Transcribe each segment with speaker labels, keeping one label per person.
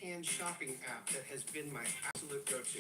Speaker 1: secondhand shopping app that has been my absolute go-to.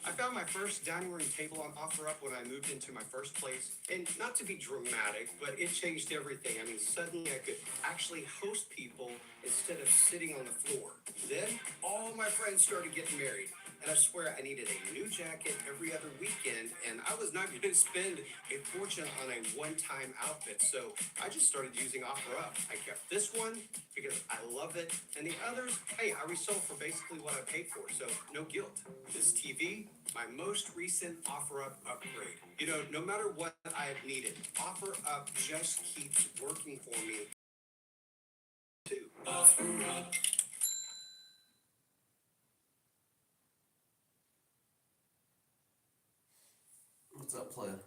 Speaker 1: I found my first dining room table on OfferUp when I moved into my first place. And not to be dramatic, but it changed everything. I mean, suddenly I could actually host people instead of sitting on the floor. Then all my friends started getting married. And I swear I needed a new jacket every other weekend, and I was not going to spend a fortune on a one-time outfit. So I just started using OfferUp. I kept this one because I love it, and the others, hey, I resold for basically what I paid for, so no guilt. This TV, my most recent OfferUp upgrade. You know, no matter what I've needed, OfferUp just keeps working for me too. OfferUp.
Speaker 2: What's up, player?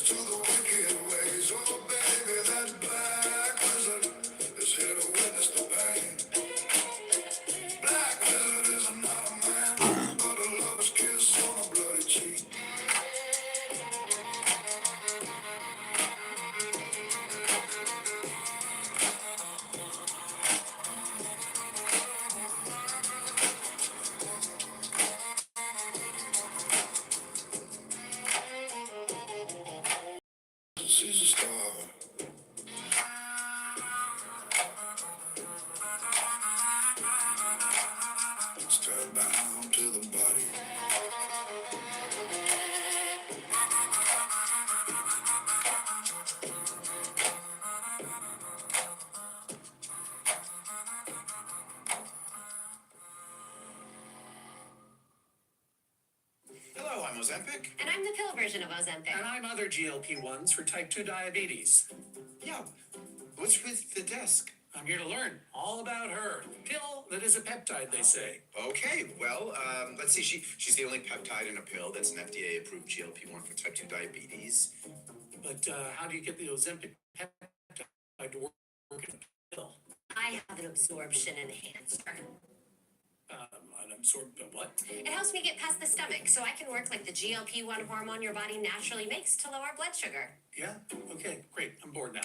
Speaker 3: To the wicked ways, oh baby, that black wizard is here to version of Ozempic.
Speaker 4: And I'm other GLP-1s for type 2 diabetes.
Speaker 1: Yeah. What's with the desk?
Speaker 4: I'm here to learn all about her. Pill that is a peptide, they say.
Speaker 5: Okay, well, let's see. She's the only peptide in a pill that's an FDA-approved GLP-1 for type 2 diabetes.
Speaker 4: But how do you get the Ozempic peptide to work in a pill?
Speaker 3: I have an absorption enhancer.
Speaker 4: An absorbed what?
Speaker 3: It helps me get past the stomach so I can work like the GLP-1 hormone your body naturally makes to lower blood sugar.
Speaker 4: Yeah? Okay, great. I'm bored now.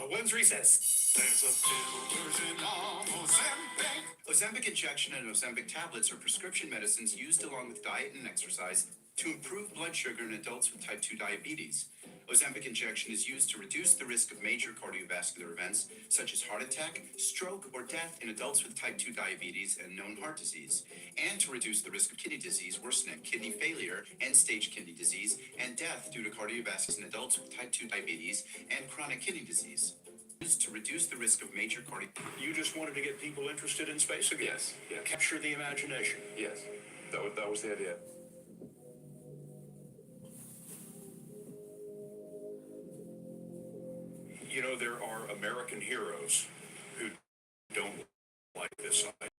Speaker 4: When's recess?
Speaker 5: There's a pill version of Ozempic. Ozempic injection and Ozempic tablets are prescription medicines used along with diet and exercise to improve blood sugar in adults with type 2 diabetes. Ozempic injection is used to reduce the risk of major cardiovascular events such as heart attack, stroke, or death in adults with type 2 diabetes and known heart disease, and to reduce the risk of kidney disease, worsening kidney failure, end-stage kidney disease, and death due to cardiovascular in adults with type 2 diabetes and chronic kidney disease. Used to reduce the risk of major
Speaker 4: You just wanted to get people interested in space again?
Speaker 6: Yes, yes.
Speaker 4: Capture the imagination.
Speaker 6: Yes, that was the idea.
Speaker 7: You know, there are American heroes who don't like this idea.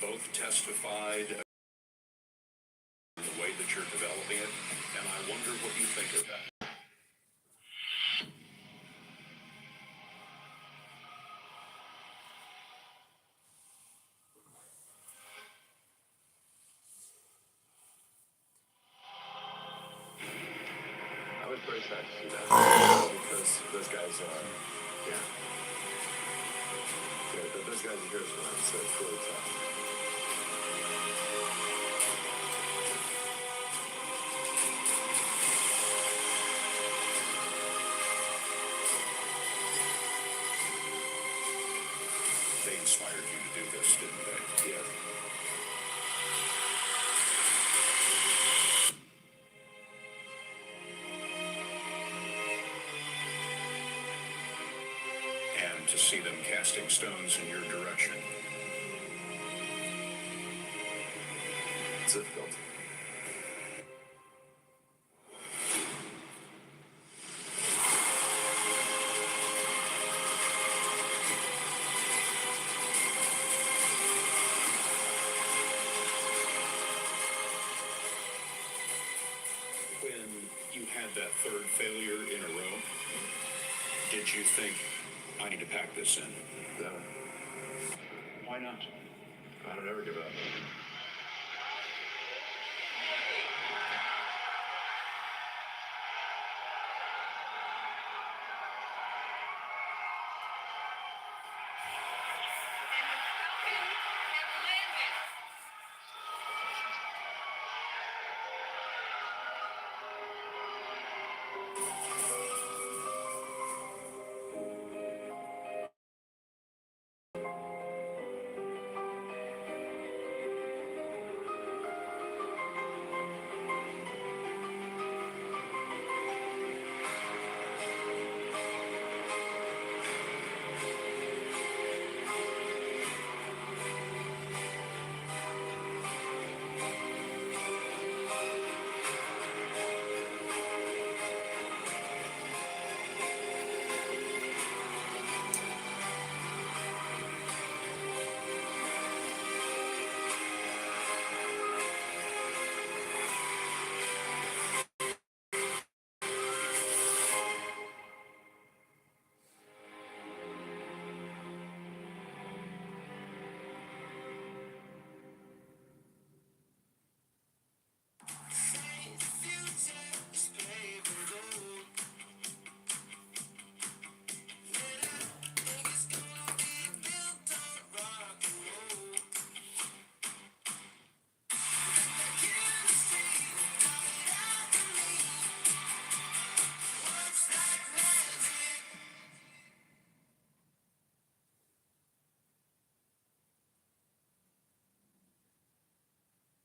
Speaker 7: Both testified in the way that you're developing it, and I wonder what you think of that.
Speaker 6: I was very sad to see that because those guys are, yeah, those guys are heroes of mine, so it's really tough.
Speaker 7: They inspired you to do this, didn't they?
Speaker 6: Yes.
Speaker 7: And to see them casting stones in your direction.
Speaker 6: It's difficult.
Speaker 7: When you had that third failure in a row, did you think, I need to pack this in?
Speaker 6: No,
Speaker 7: Why not?
Speaker 6: I don't ever give up.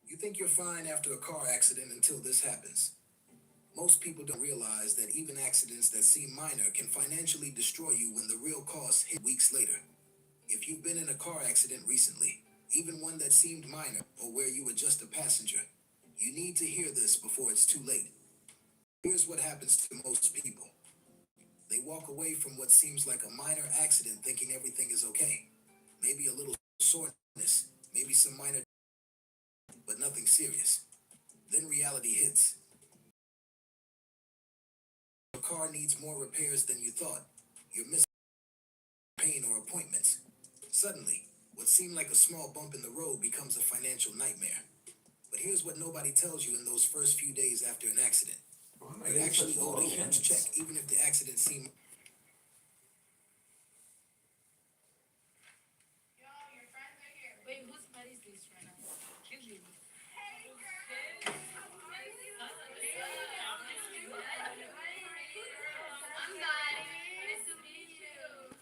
Speaker 8: You think you're fine after a car accident until this happens. Most people don't realize that even accidents that seem minor can financially destroy you when the real costs hit weeks later. If you've been in a car accident recently, even one that seemed minor or where you were just a passenger. You need to hear this before it's too late. Here's what happens to most people. They walk away from what seems like a minor accident thinking everything is okay. Maybe a little soreness, maybe some minor, but nothing serious. Then reality hits. Your car needs more repairs than you thought. You're missing pain or appointments. Suddenly, what seemed like a small bump in the road becomes a financial nightmare. But here's what nobody tells you in those first few days after an accident.
Speaker 2: Why am I
Speaker 8: You
Speaker 2: getting
Speaker 8: actually
Speaker 2: such
Speaker 8: owed a
Speaker 2: low
Speaker 8: huge
Speaker 2: hints?
Speaker 8: check, even if the accident seemed.
Speaker 9: Wait, whose bed is this right now? Julie. I'm Nice to meet you.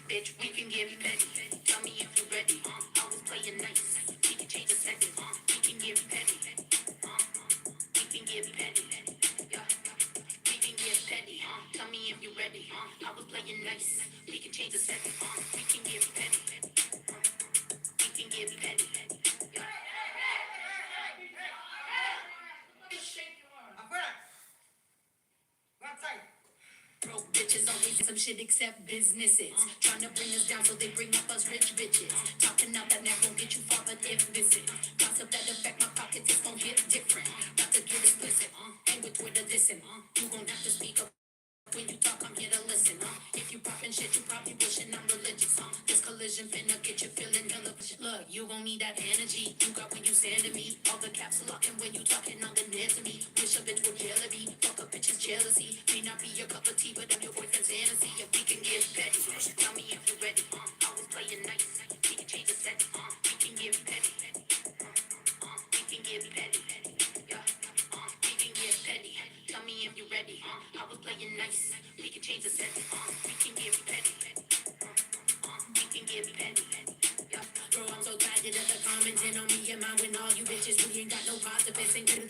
Speaker 9: Bitch, we can get petty. Tell me if you're ready. I was playing nice. We can change the setting. We can get petty. We can get petty. Yeah. We can get petty. Tell me if you're ready. I was playing nice. We can change the setting. We can get petty. We can get petty. Yeah. Broke bitches always some shit except businesses. Trying to bring us down so they bring up us rich bitches. Talking out that neck won't get you far, but if this is gossip that affect my pockets, it's gon' hit different. About to get explicit. Ain't with Twitter dissing. You gon' have to speak up. When you talk, I'm here to listen. If you poppin' shit, you probably wishing I'm religious. This collision finna get you feeling hella. Look, you gon' need that energy you got when you stand to me. All the caps locking when you talking on the net to me. Wish a bitch would yell at me. Fuck a bitch's jealousy. May not be your cup of tea, but I'm your boyfriend's fantasy. If we can get petty, tell me if you're ready. I was playing nice. We can change the set. We can get petty. We can get petty. Yeah. We can get petty. Tell me if you're ready. I was playing nice. We can change the set. We can get petty. We can get petty. Yeah. Bro, I'm so tired of the commenting on me and mine when all you bitches really ain't got no positive. And $2,000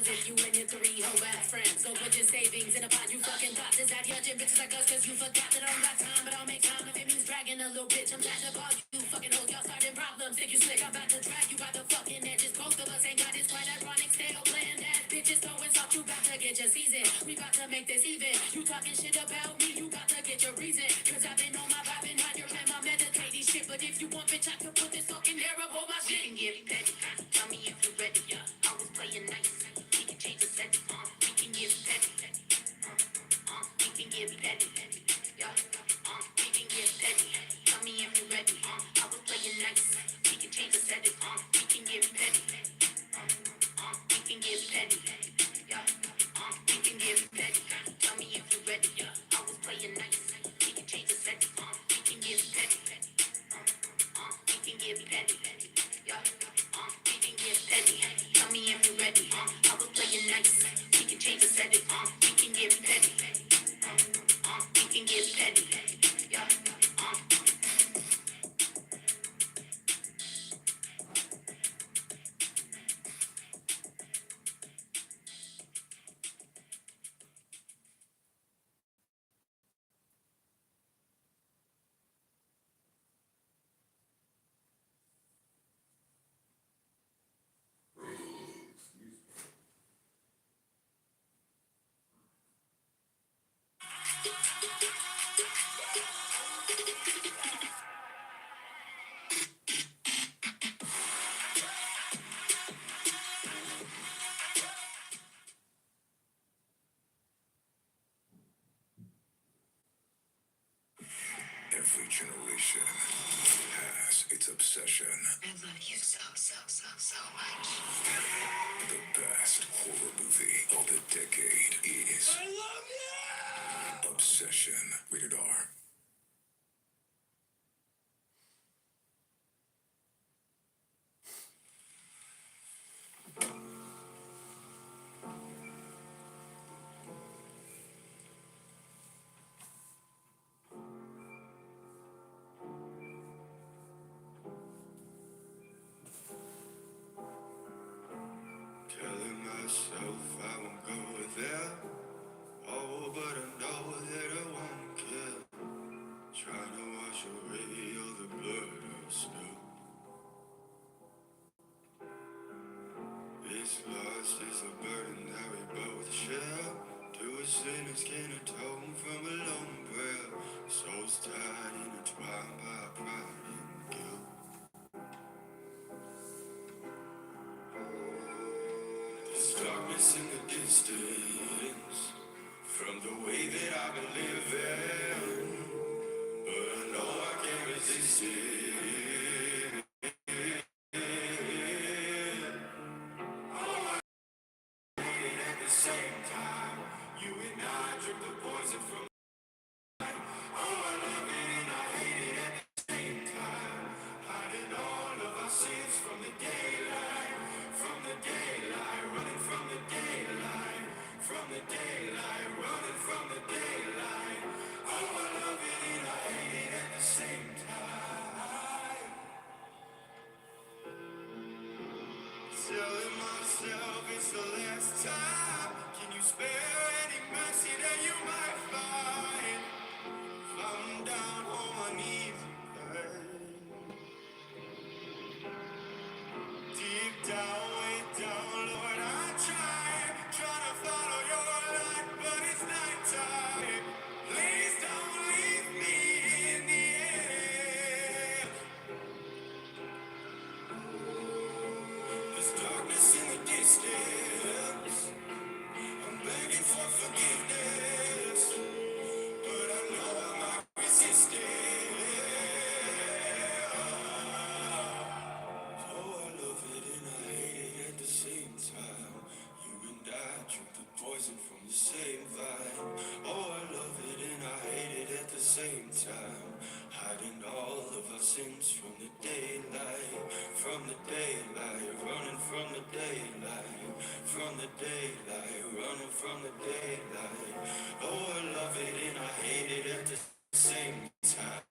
Speaker 9: if you and your three hoe ass friends. Go put your savings in a pot, you fucking thought. Is that judging bitches like us? Cause you forgot that I don't got time, but I'll make time if it means bragging a little bitch. I'm glad to call you fucking hoes. Y'all starting problems. Think you slick, I'm about to drag you by the fucking edges. Both of us ain't got this quite ironic stale bland ass bitches throwing salt. You about to get your season. We about to make this even. You talking shit about me, you got to get your reason. Cause I've been on my vibing on your plan, my meditating shit. But if you want, bitch, I can put this fucking hair up on my shit. We can get petty. Tell me if you're ready. I was playing nice. We can change the setting. We can get petty. We can get petty. Yeah. We can get petty. Tell me if you're ready. I was playing nice. We can change the setting. We can get petty. We can get petty. Yeah. We can get petty. Tell me if you're ready. I was playing nice. We can change the setting. We can get petty. We can get petty. Yeah. We can get petty. Tell me if you're ready. I was playing nice. We can change the setting. We can get petty. We can get petty. Yeah.
Speaker 10: Every generation has its obsession.
Speaker 9: I love you so, so, so, so much.
Speaker 10: The best horror movie of the decade is I Love You! Obsession. Rated R. myself, I won't go there. Oh, but I know that I won't care. Trying to wash away all the blood of snow. This lost is a burden that we both share. Two sinners can atone from a lone prayer. Souls tied, intertwined by pride and guilt. There's darkness in the distance from the way that I've been living, but I know I can't resist it. At the same time, you and I drink the poison from. Oh, I love it and I hate it at the same time. Hiding all of our sins from the daylight, running from the daylight, running from the daylight. Oh, I love it and I hate it at the same time. Telling myself it's the last time. Can you spare any mercy that you might find? I'm down on my knees. Deep down, way down, Lord, I try to follow your light, but it's nighttime. Please don't leave me in the air. There's darkness in the distance. I'm begging for forgiveness, but I know I'm not resisting. Oh, I love it and I hate it at the same time. You and I drink the poison from the same vine. Oh, I love it and I hate it at the same time. Hiding all of our sins from the daylight, running from the daylight, running from the daylight. Oh, I love it and I hate it at the same time.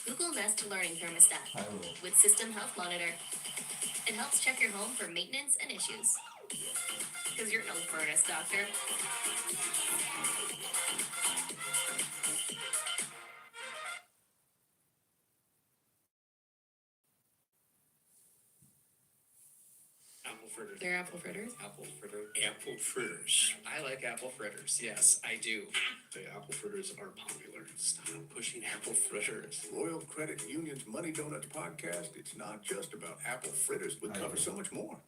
Speaker 3: Google Nest Learning Thermostat with System Health Monitor. It helps check your home for maintenance and issues. Because you're no furnace doctor.
Speaker 4: Apple fritters.
Speaker 11: They're apple fritters.
Speaker 4: Apple fritter. Apple fritters. I like apple fritters. Yes, I do. The apple fritters are popular. Stop pushing apple fritters.
Speaker 10: Royal Credit Union's Money Donuts podcast, it's not just about apple fritters. We cover so much more.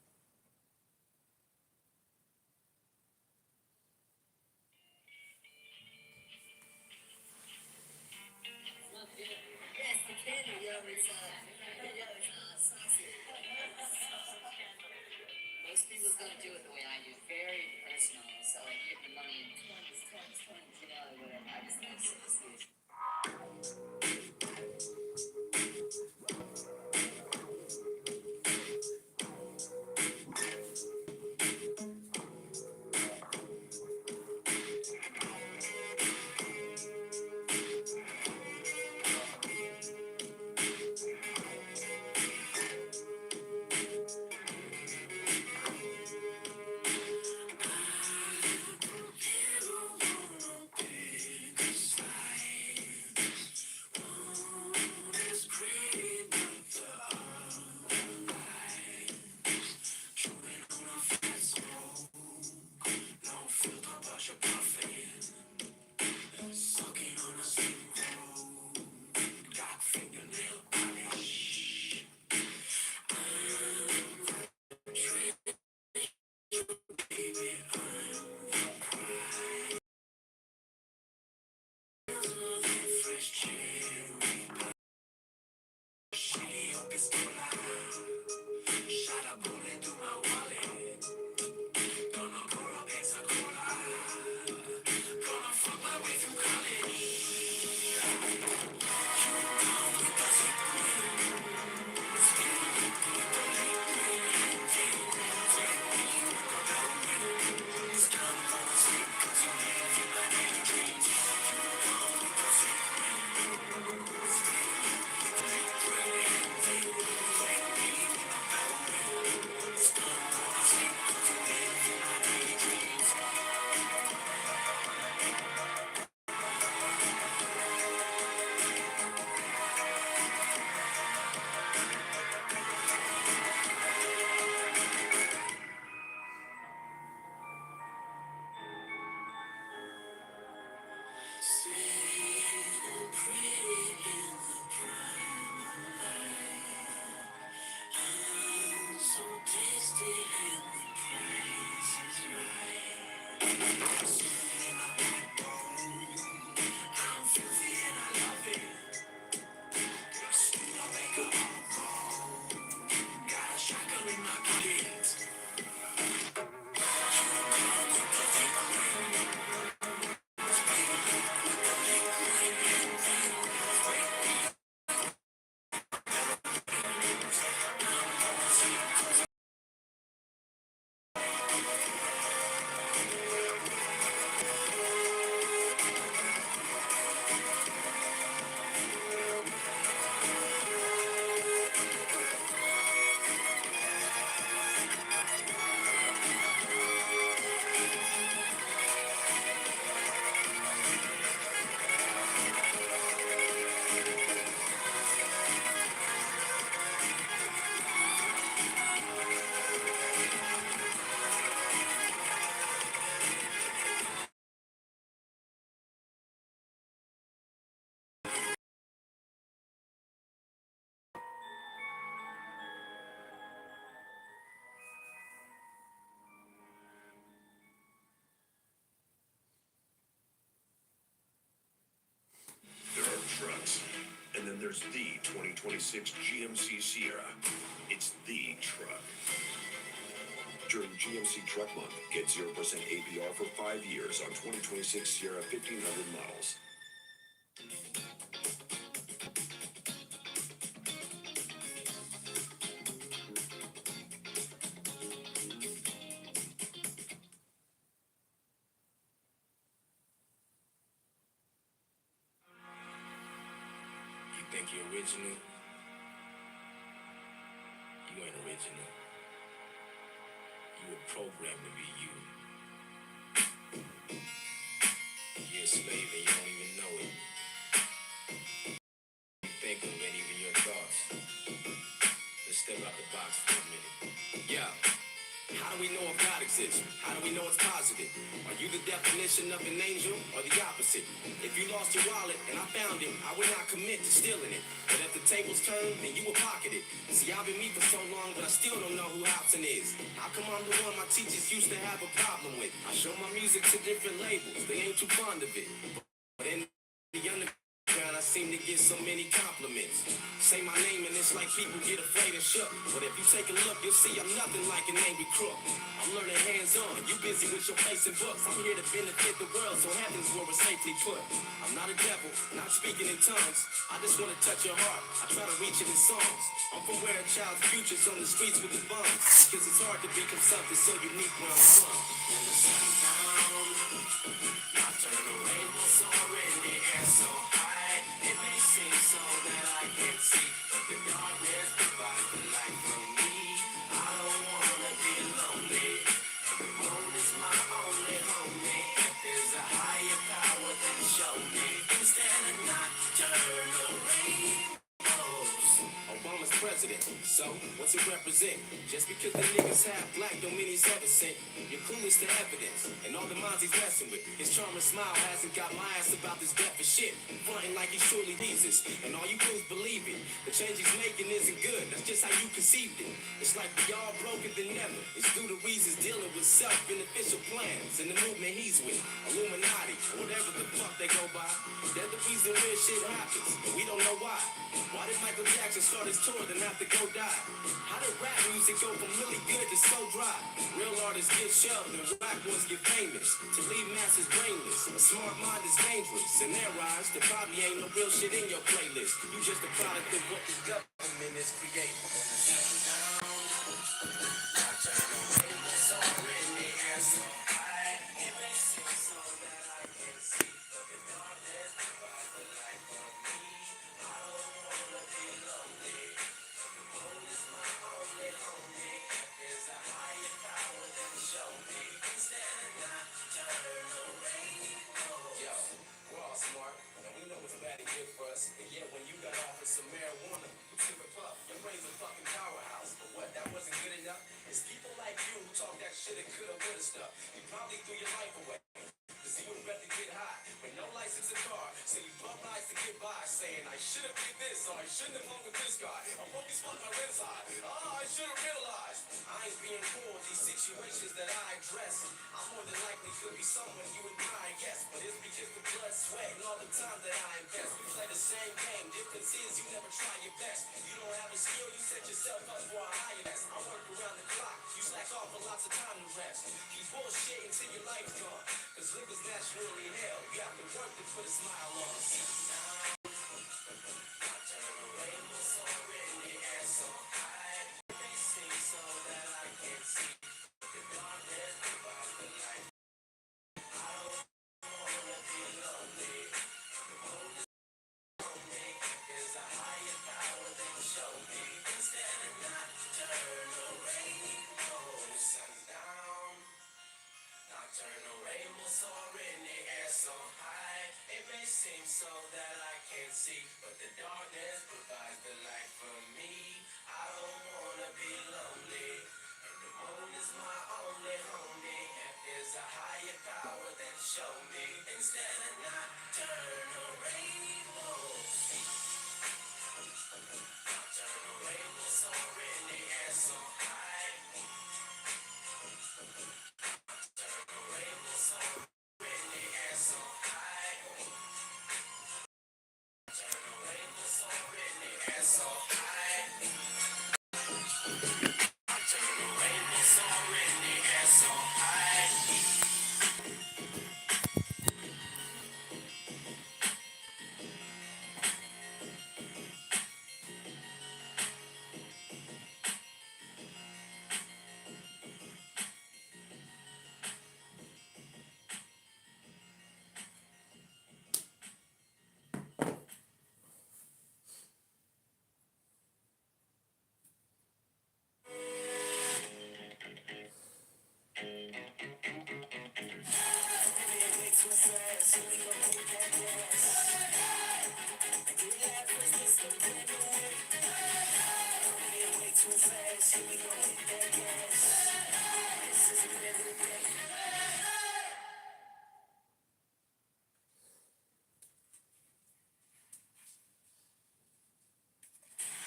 Speaker 11: Most people's gonna do it the way I do, very personal. So like you get the money in 20, you know, whatever. I just think it's
Speaker 7: there's the 2026 GMC Sierra. It's the truck. During GMC Truck Month, get 0% APR for 5 years on 2026 Sierra 1500 models.
Speaker 10: You think you're original? You ain't original. You were programmed to be you. You're a slave and you don't even know it. You think of it, even your thoughts. Let's step out the box for a minute. Yeah. How do we know if God exists? How do we know it's positive? Are you the definition of an angel or the opposite? If you lost your wallet and I found it, I would not commit to stealing it. But if the tables turn, then you will pocket it. See, I've been me for so long, but I still don't know who Hobson is. How come I'm the one my teachers used to have a problem with? I show my music to different labels, they ain't too fond of it. But in the underground, I seem to get so many compliments. Say my name and it's like people get afraid and shook. But if you take a look, you'll see I'm nothing like an angry crook. I'm learning hands-on, you busy with your face and books. I'm here to benefit the world, so heaven's where we're safely put. I'm not a devil, not speaking in tongues. I just want to touch your heart, I try to reach it in songs. I'm from where a child's future's on the streets with the bums. Cause it's hard to become something so unique where I'm from. When the sun's down, I turn the rainbow soar in the air so high. It may seem so that I can't see, but the darkness provides the light from me. I don't wanna be lonely. The moon is my only homie. If there's a higher power, then show me. Instead of nocturnal rainbows. Obama's president, so what's it represent? Just because the niggas half black don't mean he's ever sent. You're clueless to evidence, and all the minds he's messing with. His charming smile hasn't got my ass about this death for shit. Frontin' like he's truly Jesus, and all you fools believe it. The change he's making isn't good, that's just how you conceived it. It's like we all broken than ever. It's due to reasons dealing with self-beneficial plans and the movement he's with. Illuminati, or whatever the fuck they go by. They're the reason weird shit happens, and we don't know why. Why did Michael Jackson start his tour then have to go die? How did rap music go from really good to so dry? Real artists get shelved and rap ones get famous. To leave masses brainless, a smart mind is dangerous. In their eyes, there probably ain't no real shit in your playlist. You just a product of what the government is creating.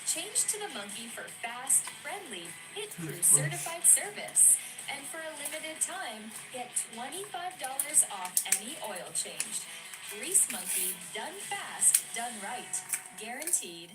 Speaker 3: Change to the Monkey for fast, friendly, hit-proof certified service. And for a limited time, get $25 off any oil change. Grease Monkey, done fast, done right. Guaranteed.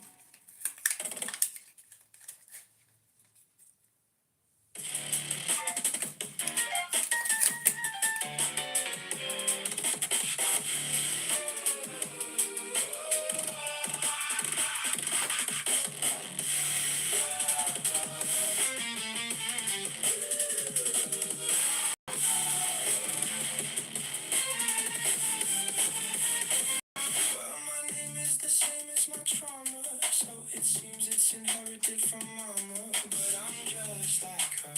Speaker 10: Well, my name is the same as my trauma, so it seems it's inherited from mama. But I'm just like her.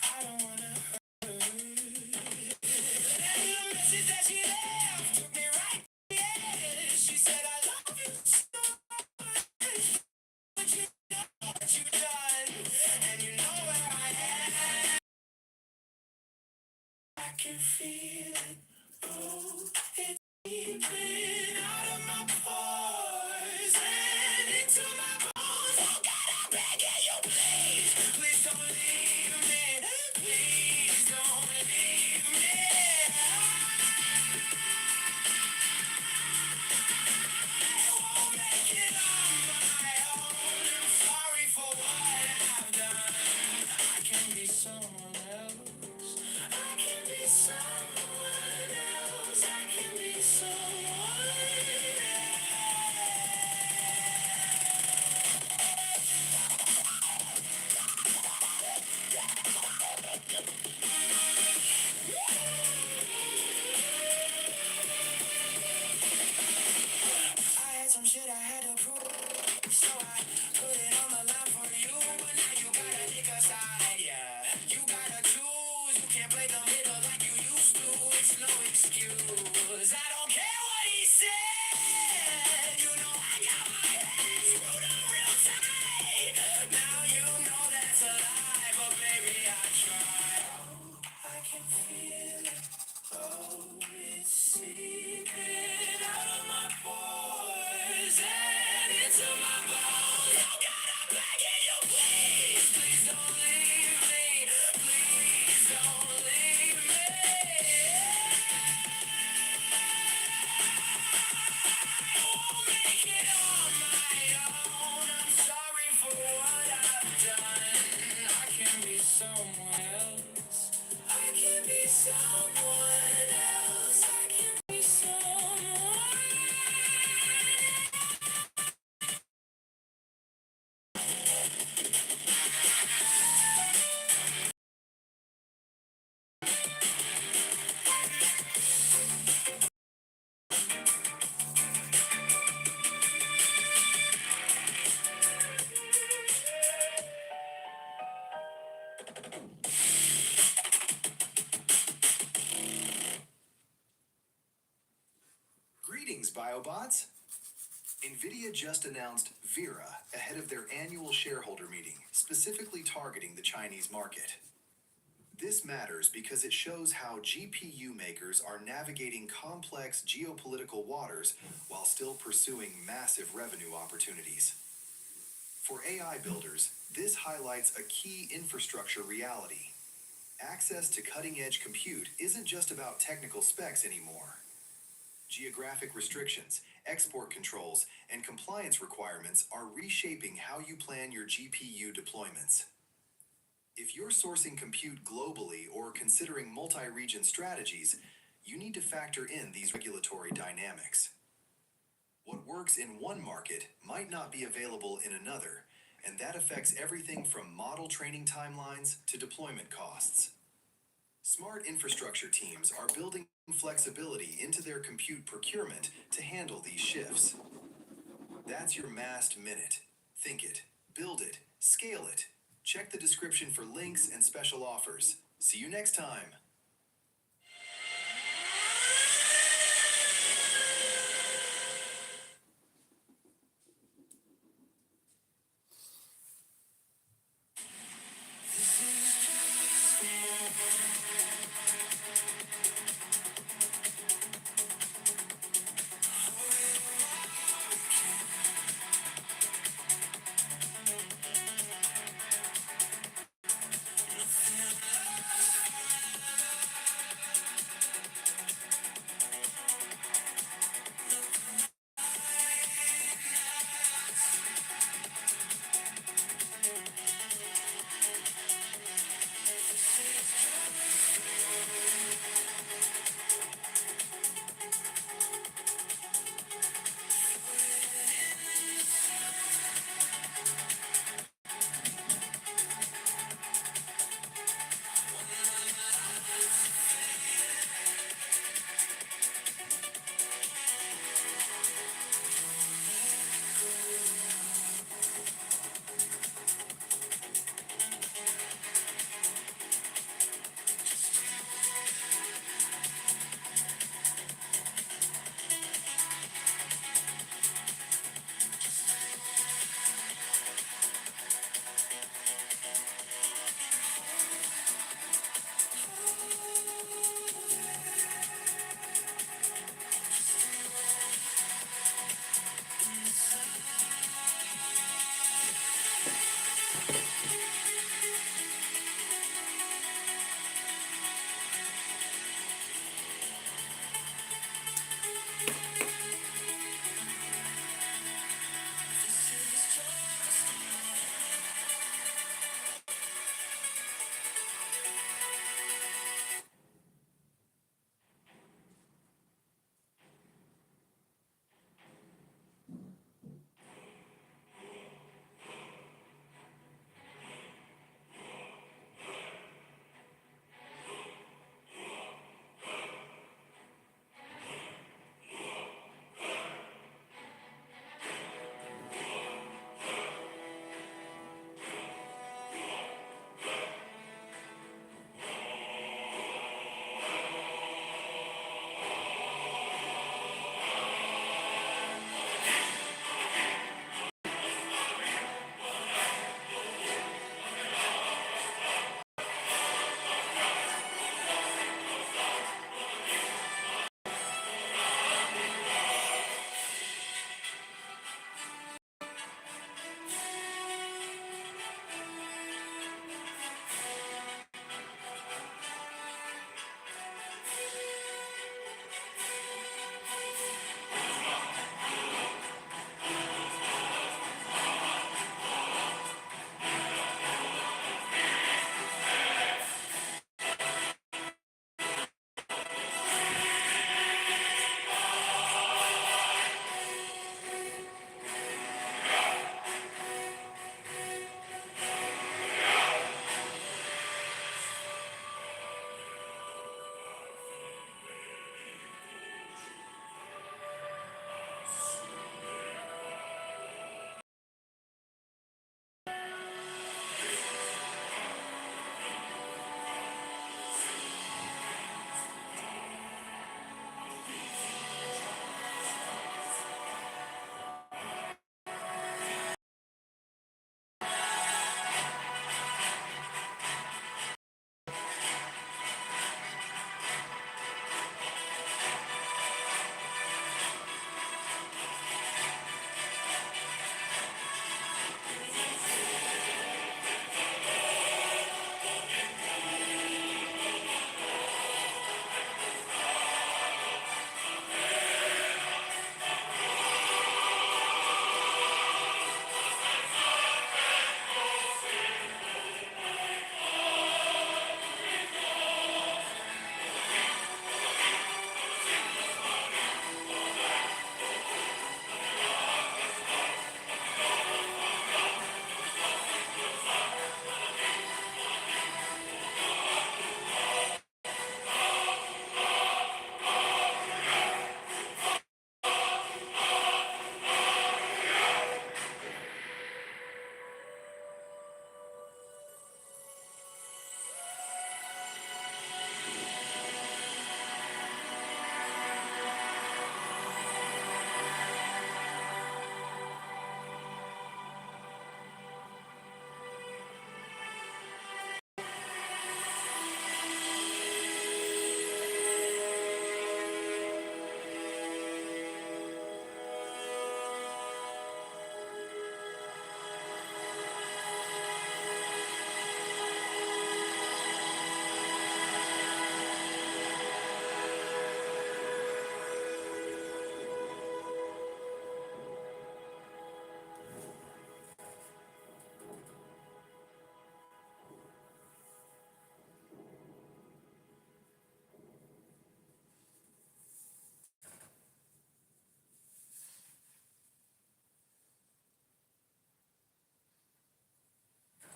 Speaker 10: I don't wanna hurt her. And the message that she left took me right to the edge. She said, I love you so much, but you know what you done, and you know where I am. I can feel it. Oh, it's seeping out of my pores and into my bones. Oh God, I'm begging you, please, please don't leave me. Please don't leave me. I won't make it on my own. I'm sorry for what I've done. I can be someone else. I can be someone else. I can be someone else. I had some shit I had to prove, so I put it on the line for you. But now you gotta pick a side, yeah. You gotta choose. You can't play the middle like you used to. It's no excuse. I don't care what he said. You know I got my head screwed on real tight. Now you know that's a lie, but baby I tried. I can feel it. Oh, it's seeping out of my pores and into my bones. Oh God, I'm begging you, please, please don't leave me. Please don't leave me. I won't make it on my own. I'm sorry for what I've done. I can be someone else. I can be someone else. I can be someone.
Speaker 12: Greetings, Biobots! NVIDIA just announced Vera ahead of their annual shareholder meeting, specifically targeting the Chinese market. This matters because it shows how GPU makers are navigating complex geopolitical waters while still pursuing massive revenue opportunities. For AI builders, this highlights a key infrastructure reality. Access to cutting-edge compute isn't just about technical specs anymore. Geographic restrictions, export controls, and compliance requirements are reshaping how you plan your GPU deployments. If you're sourcing compute globally or considering multi-region strategies, you need to factor in these regulatory dynamics. What works in one market might not be available in another, and that affects everything from model training timelines to deployment costs. Smart infrastructure teams are building flexibility into their compute procurement to handle these shifts. That's your Mast Minute. Think it, build it, scale it. Check the description for links and special offers. See you next time.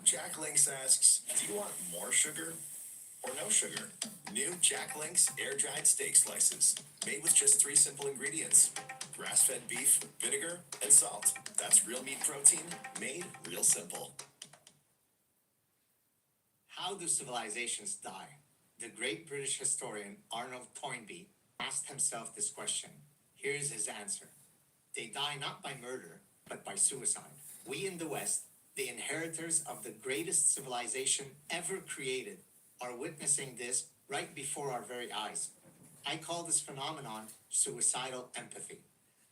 Speaker 10: Jack Links asks, do you want more sugar or no sugar? New Jack Links air-dried steak slices, made with just 3 simple ingredients: grass-fed beef, vinegar, and salt. That's real meat protein, made real simple.
Speaker 1: How do civilizations die? The great British historian Arnold Toynbee asked himself this question. Here's his answer. They die not by murder, but by suicide. We in the West, the inheritors of the greatest civilization ever created, are witnessing this right before our very eyes. I call this phenomenon suicidal empathy.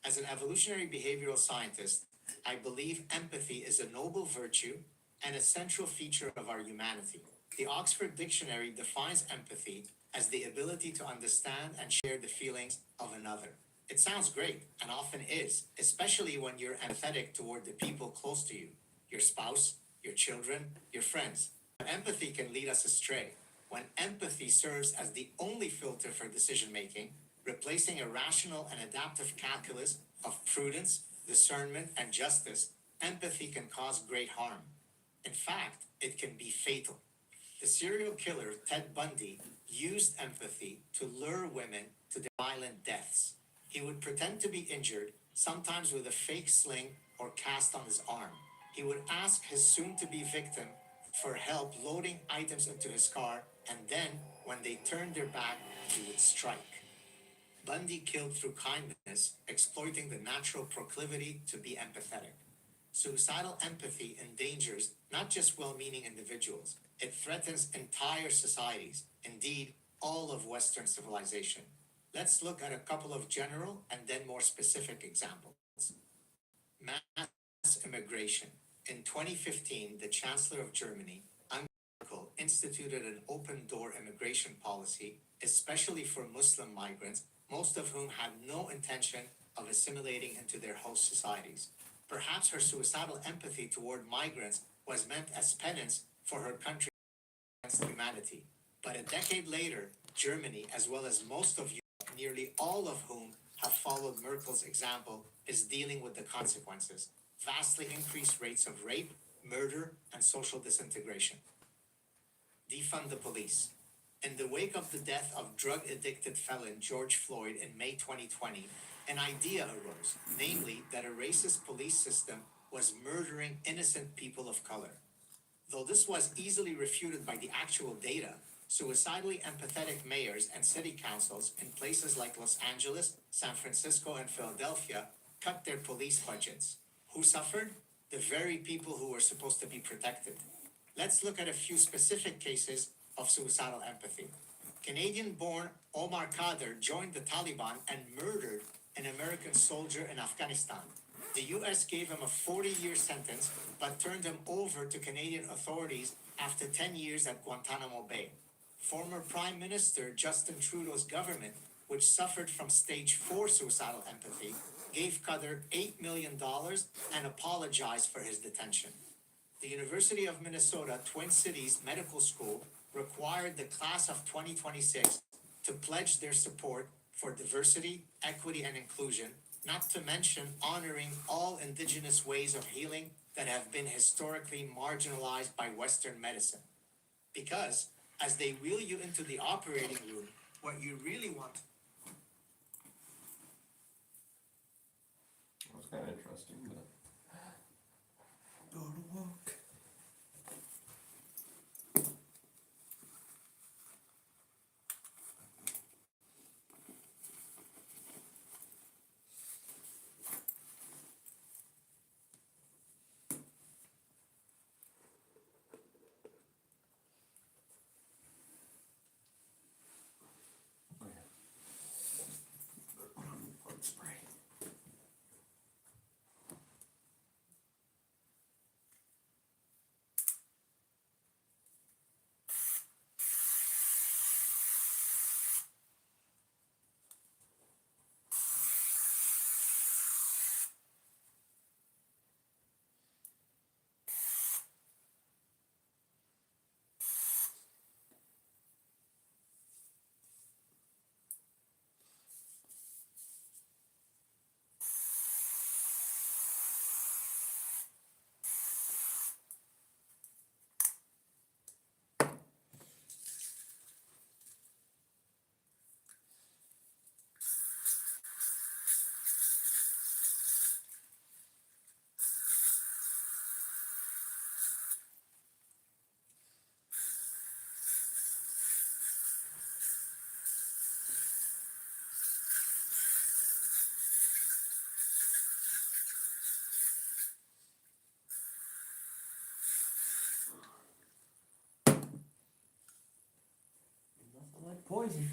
Speaker 1: As an evolutionary behavioral scientist, I believe empathy is a noble virtue and a central feature of our humanity. The Oxford Dictionary defines empathy as the ability to understand and share the feelings of another. It sounds great, and often is, especially when you're empathetic toward the people close to you, your spouse, your children, your friends. But empathy can lead us astray. When empathy serves as the only filter for decision making, replacing a rational and adaptive calculus of prudence, discernment, and justice, empathy can cause great harm. In fact, it can be fatal. The serial killer Ted Bundy used empathy to lure women to violent deaths. He would pretend to be injured, sometimes with a fake sling or cast on his arm. He would ask his soon-to-be victim for help loading items into his car, and then, when they turned their back, he would strike. Bundy killed through kindness, exploiting the natural proclivity to be empathetic. Suicidal empathy endangers not just well-meaning individuals, it threatens entire societies, indeed, all of Western civilization. Let's look at a couple of general and then more specific examples. Mass immigration. In 2015, the Chancellor of Germany, Angela Merkel, instituted an open-door immigration policy, especially for Muslim migrants, most of whom had no intention of assimilating into their host societies. Perhaps her suicidal empathy toward migrants was meant as penance for her country against humanity. But a decade later, Germany, as well as most of Europe, nearly all of whom have followed Merkel's example, is dealing with the consequences. Vastly increased rates of rape, murder, and social disintegration. Defund the police. In the wake of the death of drug-addicted felon George Floyd in May 2020, an idea arose, namely that a racist police system was murdering innocent people of color. Though this was easily refuted by the actual data, suicidally empathetic mayors and city councils in places like Los Angeles, San Francisco, and Philadelphia cut their police budgets. Who suffered? The very people who were supposed to be protected. Let's look at a few specific cases of suicidal empathy. Canadian-born Omar Khader joined the Taliban and murdered an American soldier in Afghanistan. The U.S. gave him a 40-year sentence, but turned him over to Canadian authorities after 10 years at Guantanamo Bay. Former Prime Minister Justin Trudeau's government, which suffered from stage 4 suicidal empathy, gave Khader $8 million and apologized for his detention. The University of Minnesota Twin Cities Medical School required the class of 2026 to pledge their support for diversity, equity, and inclusion, not to mention honoring all indigenous ways of healing that have been historically marginalized by Western medicine. Because, as they wheel you into the operating room, what you really want.
Speaker 2: That was kind of interesting, but. Go to walk. Oh yeah. Better put on word spray. noisy.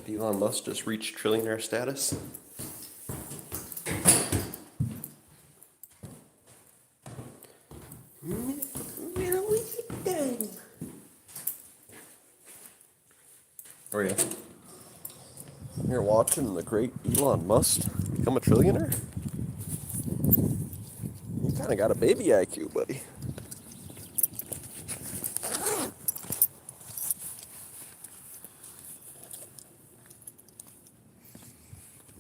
Speaker 6: Did Elon Musk just reach trillionaire status? Oh yeah. You're watching the great Elon Musk become a trillionaire? You kind of got a baby IQ, buddy.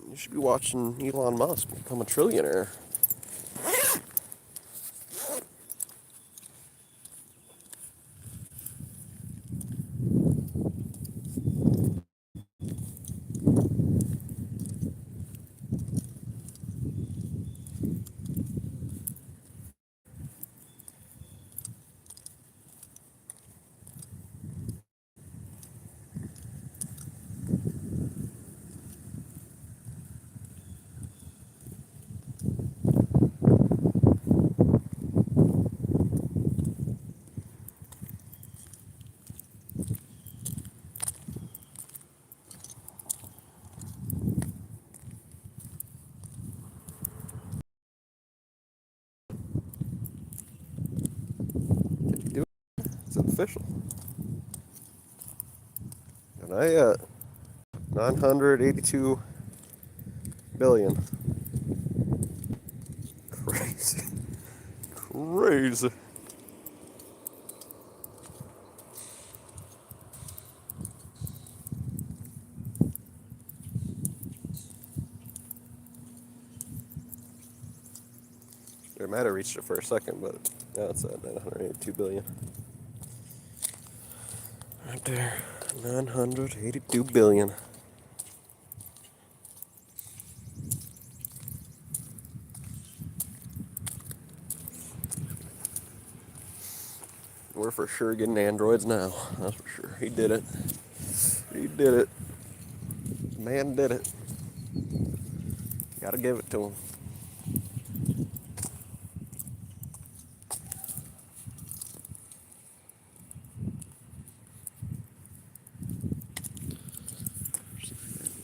Speaker 6: You should be watching Elon Musk become a trillionaire. Did you do it? It's official. And I 982 billion. Crazy. Crazy. It might have reached it for a second, but now it's at 982 billion. Right there. 982 billion. We're for sure getting androids now. That's for sure. He did it. He did it. man did it. Gotta give it to him.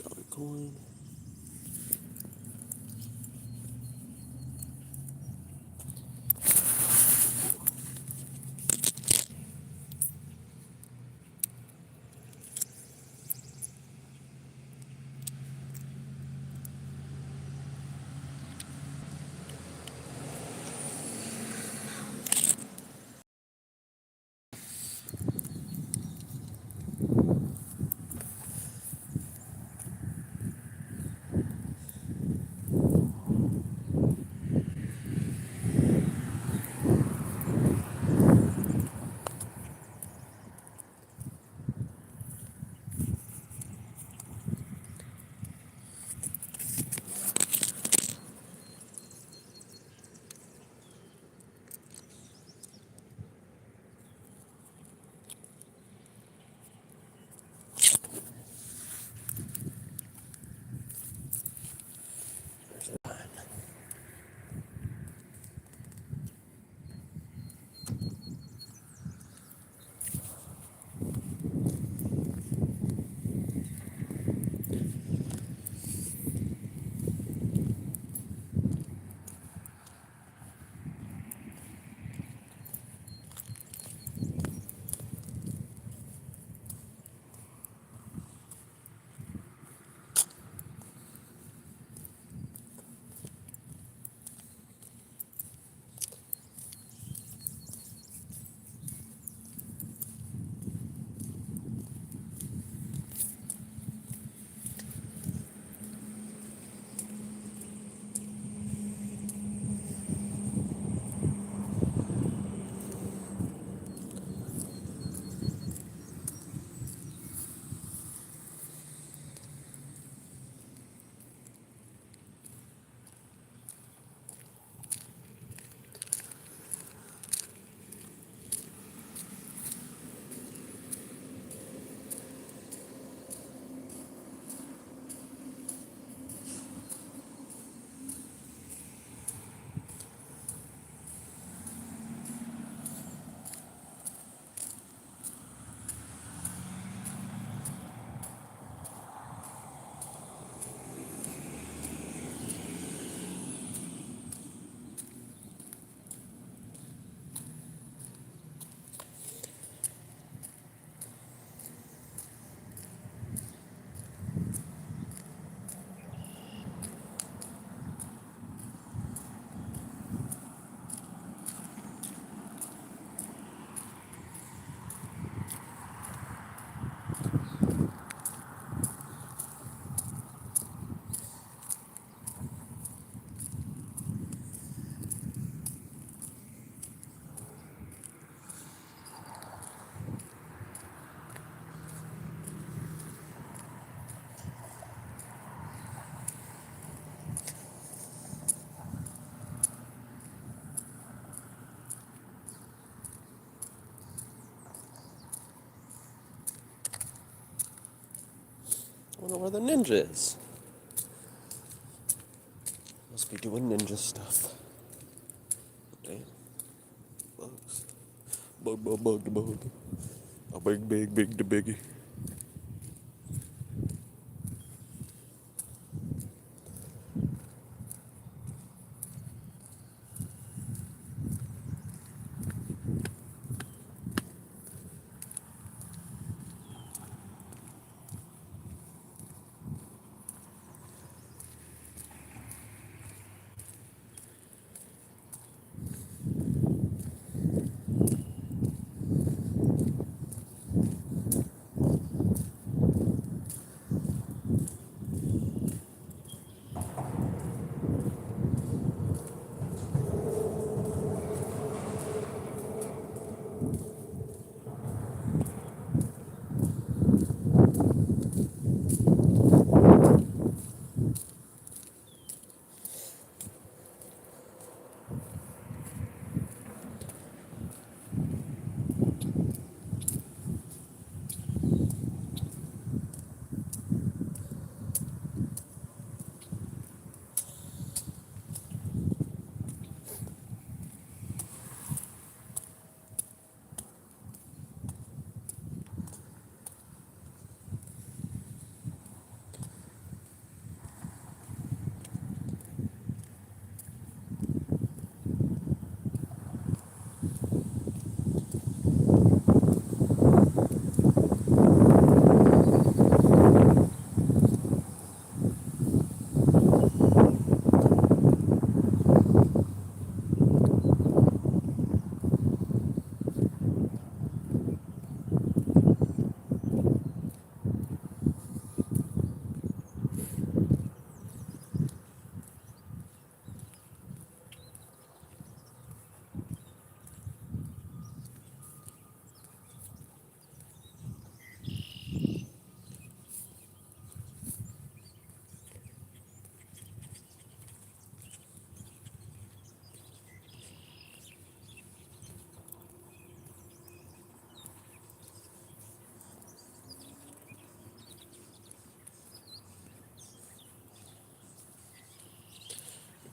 Speaker 6: Dollar coin. I wonder where the ninja is. Must be doing ninja stuff. Damn. Bugs. Bug. A big, the biggie.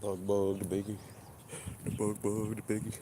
Speaker 6: Bug, the biggie. The bug, the biggie.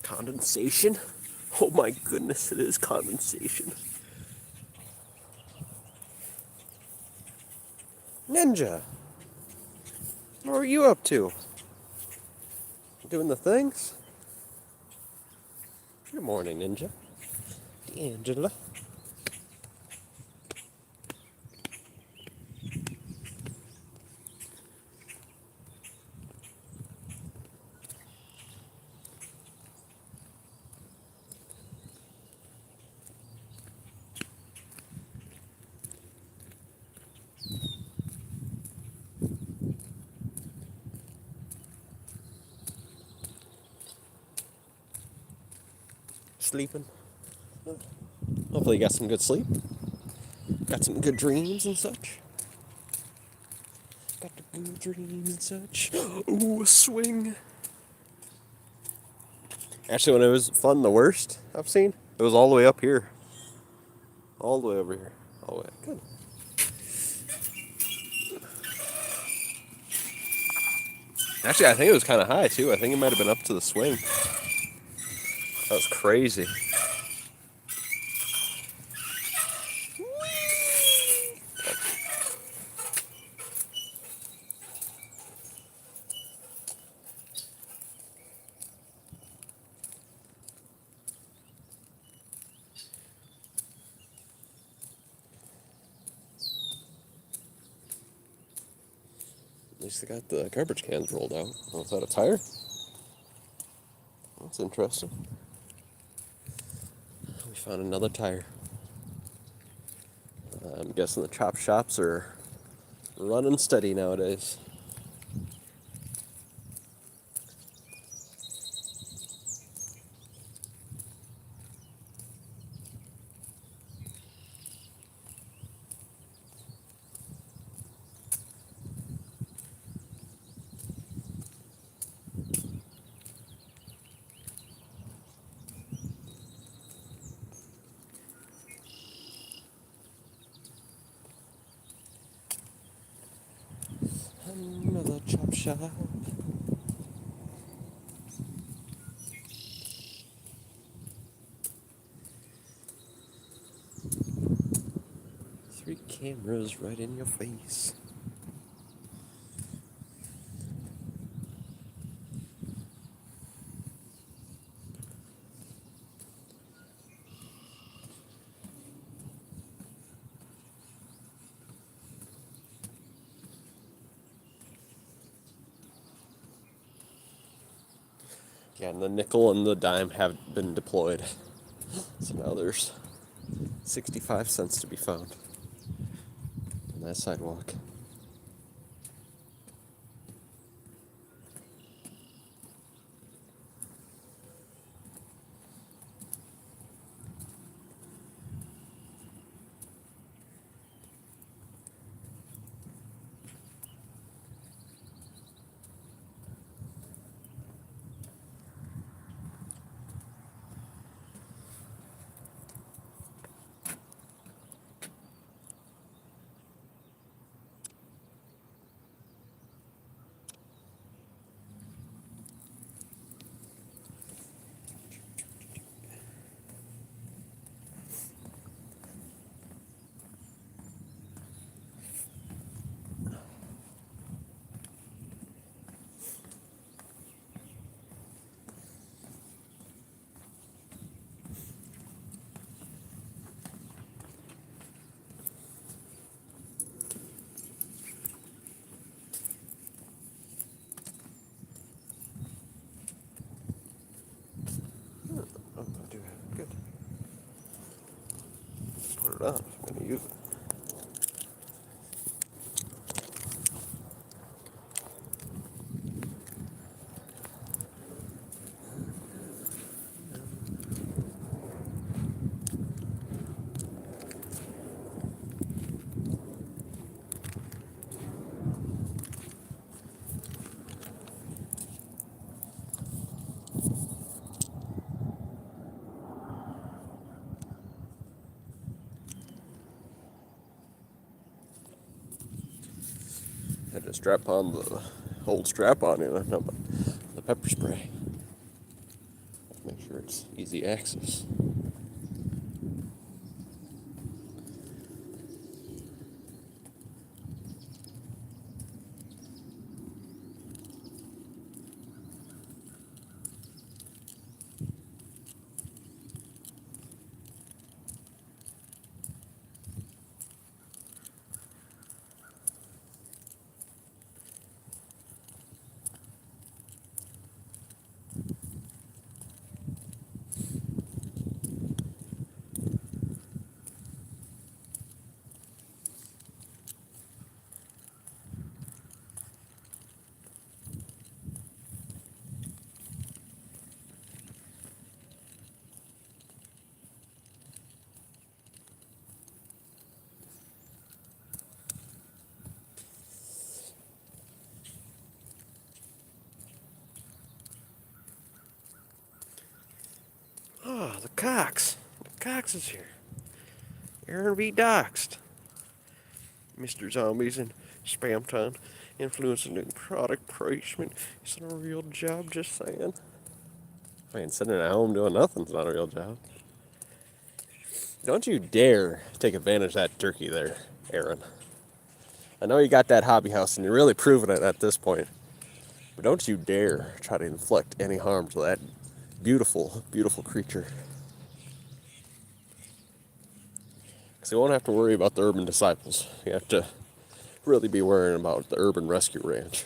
Speaker 6: Condensation? Oh my goodness, it is condensation. Ninja! What are you up to? Doing the things? Good morning, Ninja. Angela. Sleeping. Hopefully you got some good sleep. Got some good dreams and such. Got the good dreams and such. Ooh, a swing. Actually, when it was fun, the worst I've seen, it was all the way up here. All the way over here. All the way. Good. Actually, I think it was kind of high, too. I think it might have been up to the swing. That was crazy. At least they got the garbage cans rolled out. Oh, is that a tire? That's interesting. We found another tire. I'm guessing the chop shops are running steady nowadays. Another chop shop. Three cameras right in your face. Yeah, and the nickel and the dime have been deployed. So now there's 65 cents to be found on that sidewalk. it on if I'm going to use it. Had to strap on the old strap on it, no, but the pepper spray. Make sure it's easy access. Oh, the Cox. The Cox is here. Aaron B. Doxed. Mr. Zombies and Spam Time. Influencing new product placement. It's not a real job, just saying. I mean, sitting at home doing nothing's not a real job. Don't you dare take advantage of that turkey there, Aaron. I know you got that hobby house and you're really proving it at this point. But don't you dare try to inflict any harm to that beautiful, beautiful creature. Because you won't have to worry about the urban disciples. You have to really be worrying about the urban rescue ranch.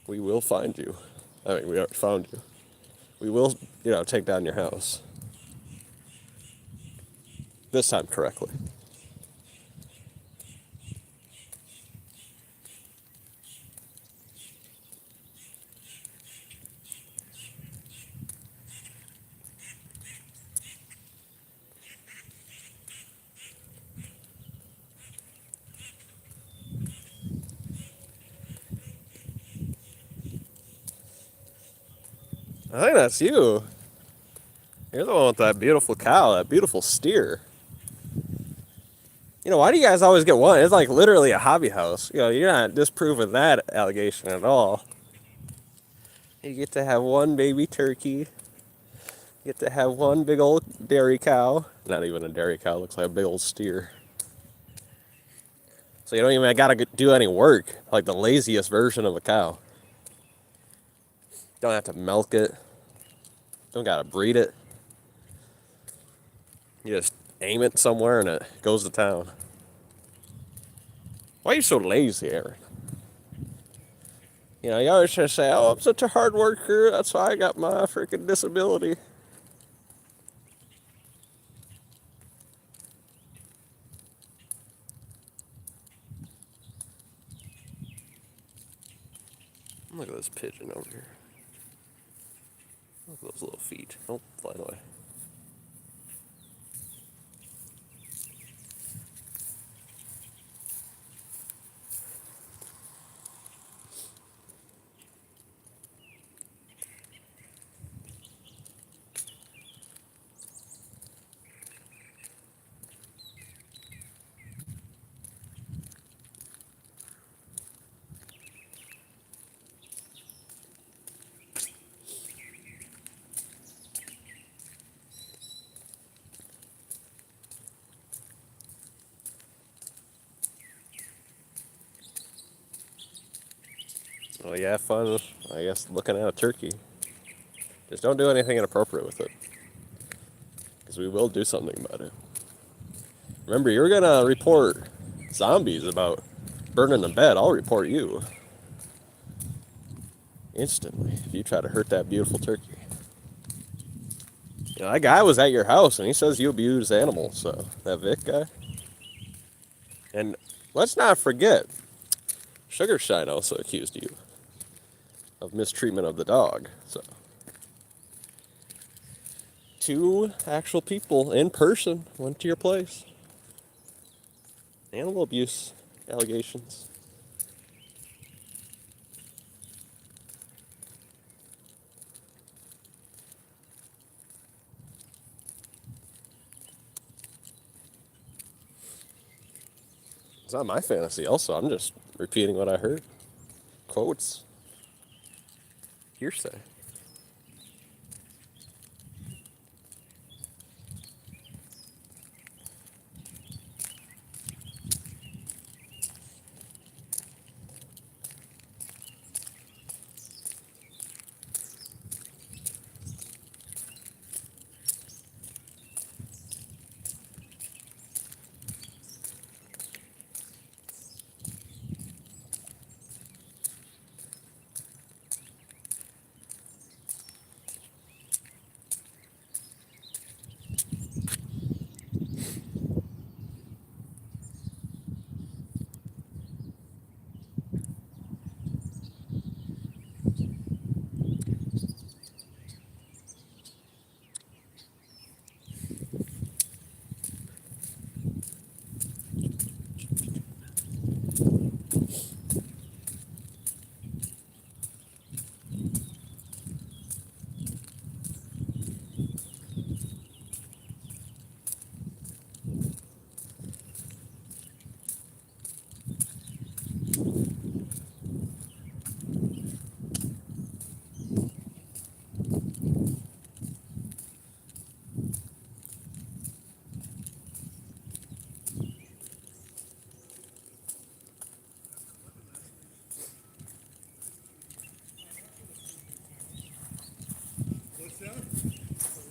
Speaker 6: We will find you. I mean, we already found you. We will, take down your house. This time correctly. I think that's you. You're the one with that beautiful cow, that beautiful steer. Why do you guys always get one? It's like literally a hobby house. You're not disproving that allegation at all. You get to have one baby turkey. You get to have one big old dairy cow. Not even a dairy cow, looks like a big old steer. So you don't even gotta do any work, like the laziest version of a cow. Don't have to milk it. Don't gotta breed it. You just aim it somewhere and it goes to town. Why are you so lazy, Aaron? You always try to say, oh, I'm such a hard worker. That's why I got my freaking disability. Look at this pigeon over here. Look at those little feet. Oh, flying away. Well, you have fun, I guess, looking at a turkey. Just don't do anything inappropriate with it. Because we will do something about it. Remember, you're going to report zombies about burning the bed. I'll report you. Instantly, if you try to hurt that beautiful turkey. That guy was at your house and he says you abuse animals, so that Vic guy. And let's not forget, Sugar Shine also accused you of mistreatment of the dog. So two actual people in person went to your place. Animal abuse allegations. It's not my fantasy also. I'm just repeating what I heard. Quotes. Hearsay.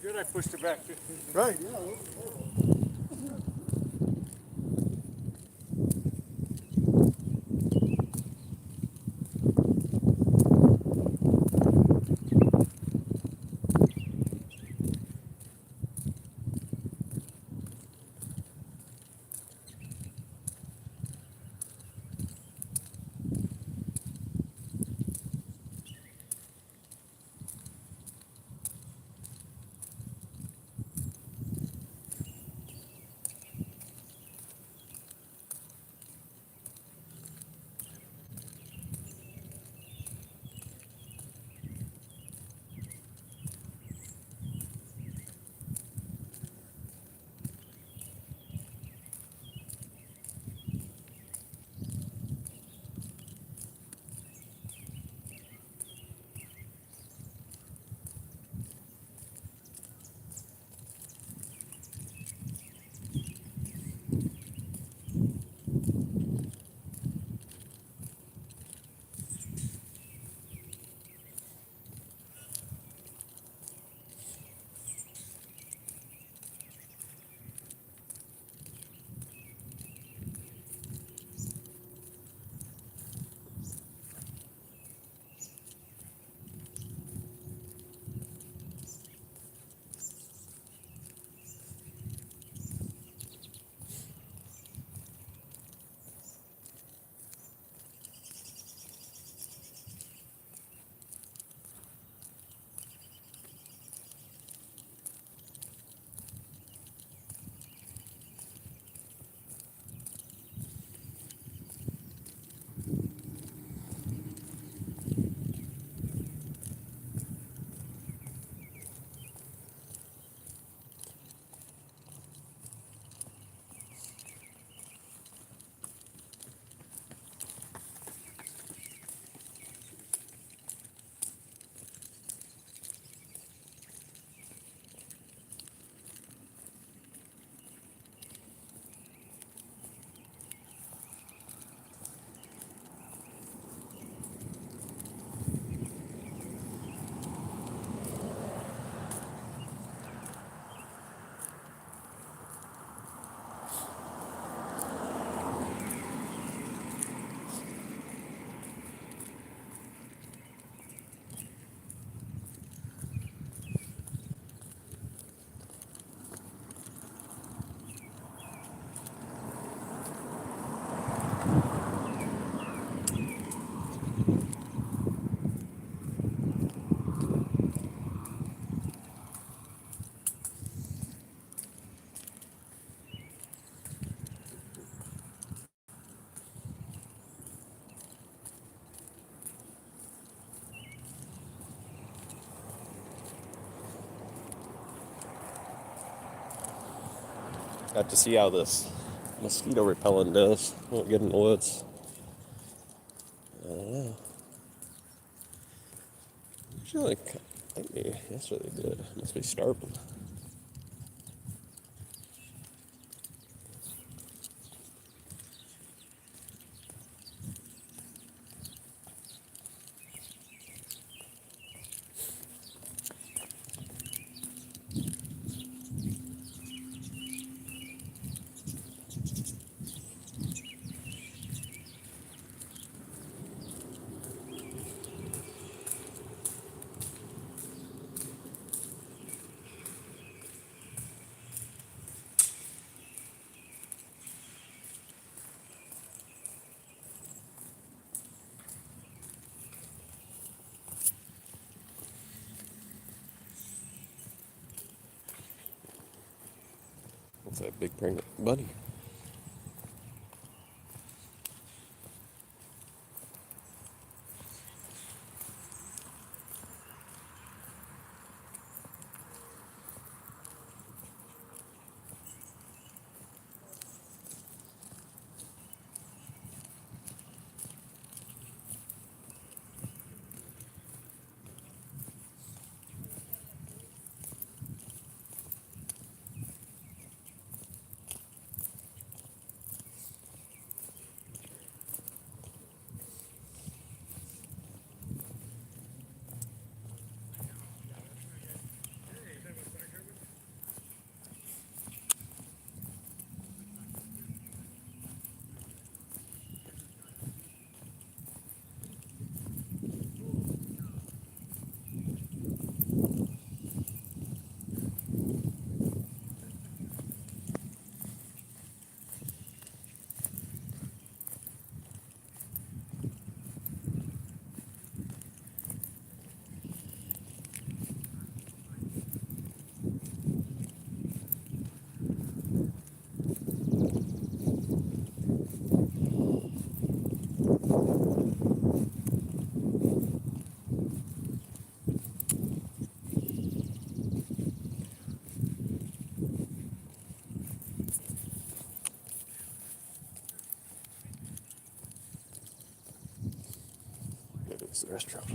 Speaker 2: Good, I pushed it back 15 feet. Right.
Speaker 6: have to see how this mosquito repellent does. Won't get in the woods. I don't know. Usually, I think that's really good. Must be starving. What's that big pregnant bunny? Maybe it's the restaurant.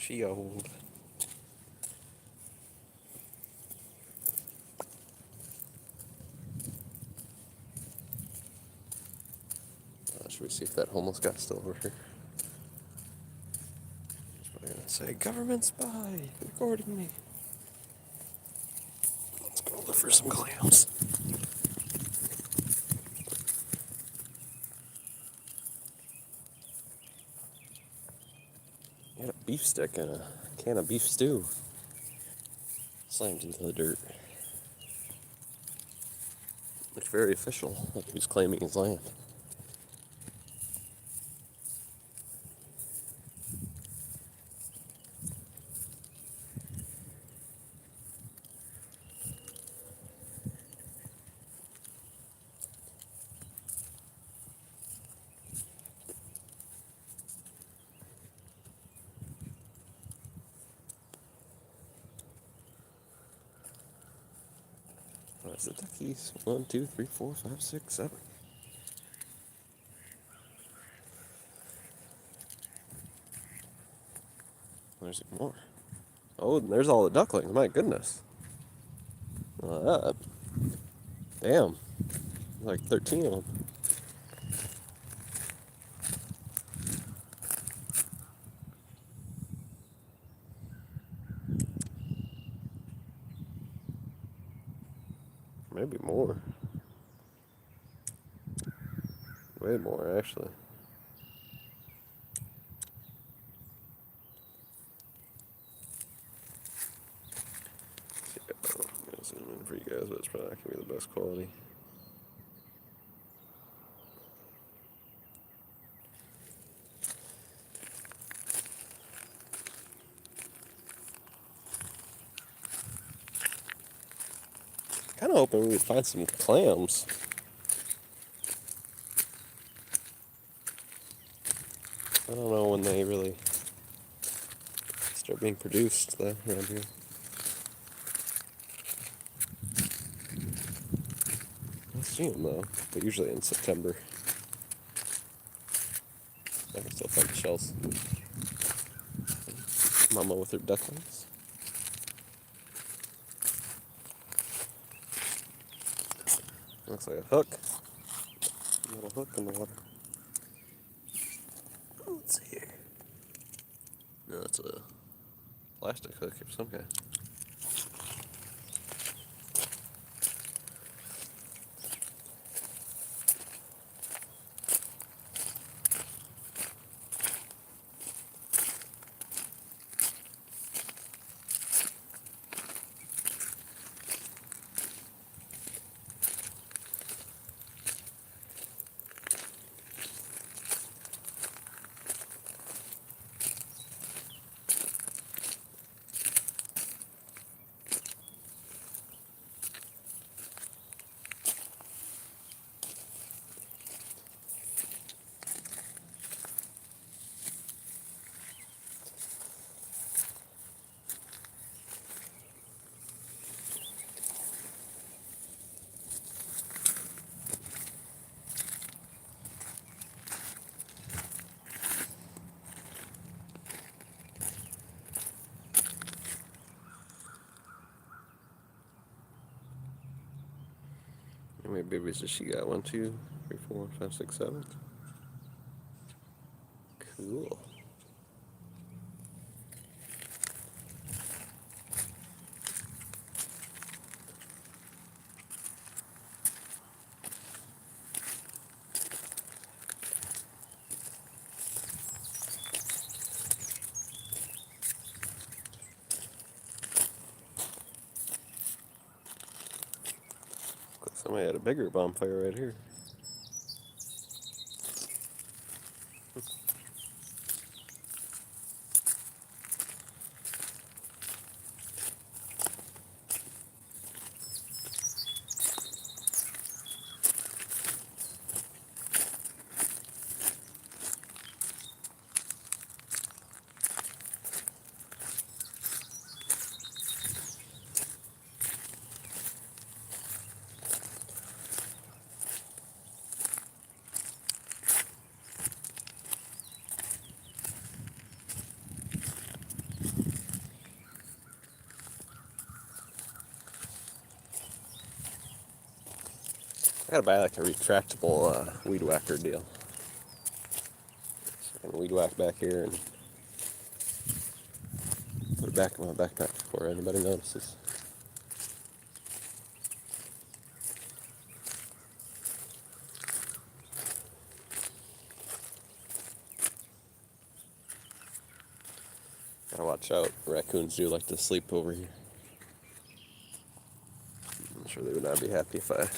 Speaker 6: She old. Should we see if that homeless guy's still over here? I'm gonna say, government spy, recording me. Let's go look for some clams. He had a beef stick and a can of beef stew. Slammed into the dirt. Looked very official, like he was claiming his land. Where's the duckies? 1, 2, 3, 4, 5, 6, 7. There's more. Oh, and there's all the ducklings. My goodness. Damn. Like 13 of them. Maybe more. Way more, actually. I'm gonna zoom in for you guys, but it's probably not gonna be the best quality. Kind of hoping we would find some clams. I don't know when they really start being produced though around here. I see them though, but usually in September. I can still find the shells. Mama with her ducklings. Looks like a hook. A little hook in the water. Let's see here. No, it's a plastic hook of some kind. How many babies does she got? 1, 2, 3, 4, 5, 6, 7. Cool. Somebody had a bigger bonfire right here. Gotta buy like a retractable weed whacker deal. So I can weed whack back here and put it back in my backpack before anybody notices. Gotta watch out. Raccoons do like to sleep over here. I'm sure they would not be happy if I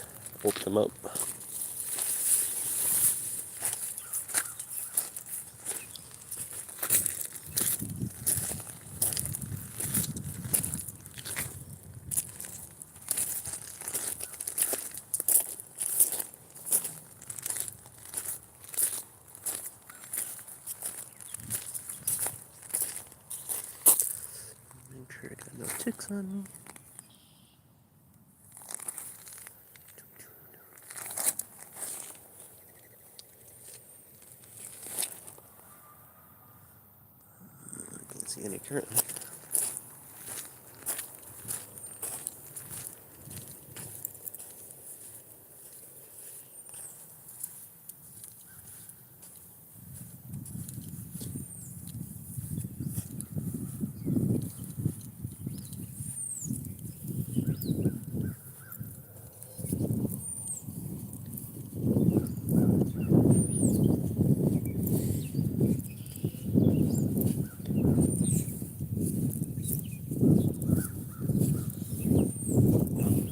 Speaker 6: woke them up. Make sure I got no ticks on me. I can't see any currently.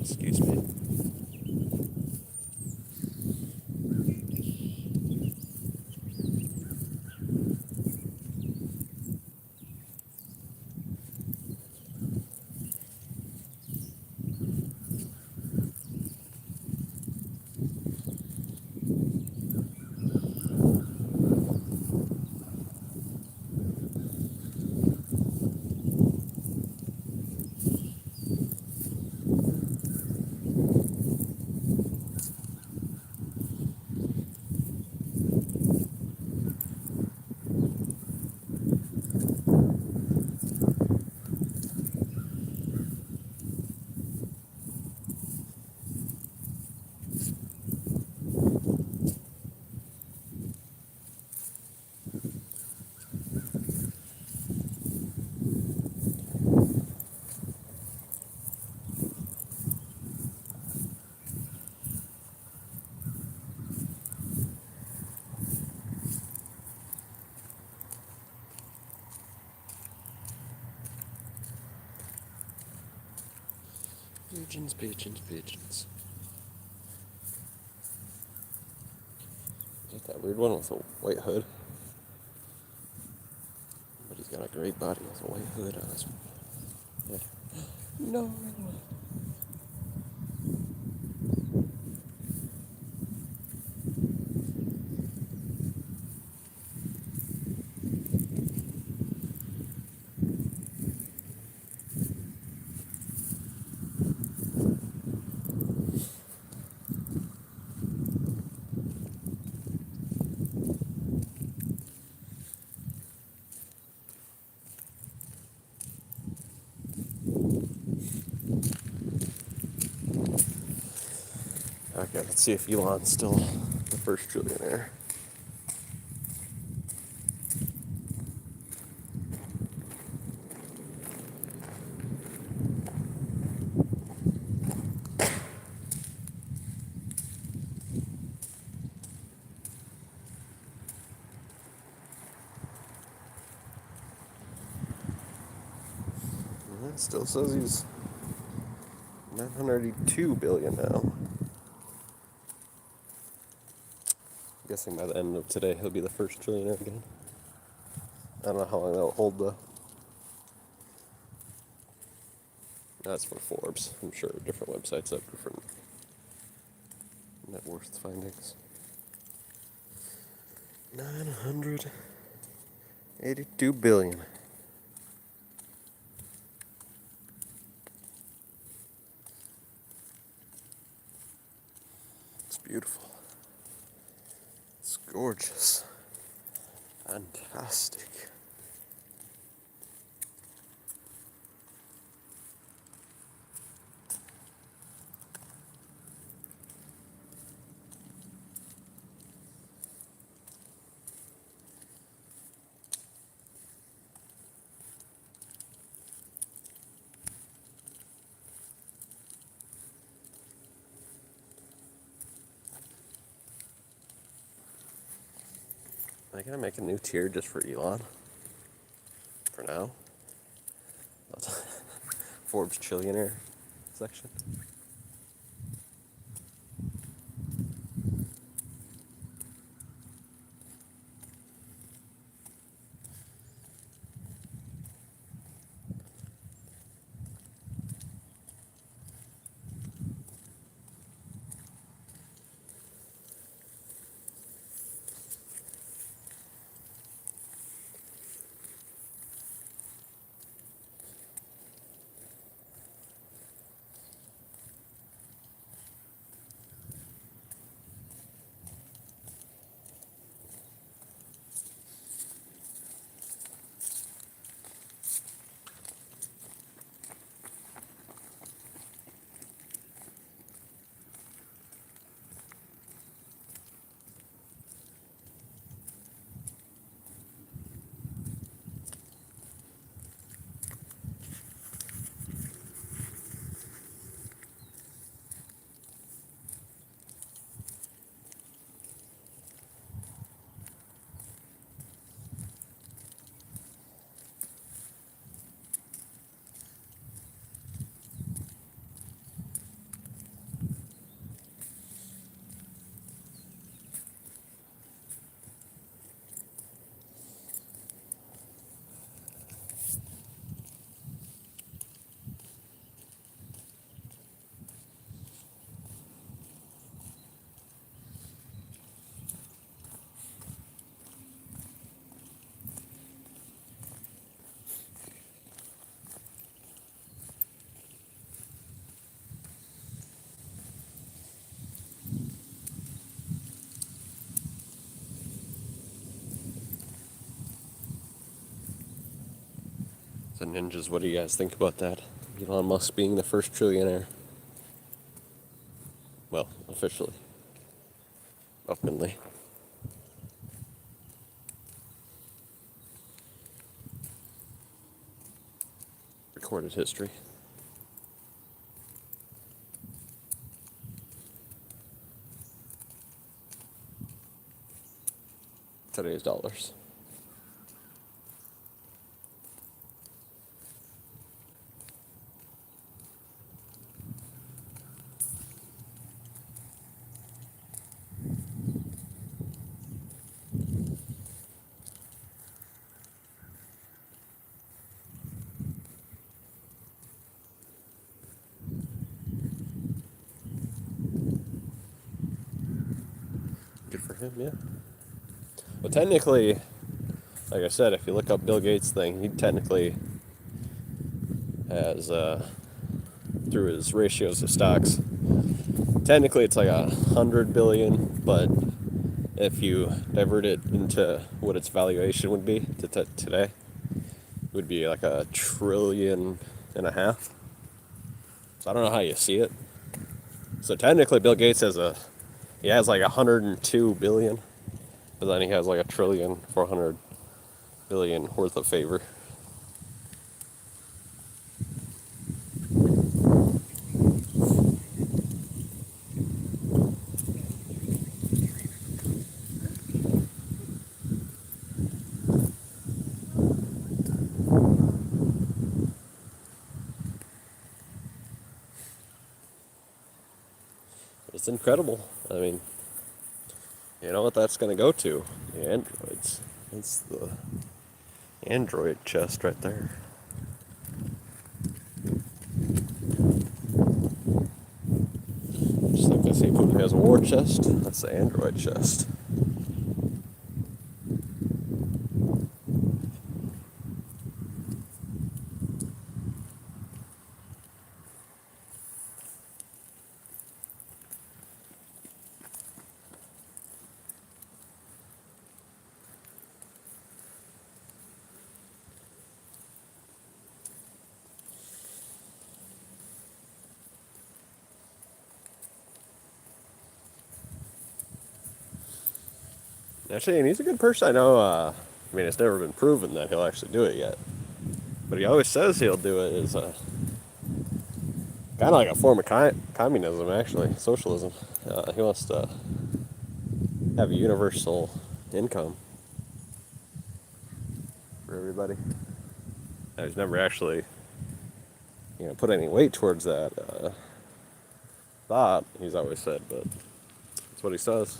Speaker 6: Excuse me. Pigeons, pigeons, pigeons. Is that weird one with a white hood? But he's got a great body with a white hood on his head. No. Okay, let's see if Elon's still the first trillionaire. It still says he's 982 billion now. I'm guessing by the end of today he'll be the first trillionaire again. I don't know how long that'll hold though. That's for Forbes. I'm sure different websites have different net worth findings. 982 billion. It's beautiful. It's gorgeous. Fantastic. Are they gonna make a new tier just for Elon? For now? Forbes trillionaire section. So ninjas, what do you guys think about that? Elon Musk being the first trillionaire. Well, officially. Openly. Recorded history. Today's dollars. Good for him, yeah. Well, technically, like I said, if you look up Bill Gates' thing, he technically has, through his ratios of stocks, technically it's like 100 billion, but if you divert it into what its valuation would be to today, it would be like 1.5 trillion. So I don't know how you see it. So technically, Bill Gates he has like 102 billion, but then he has like 1.4 trillion worth of favor. It's incredible. I mean, you know what that's going to go to? The androids. It's the android chest right there. Just like I see Putin has a war chest. That's the android chest. Actually, and he's a good person. I know, I mean, it's never been proven that he'll actually do it yet. But he always says he'll do it as kind of like a form of communism, actually, socialism. He wants to have a universal income. for everybody. He's never actually, put any weight towards that thought. He's always said, but that's what he says.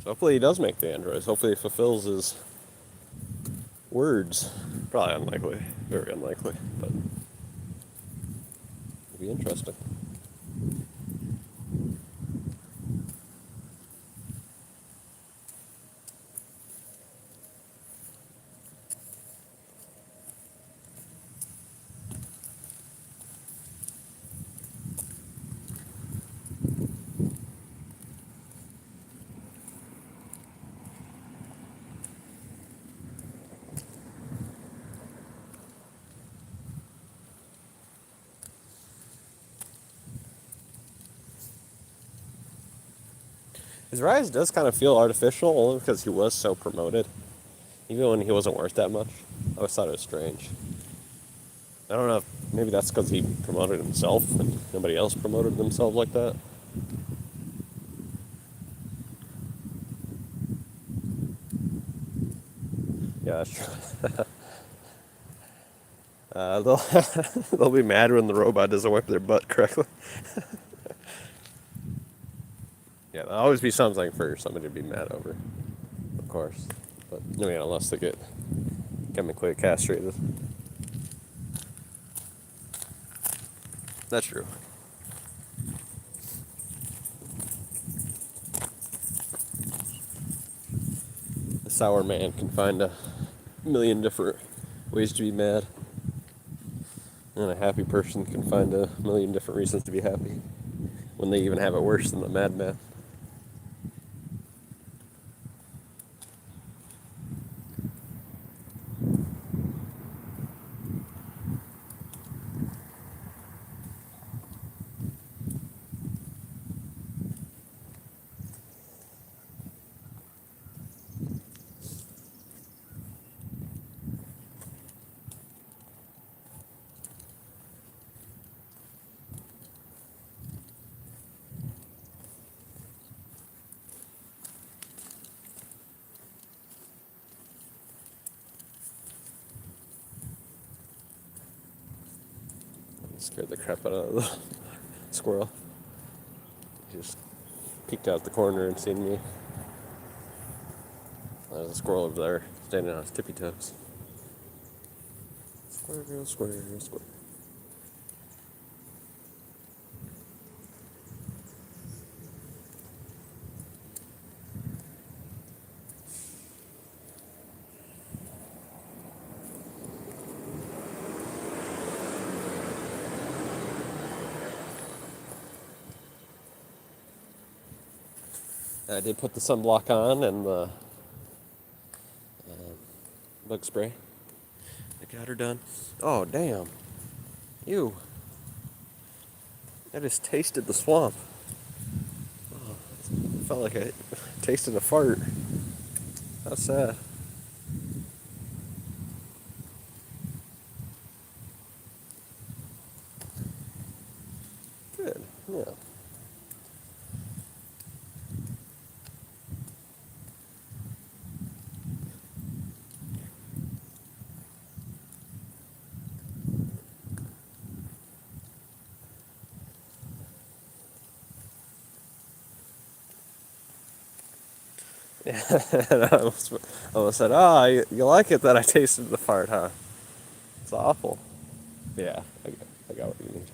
Speaker 6: So hopefully he does make the androids. Hopefully he fulfills his words. Probably unlikely, very unlikely, but it'd be interesting. His rise does kind of feel artificial, only because he was so promoted. Even when he wasn't worth that much. I always thought it was strange. I don't know if maybe that's because he promoted himself and nobody else promoted themselves like that. Yeah, that's true. They'll they'll be mad when the robot doesn't wipe their butt correctly. Yeah, there'll always be something for somebody to be mad over, of course. But unless they get chemically castrated. That's true. A sour man can find a million different ways to be mad. And a happy person can find a million different reasons to be happy. When they even have it worse than the madman. Scared the crap out of the squirrel. He just peeked out the corner and seen me. There's a squirrel over there, standing on his tippy toes. Squirrel, squirrel, squirrel. I did put the sunblock on and the bug spray. I got her done. Oh, damn. Ew. I just tasted the swamp. Oh, it felt like I tasted a fart. How sad. Good. Yeah. Yeah, I almost said, you like it that I tasted the fart, huh? It's awful. Yeah, I got what you need.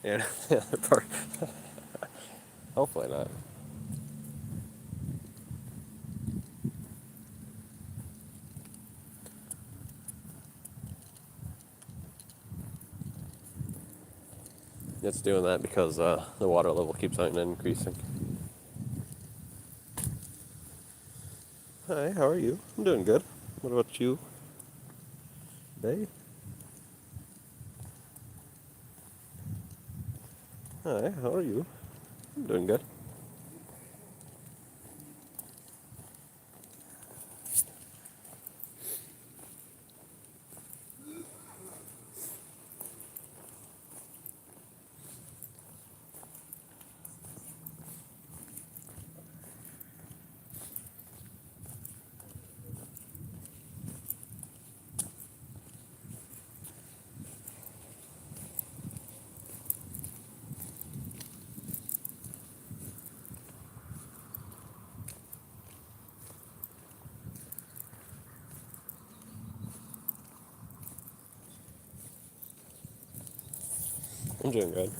Speaker 6: Yeah, the other part. Hopefully not. It's doing that because the water level keeps on increasing. Hi, how are you? I'm doing good. What about you? Babe? Hi, how are you? I'm doing good. I'm doing good.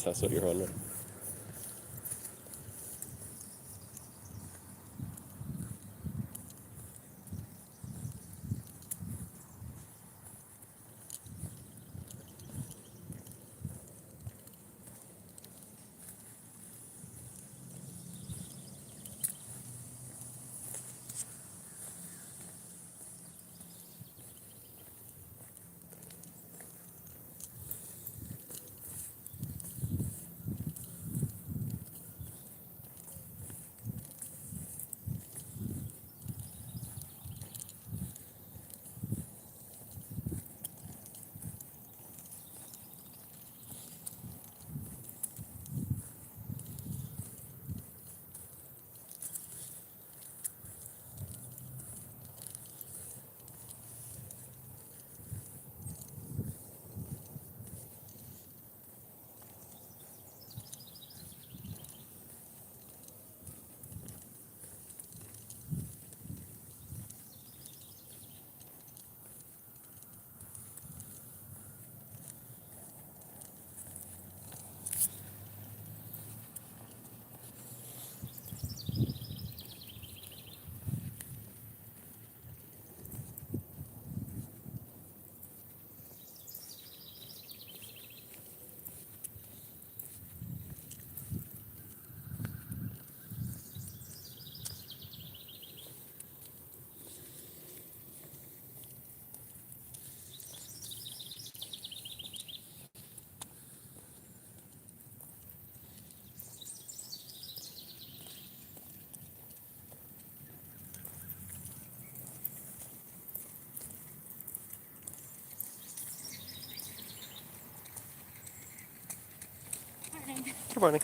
Speaker 6: That's what you're wondering. Good morning.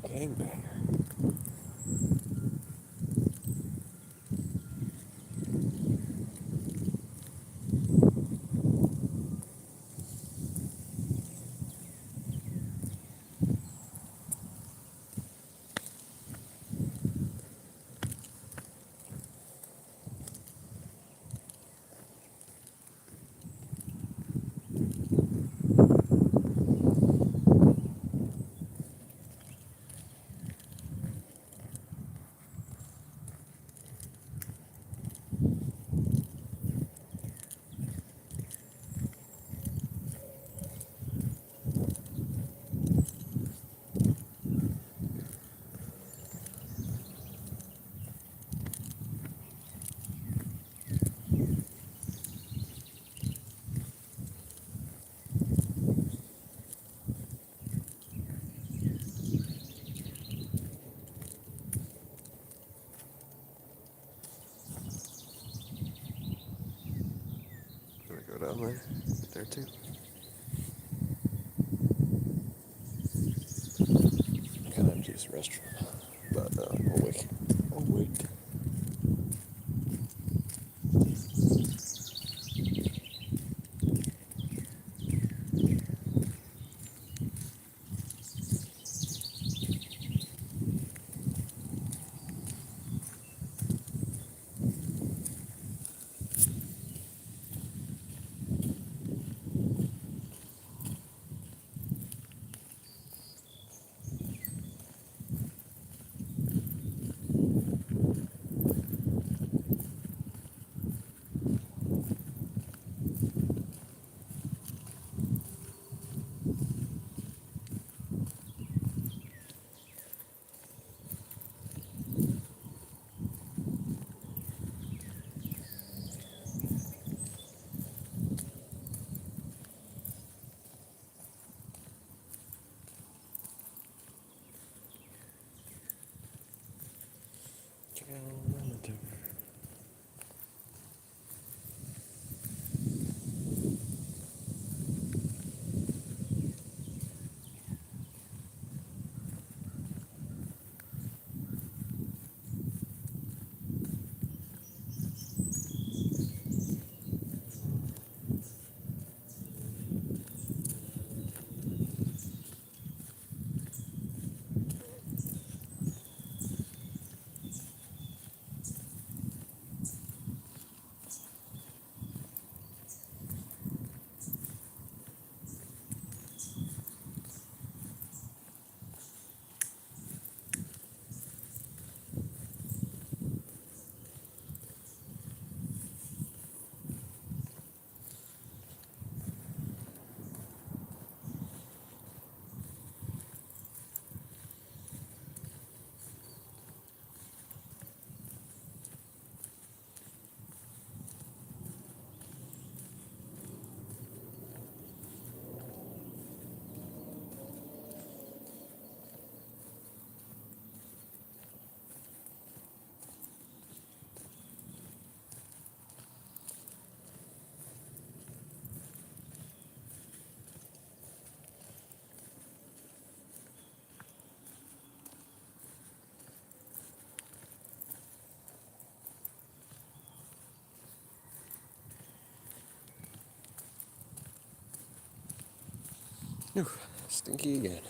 Speaker 6: Gangbanger. too. Kind of use the restroom, but we'll wait. I'll wait. Whew, stinky again.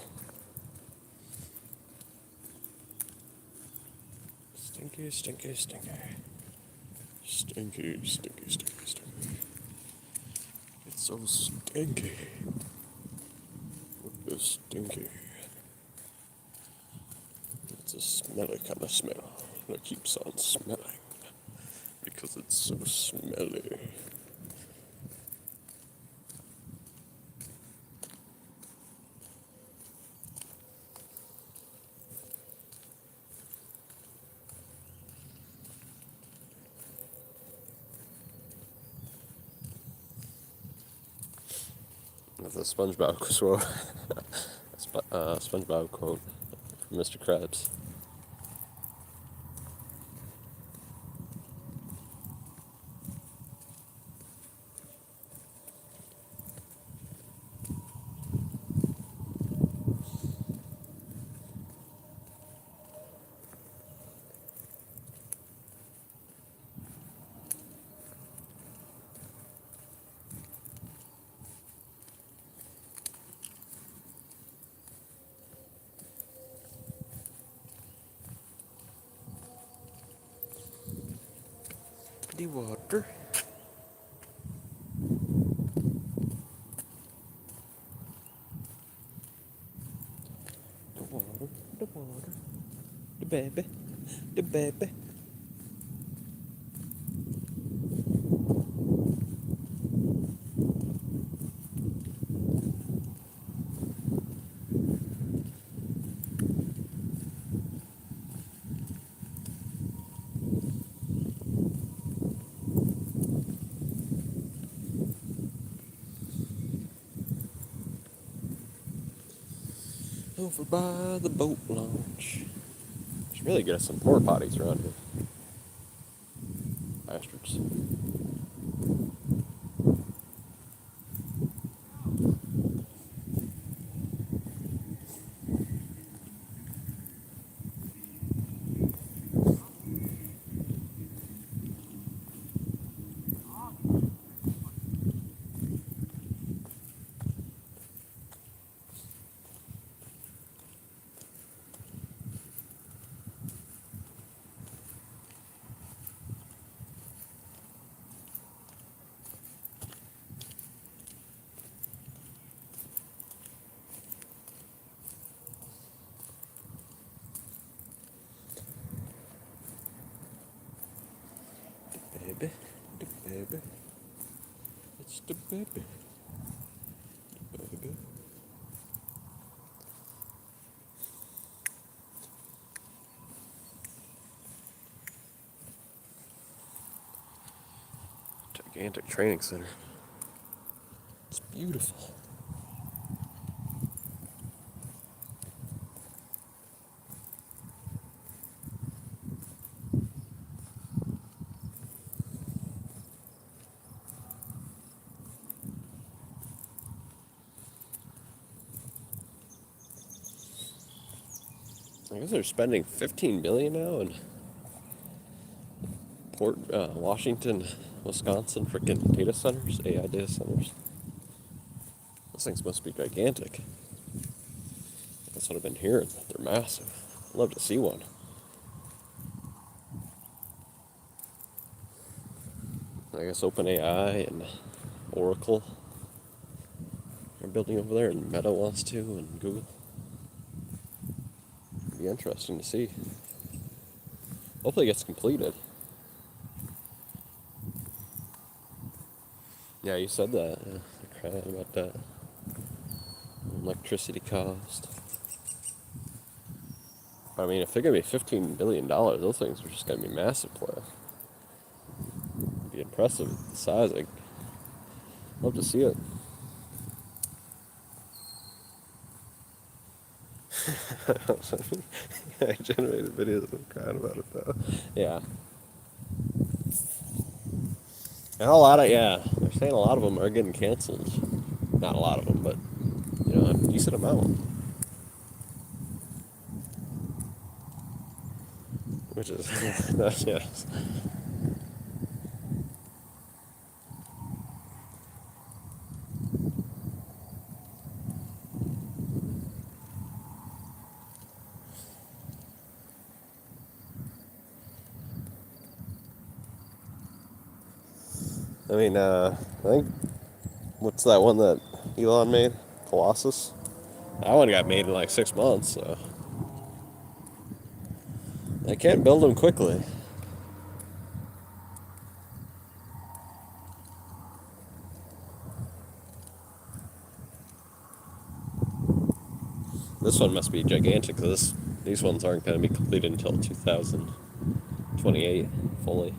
Speaker 6: Stinky, stinky, stinky. Stinky, stinky, stinky, stinky. It's so stinky. What is stinky? It's a smelly kind of smell that keeps on smelling because it's so smelly. That's a SpongeBob quote. SpongeBob quote from Mr. Krabs. The water. The water. The water. The baby. The baby. Over by the boat launch. Should really get us some porta potties around here. Bastards. baby. The baby. It's the baby. The baby. Gigantic training center. It's beautiful. I guess they're spending $15 billion now in Washington, Wisconsin, freaking data centers, AI data centers. Those things must be gigantic. That's what I've been hearing. They're massive. I'd love to see one. I guess OpenAI and Oracle are building over there, and Meta wants to, and Google. It'd be interesting to see. Hopefully it gets completed. Yeah, you said that. Yeah, they're crying about that. Electricity cost. I mean, if they're gonna be $15 billion, those things are just gonna be massive play. It'd be impressive the size. I'd love to see it. I generated videos of crying about it though. Yeah. And they're saying a lot of them are getting canceled. Not a lot of them, but a decent amount. Which is, yes. I mean, I think, what's that one that Elon made? Colossus? That one got made in like 6 months, so. They can't build them quickly. This one must be gigantic, because these ones aren't going to be completed until 2028 fully.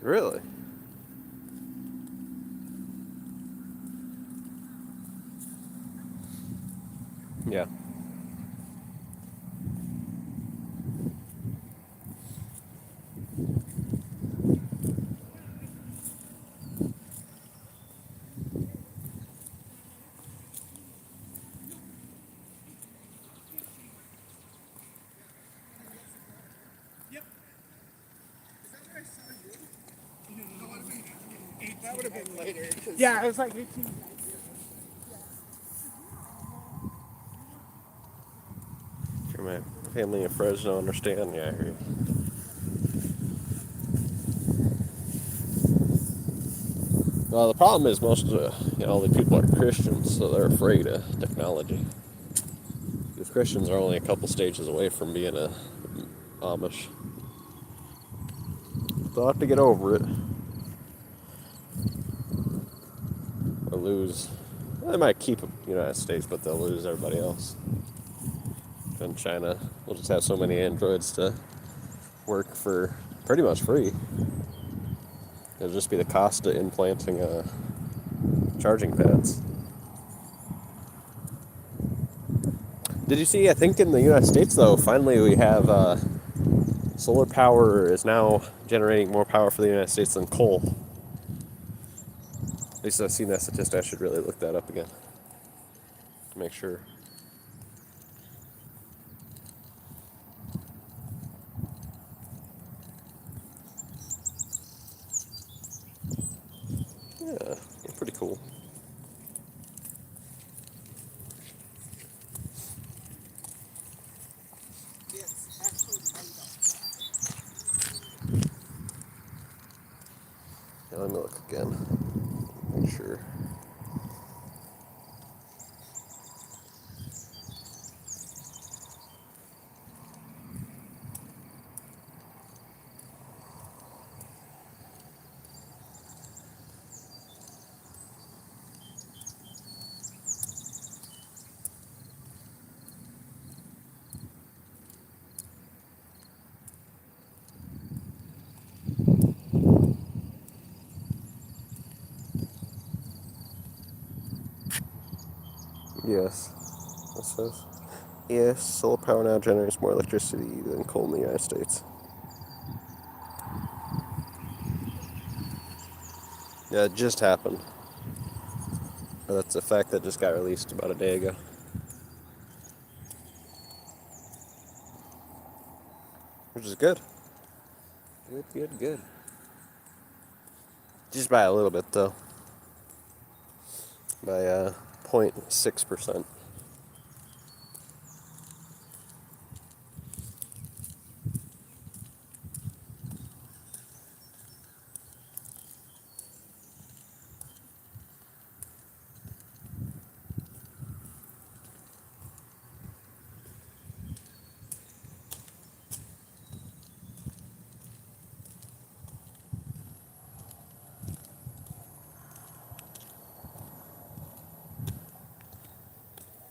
Speaker 6: Really? Yeah.
Speaker 10: That would have been later. Yeah, it was like 18.
Speaker 6: Sure, my family and friends don't understand. Yeah, I hear you. Well, the problem is most of all the people are Christians, so they're afraid of technology. Because Christians are only a couple stages away from being a Amish. They'll have to get over it. Or lose. They might keep the United States, but they'll lose everybody else. And China will just have so many androids to work for pretty much free. It'll just be the cost of implanting charging pads. Did you see, I think in the United States, though, finally we have Solar power is now generating more power for the United States than coal. At least I've seen that statistic. I should really look that up again to make sure. Yeah, they're pretty cool. Yeah, let me look again. Make sure. Yes, it says. Yes, solar power now generates more electricity than coal in the United States. Yeah, it just happened. That's a fact that just got released about a day ago. Which is good. Good, good, good. Just by a little bit, though. By 0.6%.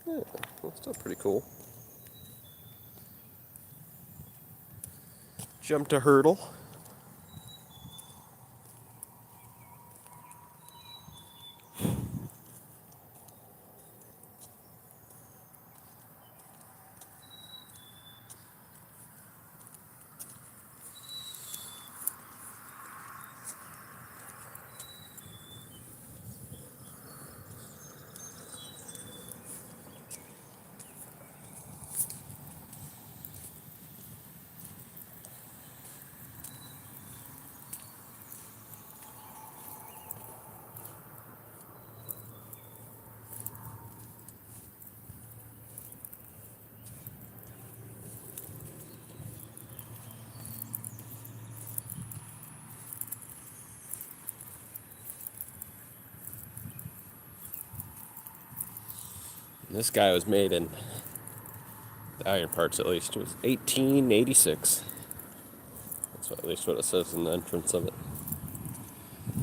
Speaker 6: Yeah, that's still pretty cool. Jump to hurdle. This guy was made in, the iron parts at least, it was 1886. That's at least what it says in the entrance of it.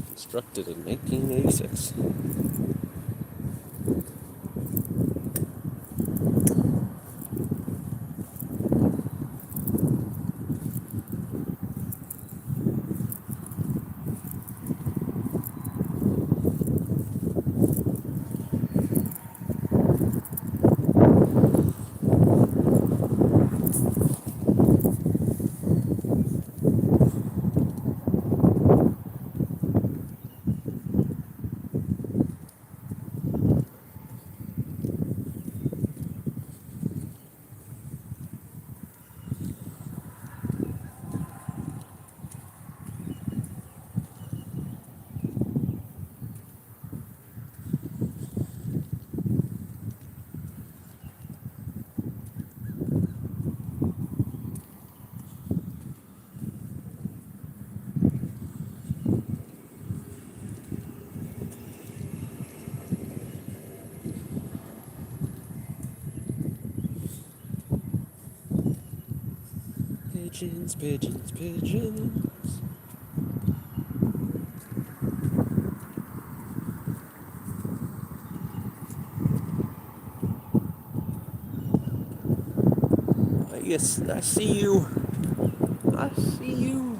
Speaker 6: Constructed in 1886. Pigeons, pigeons, pigeons. Yes, I see you. I see you.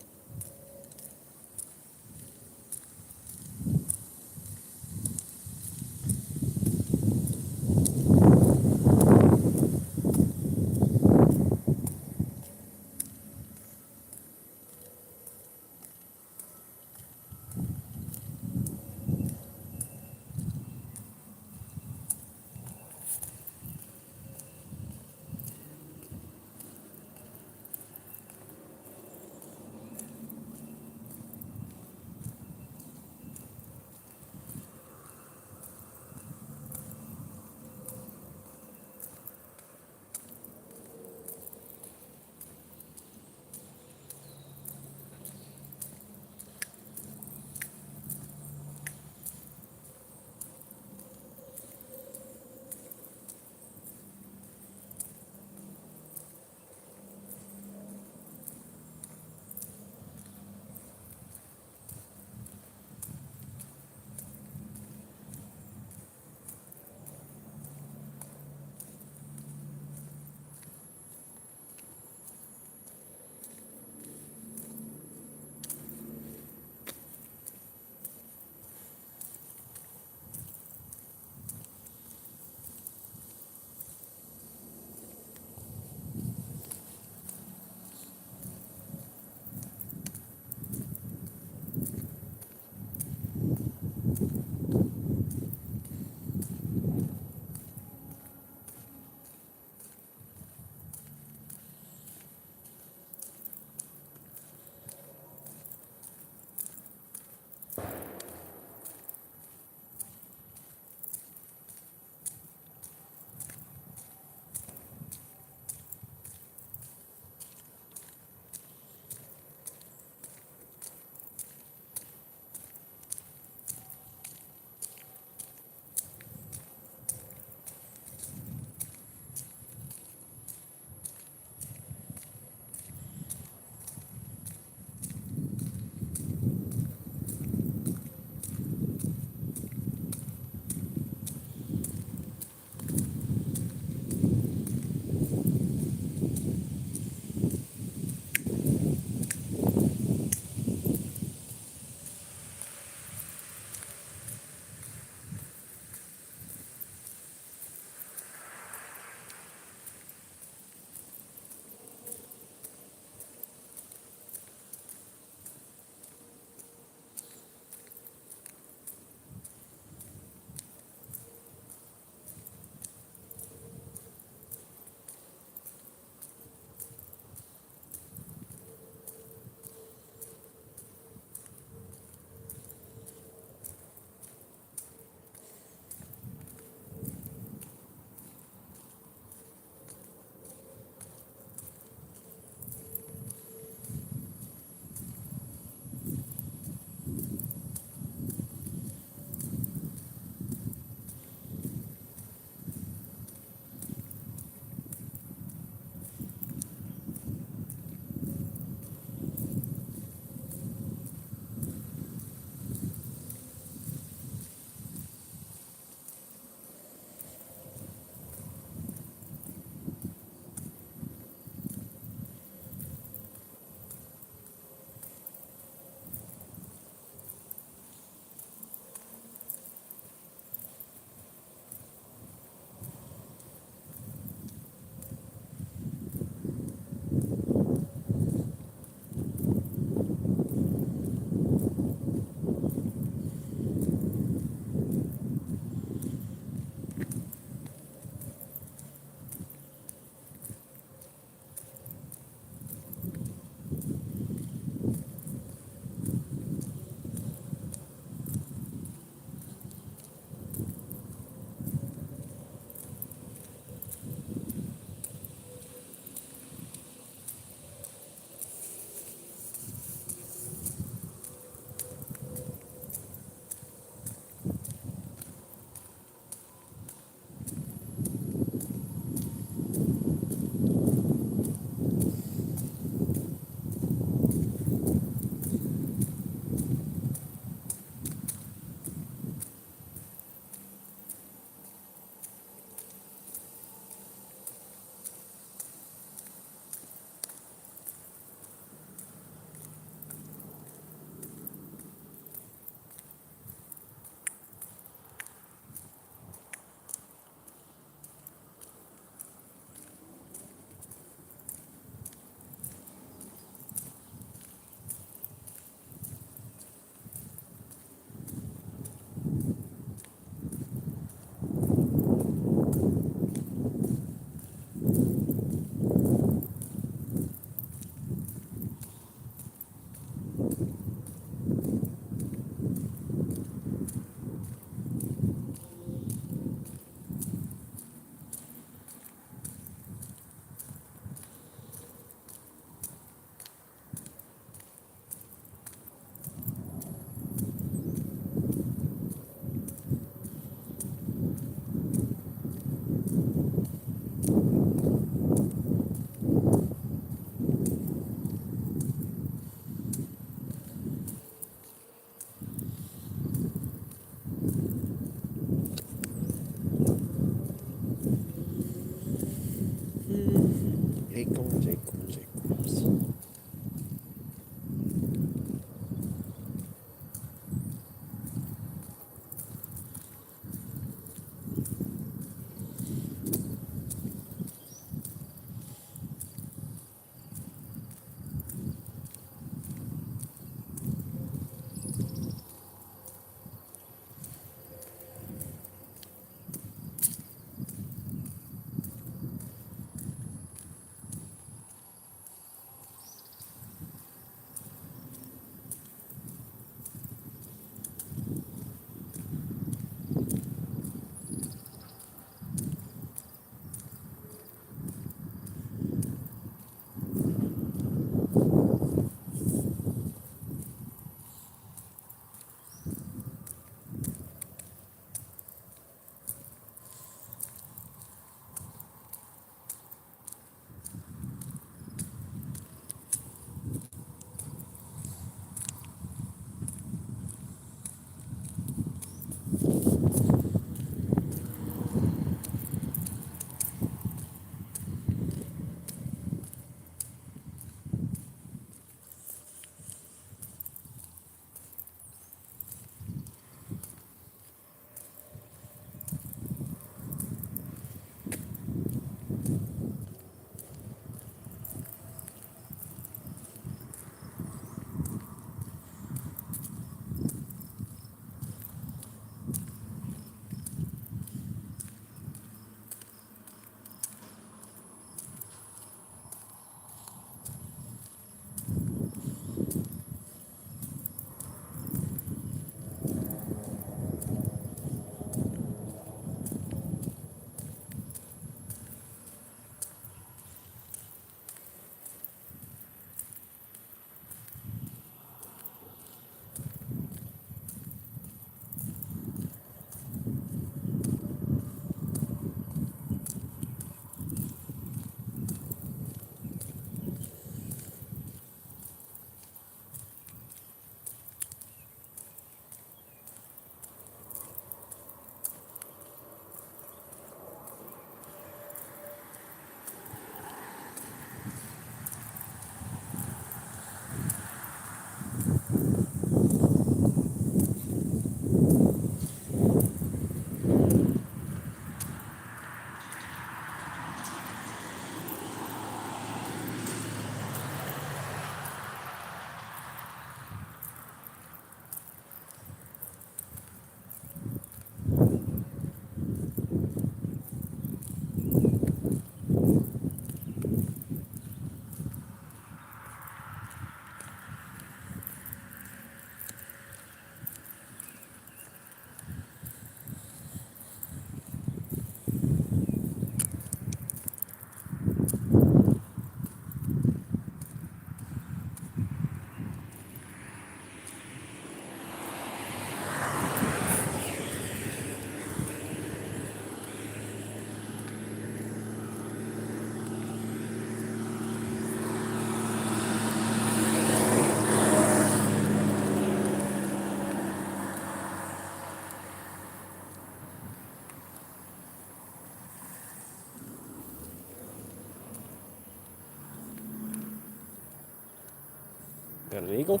Speaker 6: Got an eagle?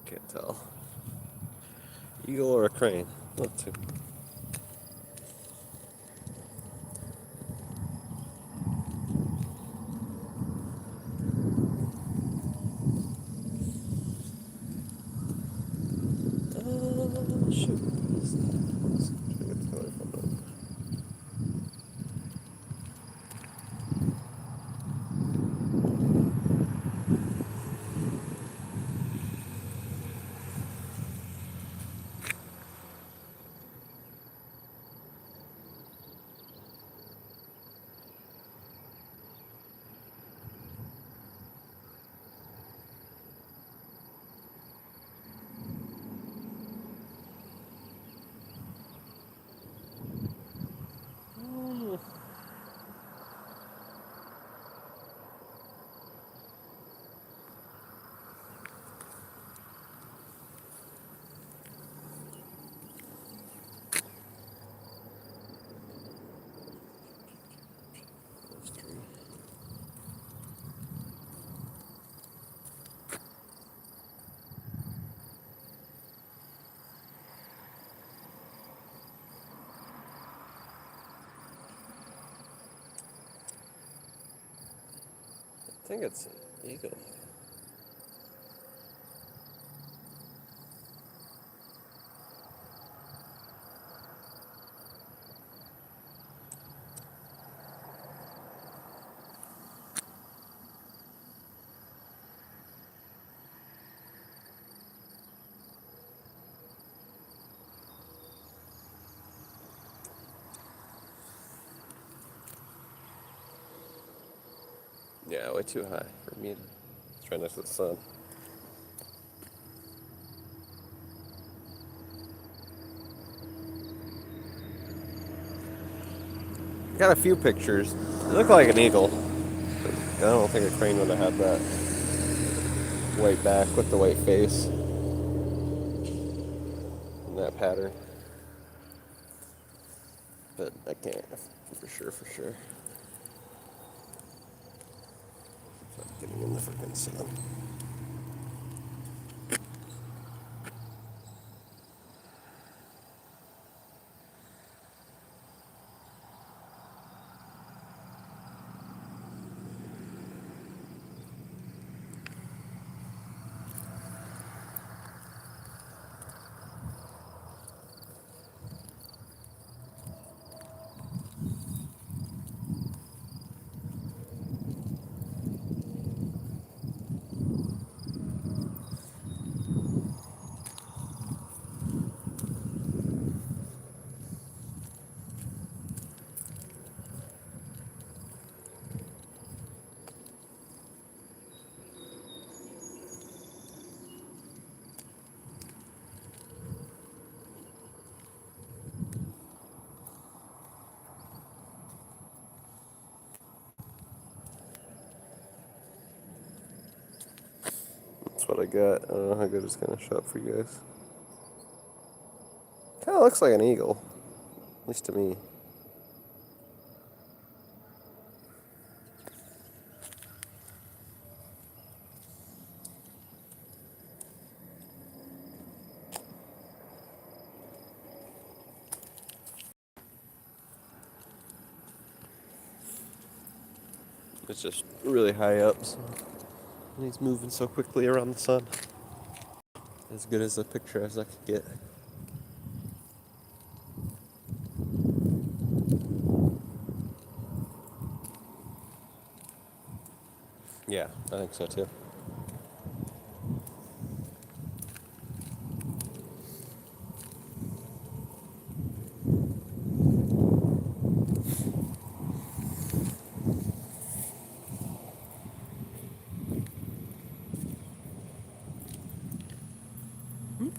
Speaker 6: Can't tell. Eagle or a crane? Not too. Shoot. I think it's an eagle. Yeah, way too high for me. It's right next to the sun. Got a few pictures. They look like an eagle. I don't think a crane would have had that white back with the white face and that pattern. But I can't for sure. Getting in the freaking sun. That's what I got. I don't know how good it's gonna show up for you guys. Kind of looks like an eagle, at least to me. It's just really high up, so he's moving so quickly around the sun. As good as a picture as I could get. Yeah, I think so too.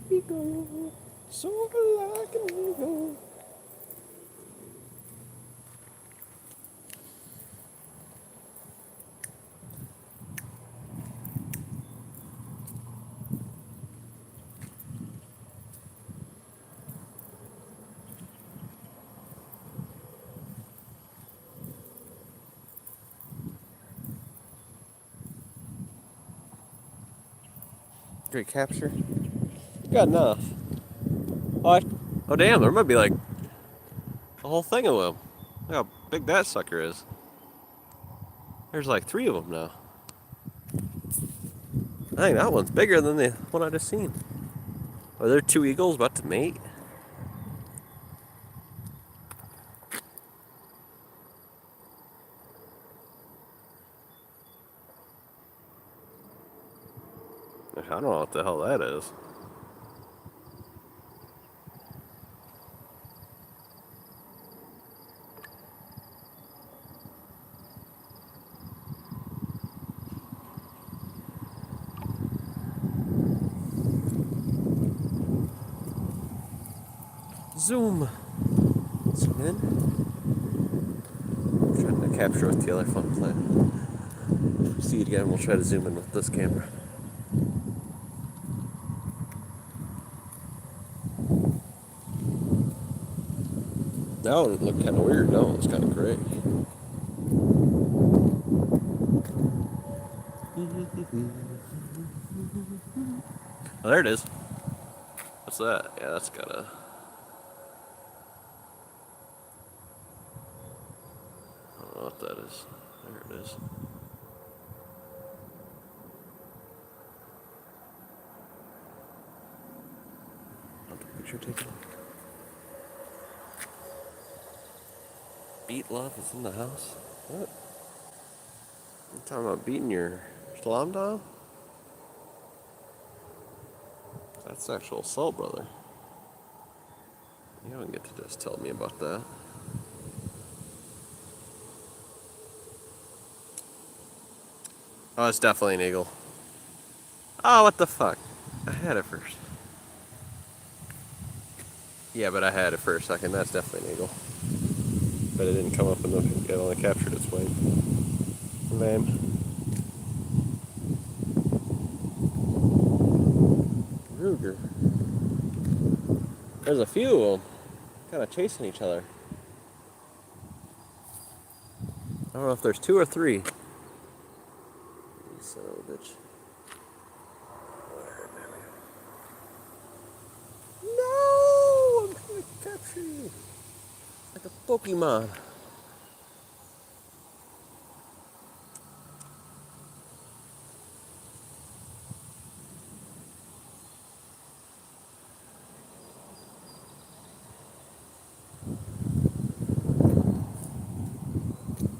Speaker 6: Eagle, sort of like an eagle. Great capture. Got enough. What? Oh damn, there might be like a whole thing of them. Look how big that sucker is. There's like 3 of them now. I think that one's bigger than the one I just seen. Are there 2 eagles about to mate? I don't know what the hell that is. Zoom. Zoom in. I'm trying to capture with the other phone plan. See it again, we'll try to zoom in with this camera. That one looked kind of weird. That one was kind of gray. Oh, there it is. What's that? Yeah, that's got a... I don't know what that is. There it is. Not the picture taken. Beat love is in the house? What? You talking about beating your shalom dom? That's sexual assault, brother. You don't get to just tell me about that. Oh, it's definitely an eagle. Oh, what the fuck? I had it first. Yeah, but I had it for a second. That's definitely an eagle. But it didn't come up in the... It only captured its wing. Lame. Ruger. There's a few of them. Kind of chasing each other. I don't know if there's 2 or 3. You son of a bitch. No! I'm trying to capture you. Like a Pokemon.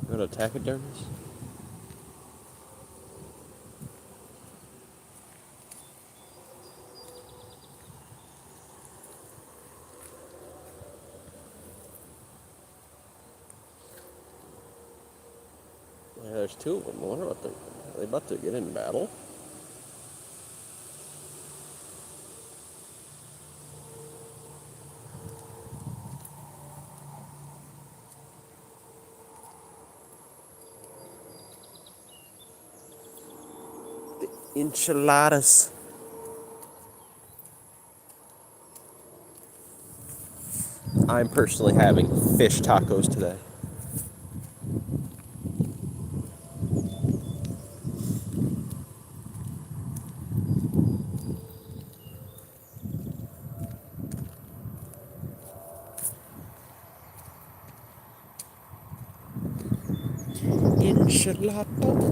Speaker 6: Go to taxidermies? Yeah, there's 2 of them. I wonder what they're... Are they about to get in battle? The enchiladas. I'm personally having fish tacos today. Enchiladas.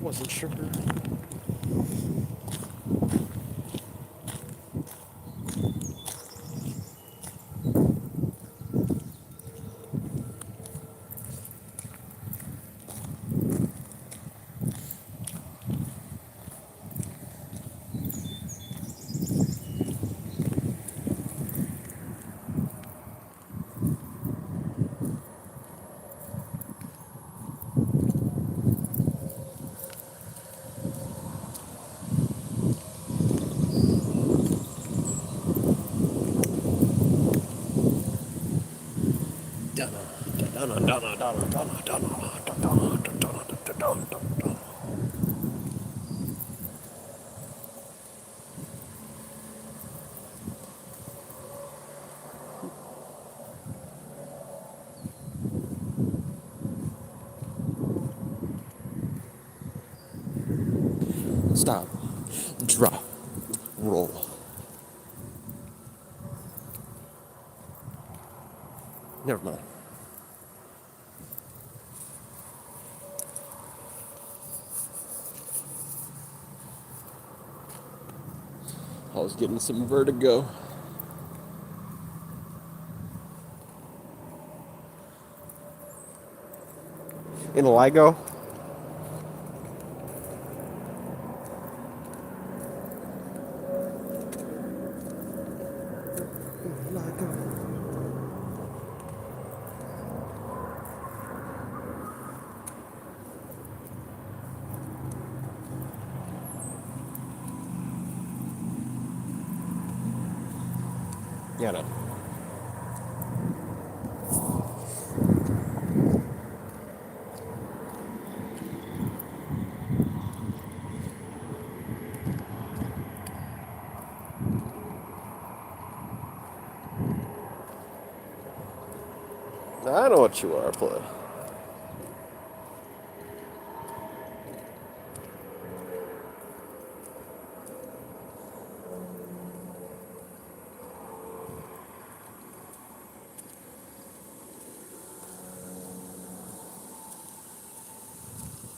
Speaker 6: Wasn't sure. Stop. Drop. Roll. Never mind. I was getting some vertigo. In Ligo? Yeah, no. I know what you are, play.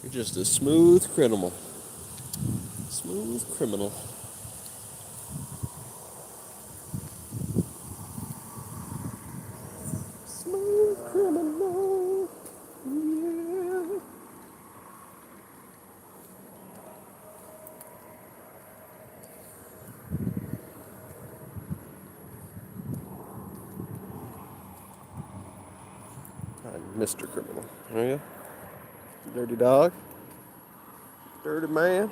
Speaker 6: You're just a smooth criminal. Smooth criminal. Smooth criminal. Yeah. I'm Mr. Criminal. Are you? Dirty dog. Dirty man.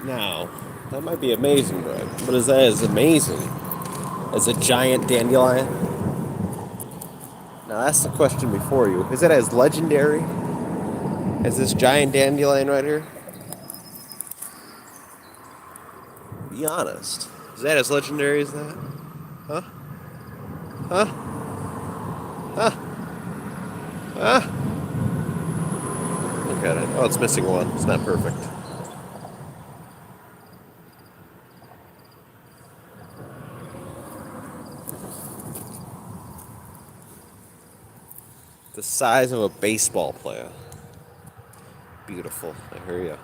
Speaker 6: Now, that might be amazing, Greg, but is that as amazing as a giant dandelion? Now, that's the question before you. Is it as legendary as this giant dandelion right here? Be honest. Is that as legendary as that? Huh? Huh? Huh? Huh? Look at it. Oh, it's missing one. It's not perfect. The size of a baseball player. Beautiful. I hear you.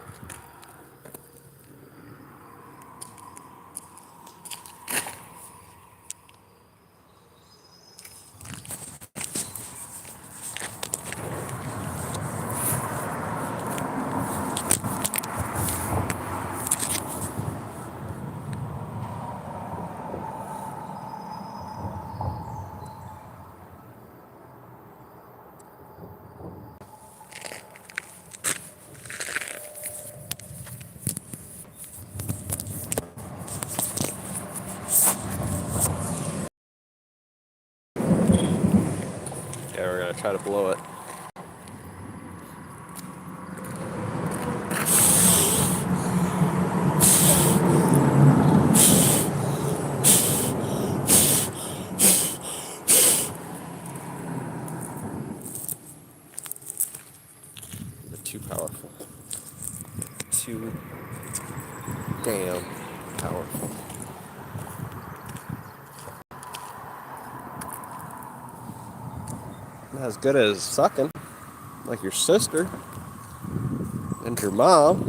Speaker 6: Yeah, we're gonna try to blow it. They're too powerful. Too damn powerful. Not as good as sucking, like your sister and your mom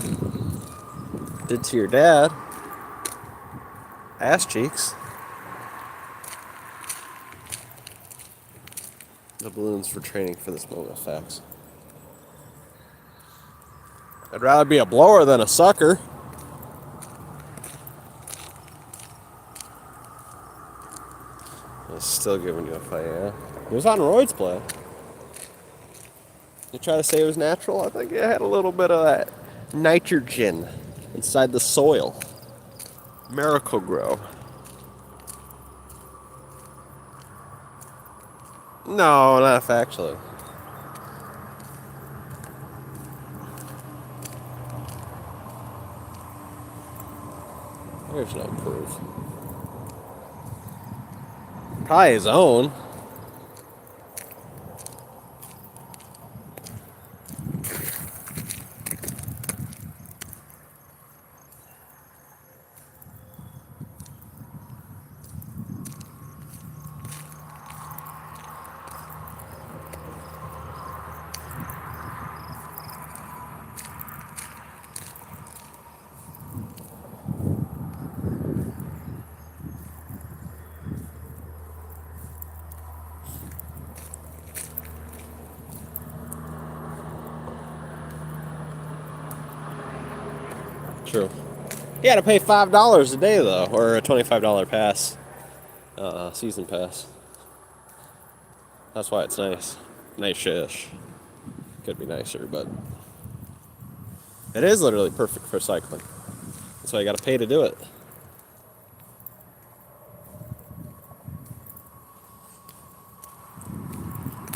Speaker 6: did to your dad. Ass cheeks. The balloons for training for this moment of facts. I'd rather be a blower than a sucker. It's still giving you a fight, yeah. He was on roids play. You try to say it was natural? I think it had a little bit of that nitrogen inside the soil. Miracle Grow. No, not factually. There's no proof. Probably his own. True. You had to pay $5 a day though, or a $25 pass, season pass. That's why it's nice. Nice-ish. Could be nicer, but it is literally perfect for cycling. That's why you got to pay to do it.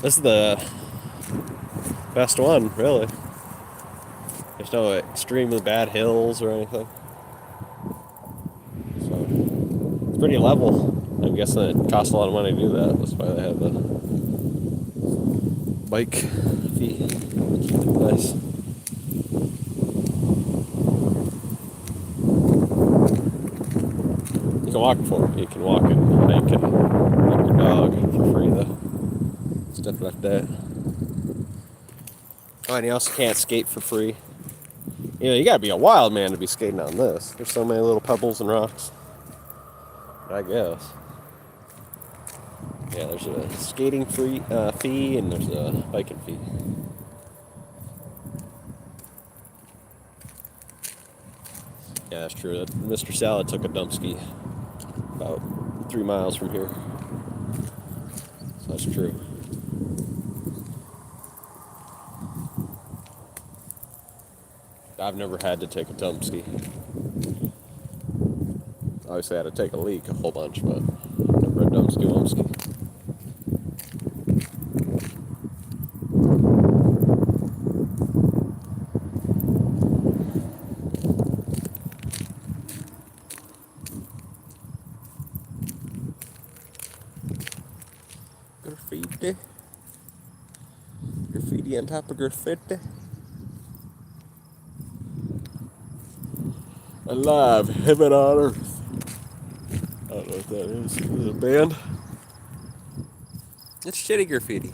Speaker 6: This is the best one, really. There's no extremely bad hills or anything. So, it's pretty level. I'm guessing it costs a lot of money to do that. That's why they have the bike fee. Keep it nice. You can walk for it. You can walk it. You can walk your dog for free, though. Stuff like that. Oh, and you also can't skate for free. You know, you gotta be a wild man to be skating on this. There's so many little pebbles and rocks. I guess. Yeah, there's a skating fee and there's a biking fee. Yeah, that's true. Mr. Salad took a dump ski about 3 miles from here. So that's true. I've never had to take a dump ski. Obviously, I had to take a leak a whole bunch, but never a dump ski, wump ski. Graffiti. Graffiti on top of graffiti. Alive, heaven on earth. I don't know what that is. Is it a band? It's shitty graffiti.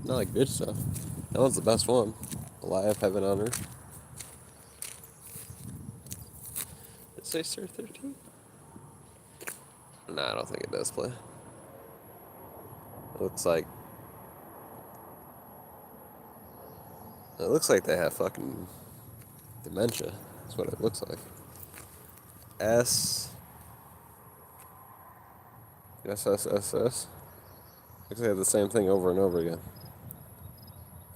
Speaker 6: Not like good stuff. That one's the best one. Alive, heaven on earth. Did it say Sir 13? Nah, I don't think it does play. It looks like they have fucking dementia. That's what it looks like. S S S S S. Looks like they have the same thing over and over again.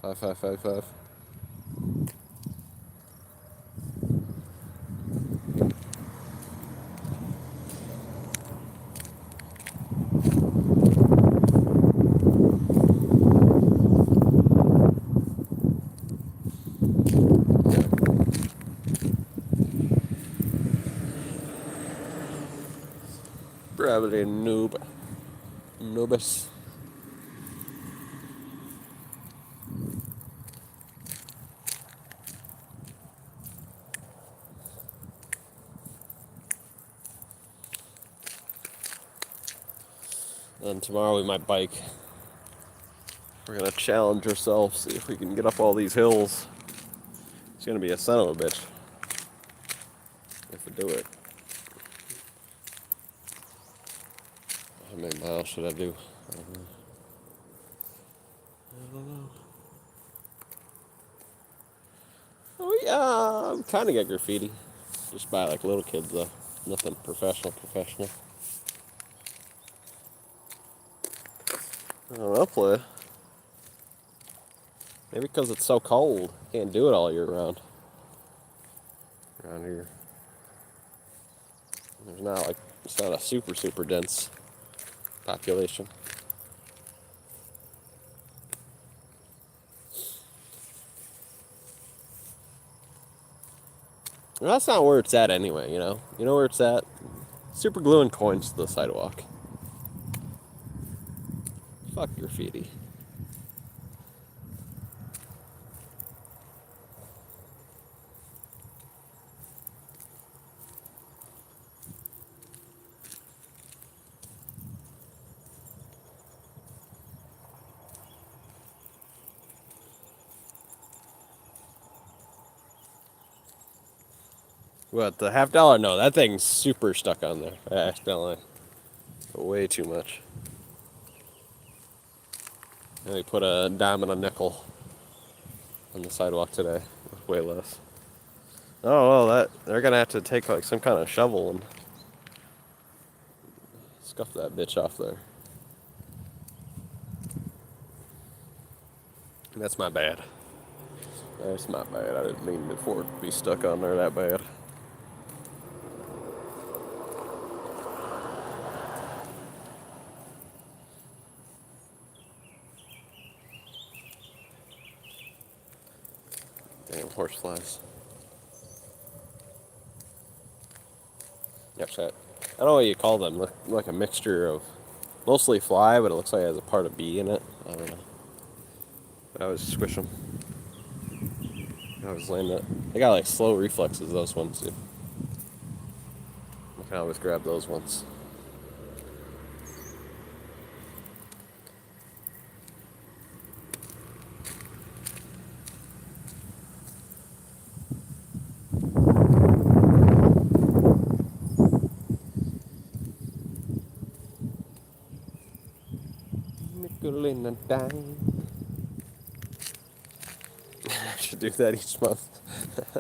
Speaker 6: 5555. Probably noob. Noobus. And tomorrow we might bike. We're gonna challenge ourselves, see if we can get up all these hills. It's gonna be a son of a bitch if we do it. How many miles should I do? I don't know. Oh yeah, I'm kind of got graffiti. Just by like little kids though. Nothing professional. I don't know, play. Maybe because it's so cold. Can't do it all year round. Around here. There's not like, it's not a super dense population. Well, that's not where it's at anyway, you know? You know where it's at? Super gluing coins to the sidewalk. Fuck graffiti. What, the $50? No, that thing's super stuck on there. I accidentally. Way too much. And we put a dime and a nickel on the sidewalk today. Way less. Oh well, that they're gonna have to take like some kind of shovel and scuff that bitch off there. That's my bad. That's my bad. I didn't mean for it to be stuck on there that bad. Damn horseflies. Actually, I don't know what you call them. Look like a mixture of mostly fly, but it looks like it has a part of bee in it. I don't know. But I always squish them. I always land it. They got like slow reflexes, those ones do. I can always grab those ones. Nickel and a dime. I should do that each month.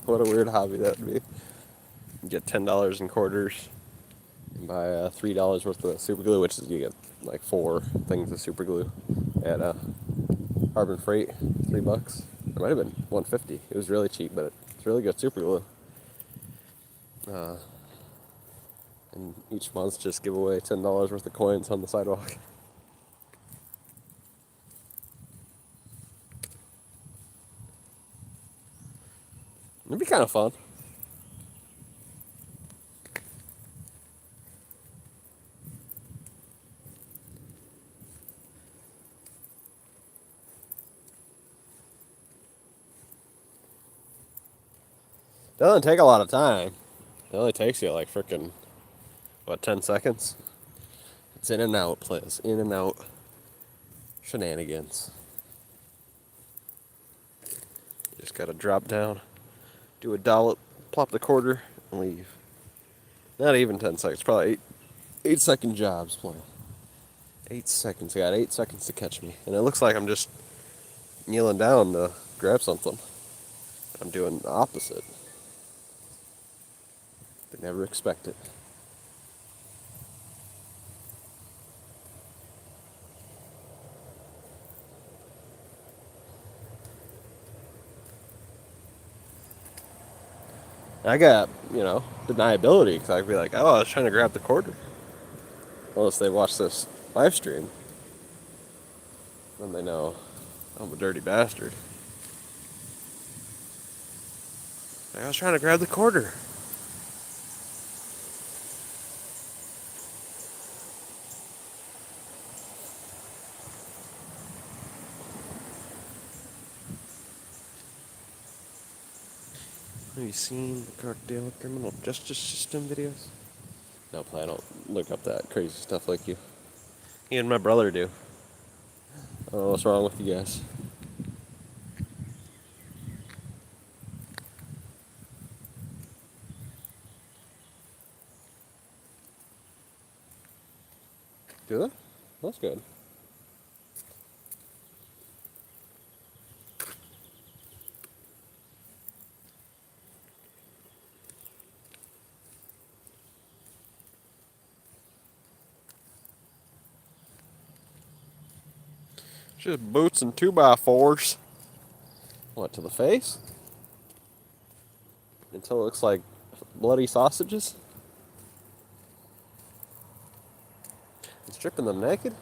Speaker 6: What a weird hobby that would be. You get $10 in quarters and buy $3 worth of super glue, which is you get like 4 things of super glue at Harbor Freight, $3. It might have been $1.50. It was really cheap, but It's really good super glue. And each month just give away $10 worth of coins on the sidewalk. It'd be kind of fun. Doesn't take a lot of time. It only takes you like freaking, what, 10 seconds? It's in and out, please. In and out. Shenanigans. You just gotta drop down, do a dollop, plop the quarter, and leave. Not even 10 seconds, probably 8 second jobs, play. 8 seconds. I got 8 seconds to catch me. And it looks like I'm just kneeling down to grab something. I'm doing the opposite. They never expect it. I got, deniability because I'd be like, oh, I was trying to grab the quarter. Unless they watch this live stream, then they know I'm a dirty bastard. I was trying to grab the quarter. Have you seen the Cartdale criminal justice system videos? No, I don't look up that crazy stuff like you. Me and my brother do. I don't know what's wrong with you guys. Do they? That's good. Just boots and 2x4s. What, to the face? Until it looks like bloody sausages? And stripping them naked?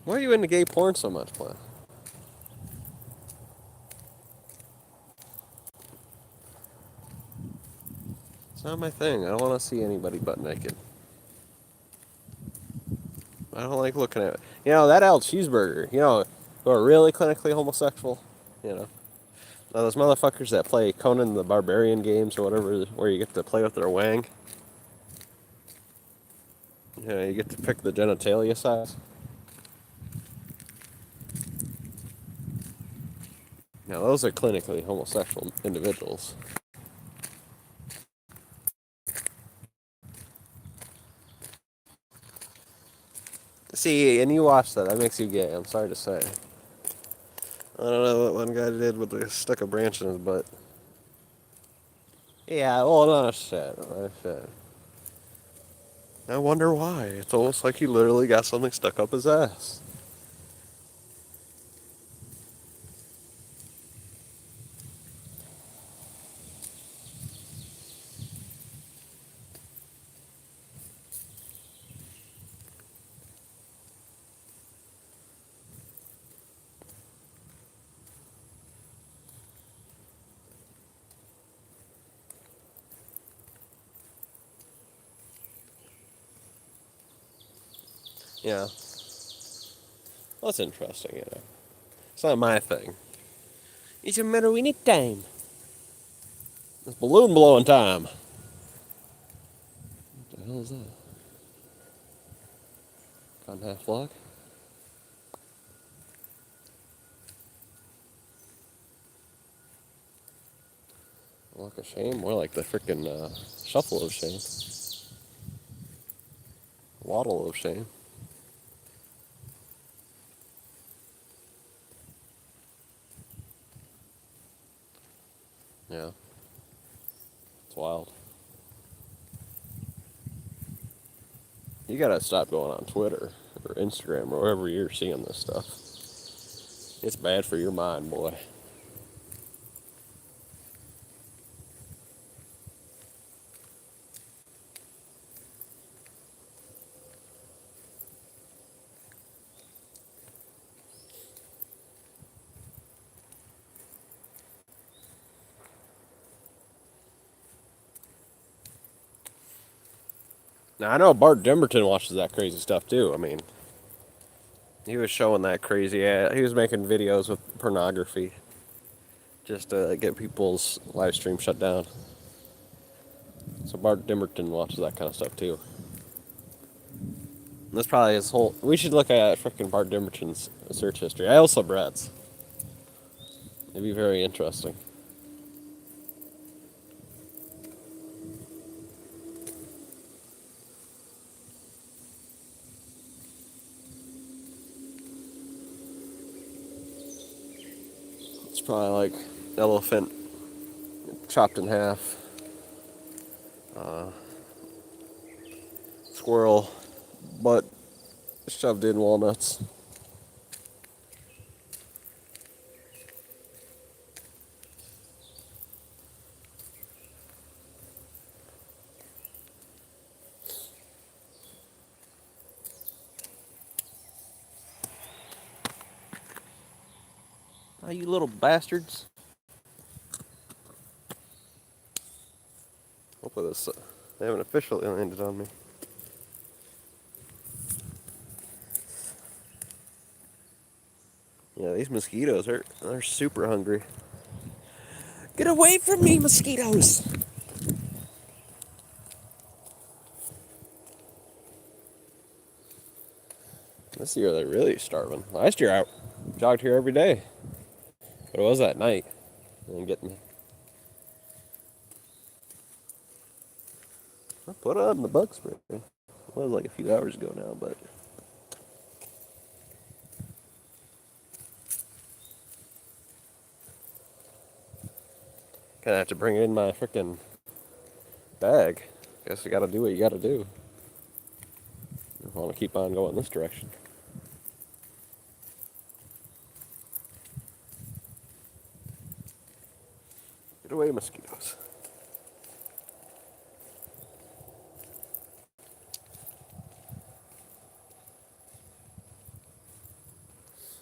Speaker 6: Why are you into gay porn so much, Plan? It's not my thing. I don't want to see anybody butt naked. I don't like looking at it. That L cheeseburger, who are really clinically homosexual, those motherfuckers that play Conan the Barbarian games or whatever, where you get to play with their wang. You get to pick the genitalia size. Now, those are clinically homosexual individuals. See, and you watch that. That makes you gay. I'm sorry to say. I don't know what one guy did with the stuck a branch in his butt. Yeah, well, no shit. No shit. I wonder why. It's almost like he literally got something stuck up his ass. Yeah. Well, that's interesting, It's not my thing. It's a matter we need time. It's balloon blowing time. What the hell is that? Cut in half vlog? Walk of shame? More like the frickin' shuffle of shame. Waddle of shame. Yeah. It's wild. You gotta stop going on Twitter or Instagram or wherever you're seeing this stuff. It's bad for your mind, boy. Now I know Bart Dimmerton watches that crazy stuff too. I mean, he was showing that crazy. He was making videos with pornography just to get people's live stream shut down. So Bart Dimmerton watches that kind of stuff too. And that's probably his whole. We should look at frickin' Bart Dimmerton's search history. I also Brett's. It'd be very interesting. It's probably like elephant chopped in half, squirrel butt shoved in walnuts. Oh, you little bastards. Hopefully this, they haven't officially landed on me. Yeah, these mosquitoes they're super hungry. Get away from me, mosquitoes! This year they're really starving. Last year I jogged here every day, but it was at night. They didn't get me. I put on the bug spray. It was like a few hours ago now, but gonna have to bring it in my freaking bag. Guess you gotta do what you gotta do. If I want to keep on going this direction. Get away, mosquitoes.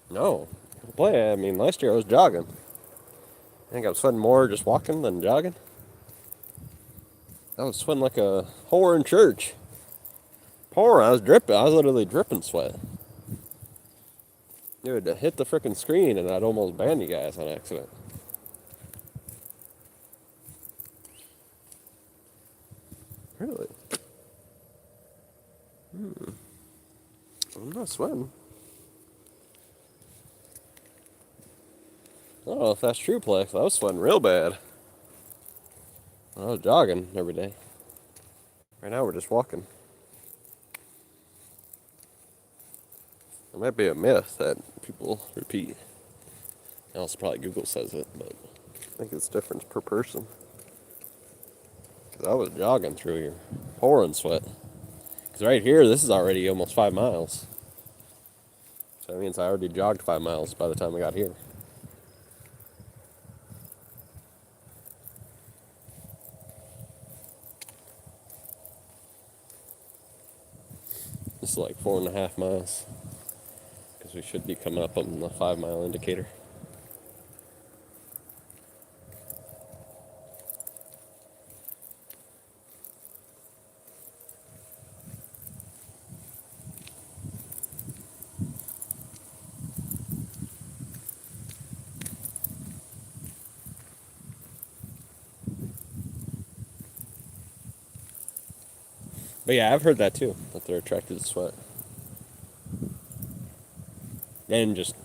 Speaker 6: No. Play. I mean, last year I was jogging. I think I was sweating more just walking than jogging. I was sweating like a whore in church. Pouring. I was dripping. I was literally dripping sweat. Dude, to hit the freaking screen and I'd almost ban you guys on accident. Really? I'm not sweating. I don't know if that's true, Plex. I was sweating real bad. I was jogging every day. Right now we're just walking. It might be a myth that people repeat. Else probably Google says it, but I think it's different per person. Because I was jogging through here, pouring sweat. Because right here, this is already almost 5 miles. So that means I already jogged 5 miles by the time I got here. This is like 4.5 miles. Because we should be coming up on the 5 mile indicator. But yeah, I've heard that too, that they're attracted to sweat. And just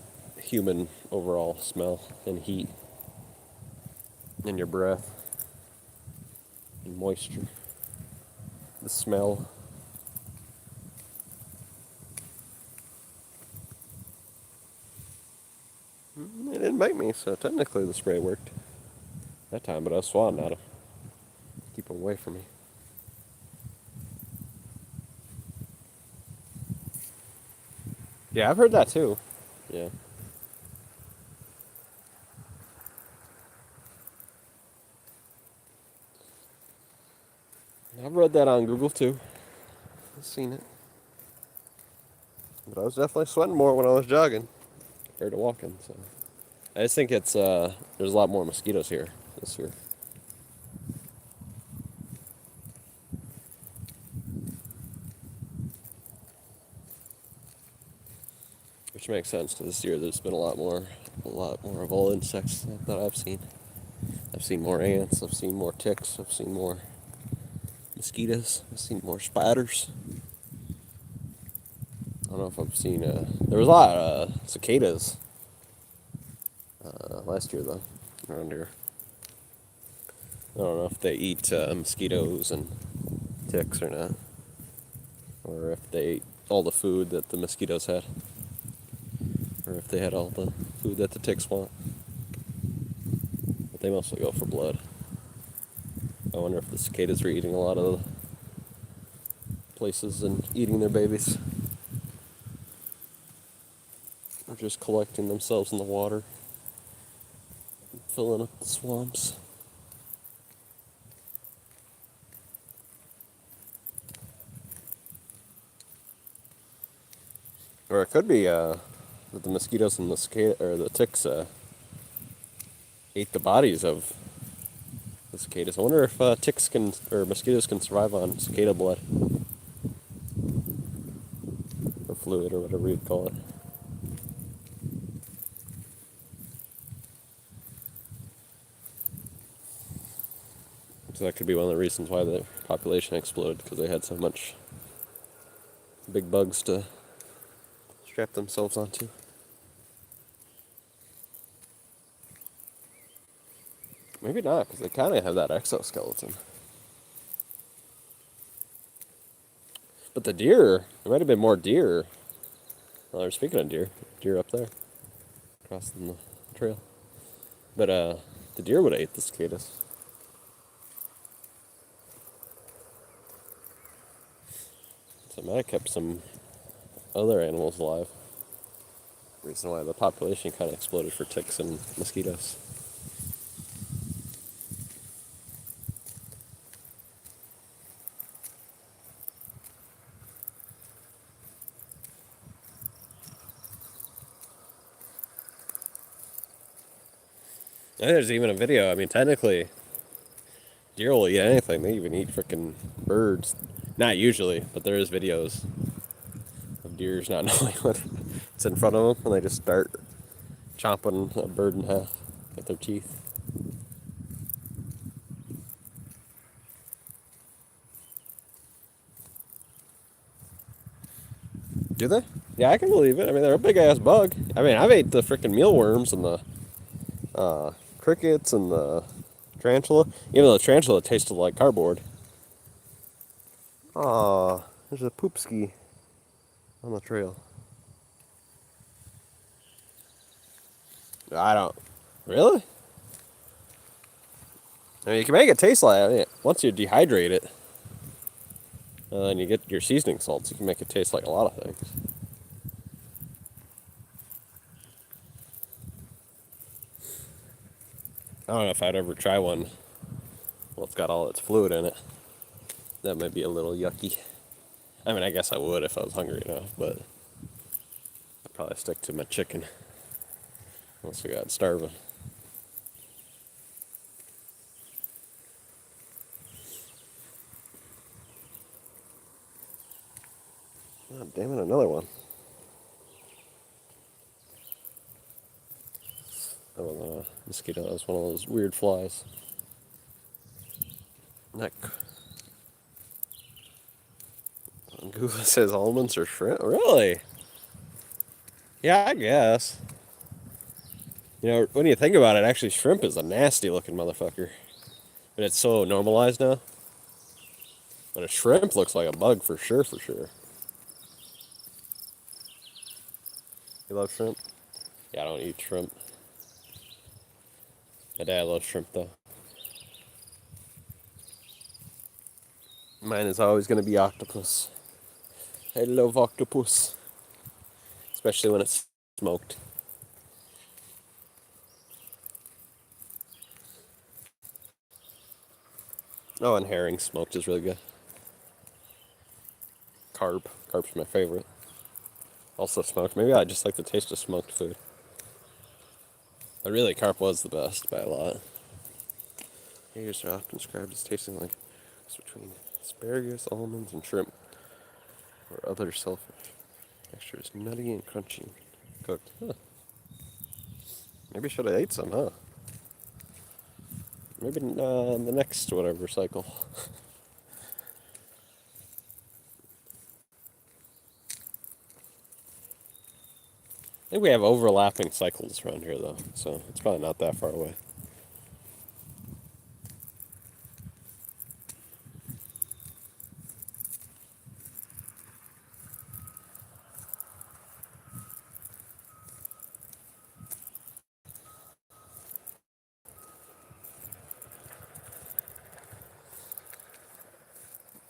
Speaker 6: human overall smell and heat in your breath and moisture. The smell. It didn't bite me, so technically the spray worked that time, but I was swatting at him. Keep him away from me. Yeah, I've heard that too. Yeah. I've read that on Google too. I've seen it. But I was definitely sweating more when I was jogging compared to walking, so. I just think it's, there's a lot more mosquitoes here this year. which makes sense because this year there's been a lot more of all insects that I've seen. I've seen more ants, I've seen more ticks, I've seen more mosquitoes, I've seen more spiders. I don't know if I've seen, there was a lot of cicadas last year though, around here. I don't know if they eat mosquitoes and ticks or not, or if they ate all the food that the mosquitoes had, or if they had all the food that the ticks want. But they mostly go for blood. I wonder if the cicadas are eating a lot of the places and eating their babies. Or just collecting themselves in the water, filling up the swamps. Or it could be that the mosquitoes and the cicada, or the ticks ate the bodies of the cicadas. I wonder if ticks can, or mosquitoes can survive on cicada blood. Or fluid, or whatever you'd call it. So that could be one of the reasons why the population exploded, because they had so much big bugs to strap themselves onto. Maybe not, because they kind of have that exoskeleton. But the deer, there might have been more deer. Well, they're speaking of deer up there, crossing the trail. But the deer would have ate the cicadas. So it might have kept some other animals alive. Reason why the population kind of exploded for ticks and mosquitoes. I think there's even a video. I mean, technically, deer will eat anything. They even eat freaking birds. Not usually, but there is videos of deers not knowing what's in front of them, and they just start chomping a bird in half with their teeth. Do they? Yeah, I can believe it. I mean, they're a big ass bug. I mean, I've ate the freaking mealworms and the crickets and the tarantula. Even though the tarantula tasted like cardboard. Aw, there's a poop ski on the trail. I don't. Really? I mean, you can make it taste like it. Once you dehydrate it, and you get your seasoning salts, you can make it taste like a lot of things. I don't know if I'd ever try one. Well, it's got all its fluid in it. That might be a little yucky. I mean, I guess I would if I was hungry enough, but I'd probably stick to my chicken. Unless we got starving. God damn it, another one. That was a mosquito. That was one of those weird flies. Google says almonds or shrimp. Really? Yeah, I guess. You know, when you think about it, actually, shrimp is a nasty looking motherfucker. But it's so normalized now. But a shrimp looks like a bug for sure, for sure. You love shrimp? Yeah, I don't eat shrimp. My dad loves shrimp, though. Mine is always going to be octopus. I love octopus. Especially when it's smoked. Oh, and herring smoked is really good. Carp. Carp's my favorite. Also smoked. Maybe I just like the taste of smoked food. But really, carp was the best by a lot. Haters are often described as tasting like it's between asparagus, almonds, and shrimp, or other selfish textures, nutty and crunchy, cooked. Huh. Maybe I should have ate some, huh? Maybe the next whatever cycle. I think we have overlapping cycles around here, though, so it's probably not that far away.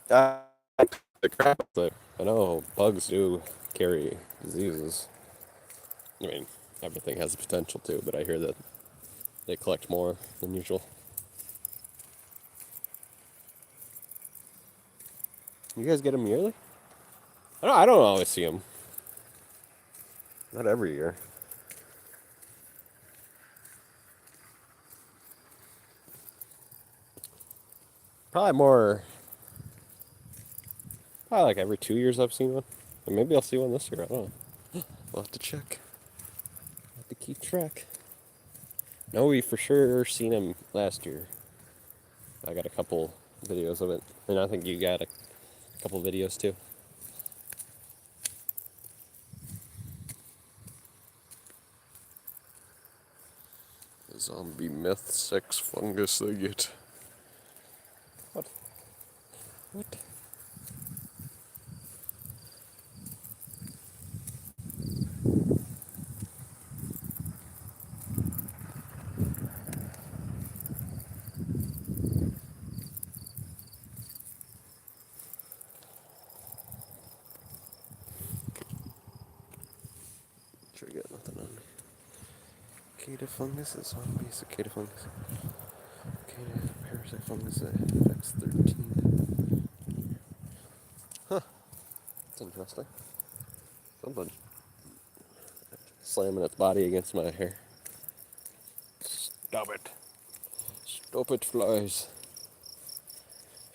Speaker 6: Uh, the crap, I know bugs do carry diseases. I mean, everything has the potential to, but I hear that they collect more than usual. You guys get them yearly? I don't always see them. Not every year. Probably more. Probably like every 2 years I've seen one. And maybe I'll see one this year. I don't know. We'll have to check. We'll have to keep track. No, we for sure seen him last year. I got a couple videos of it, and I think you got a couple videos too. Zombie myth sex fungus they get. What? What? Sure, got nothing on me. Cicada fungus is zombie cicada fungus. Cicada parasite fungus that affects 13. Huh. That's interesting. Something slamming its body against my hair. Stop it. Stop it, flies.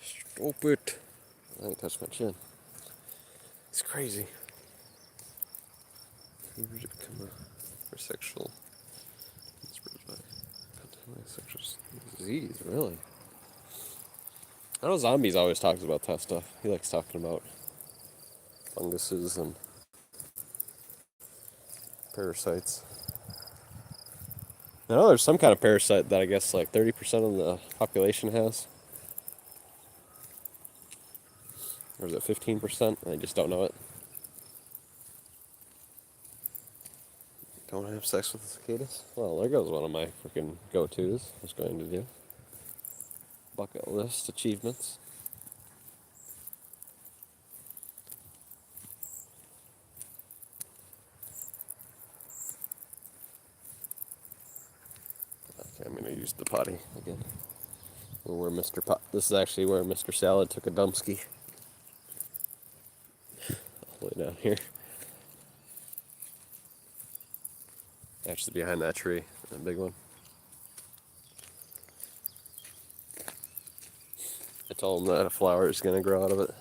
Speaker 6: Stop it. I ain't touched my chin. It's crazy. Fevers become a sexual sexual disease, really. I know Zombies always talks about that stuff. He likes talking about funguses and parasites. I know there's some kind of parasite that I guess like 30% of the population has. Or is it 15%? I just don't know it. Don't have sex with the cicadas? Well, there goes one of my freaking go-tos. I was going to do. Bucket list achievements. Okay, I'm gonna use the potty again. Where Mr. This is actually where Mr. Salad took a dumpski. All the way down here. Actually behind that tree, that big one. I told him that a flower is gonna grow out of it.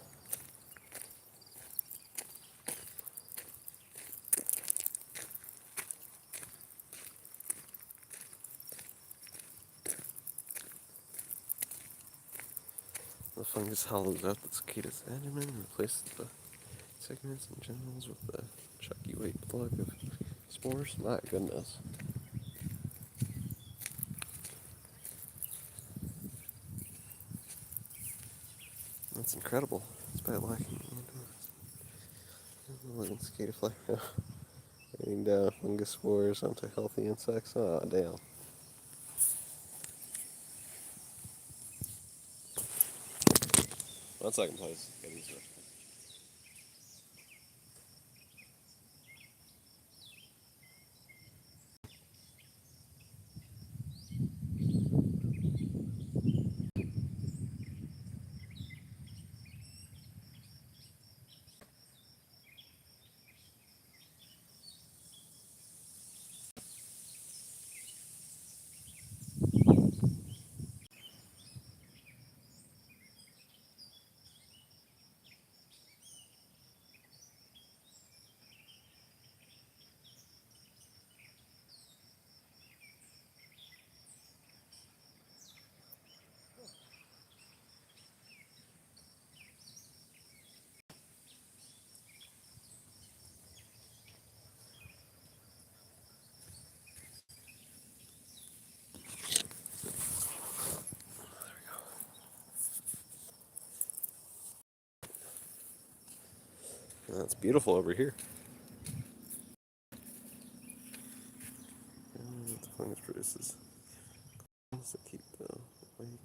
Speaker 6: The fungus hollows out the cicada's abdomen and replaces the segments and genitals with the chucky white plug of spores. My goodness. That's incredible. Despite lacking living cicada fly. Getting down fungus spores onto healthy insects. Oh, damn. One second, please. Gotta use the restroom. It's beautiful over here. What the fungus produces. Males that keep the awake.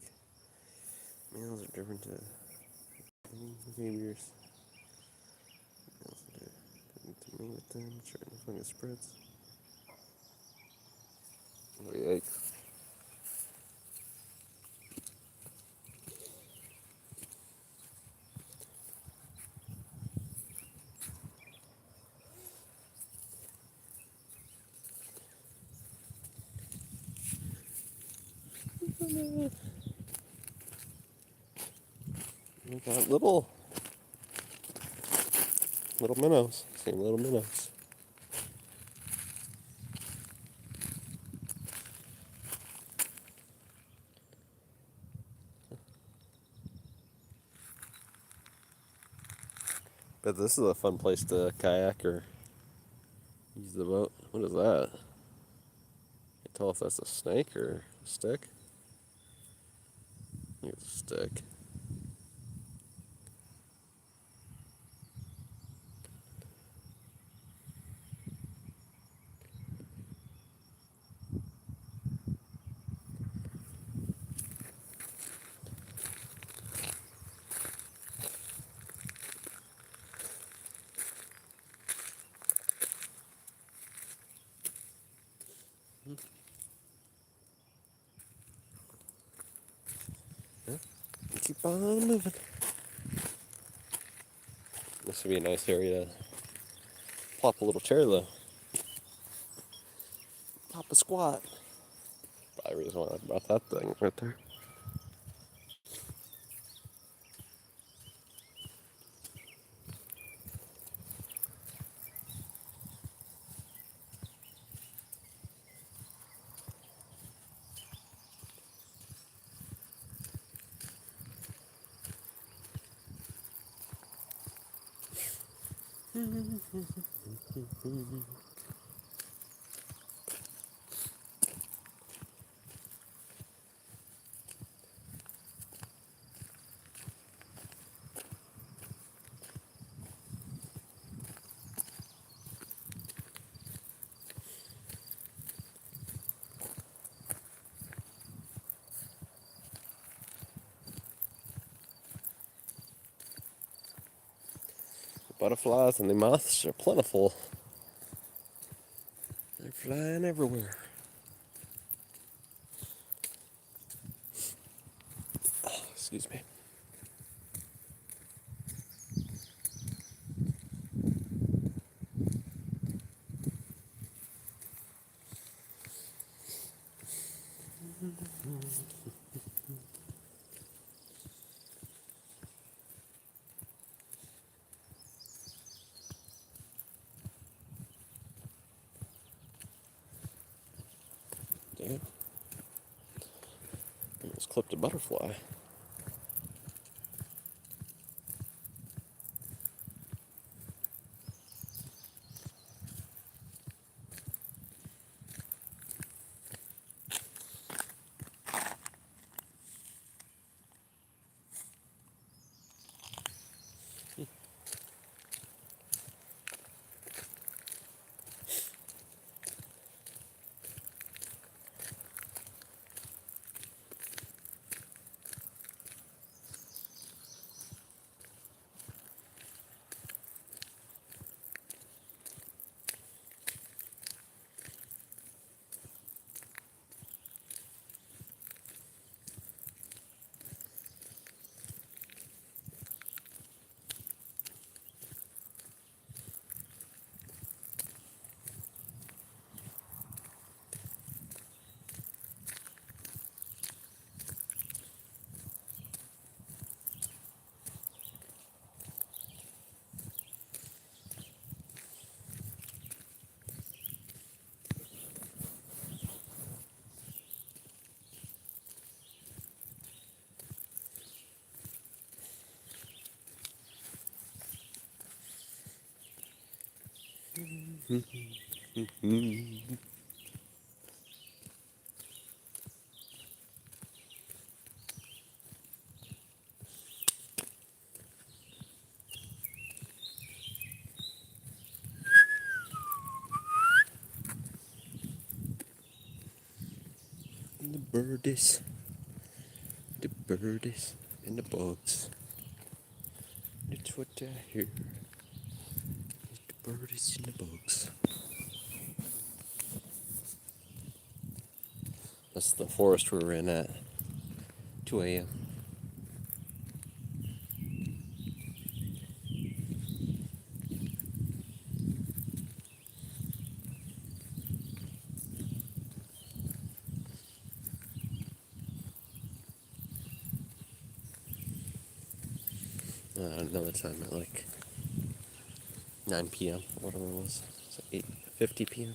Speaker 6: Males are driven to behaviors. Males that are driven to mate with them, certain fungus spreads. Oh, yikes. We got little minnows. Same little minnows. But this is a fun place to kayak or use the boat. What is that? Can't tell if that's a snake or a stick. I think it's a stick. Yeah. Keep on moving. This would be a nice area to plop a little chair though. Pop a squat. Probably the reason why I brought that thing right there. Butterflies and the moths are plentiful. They're flying everywhere. Oh, excuse me. Damn. Almost clipped a butterfly. birdies, the birdies and the bugs. That's what I hear. Is the birdies and the bugs. That's the forest we were in at 2 a.m. Another time at like 9 p.m. whatever it was. It's like 8:50 p.m.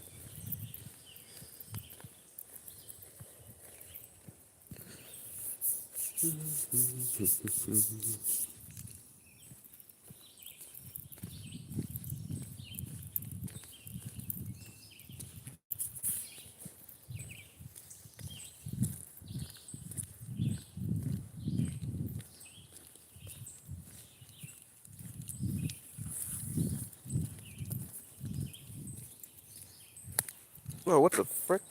Speaker 6: Whoa, what the frick?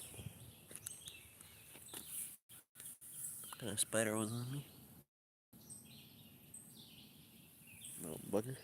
Speaker 6: What kind of spider was on me? Little bugger.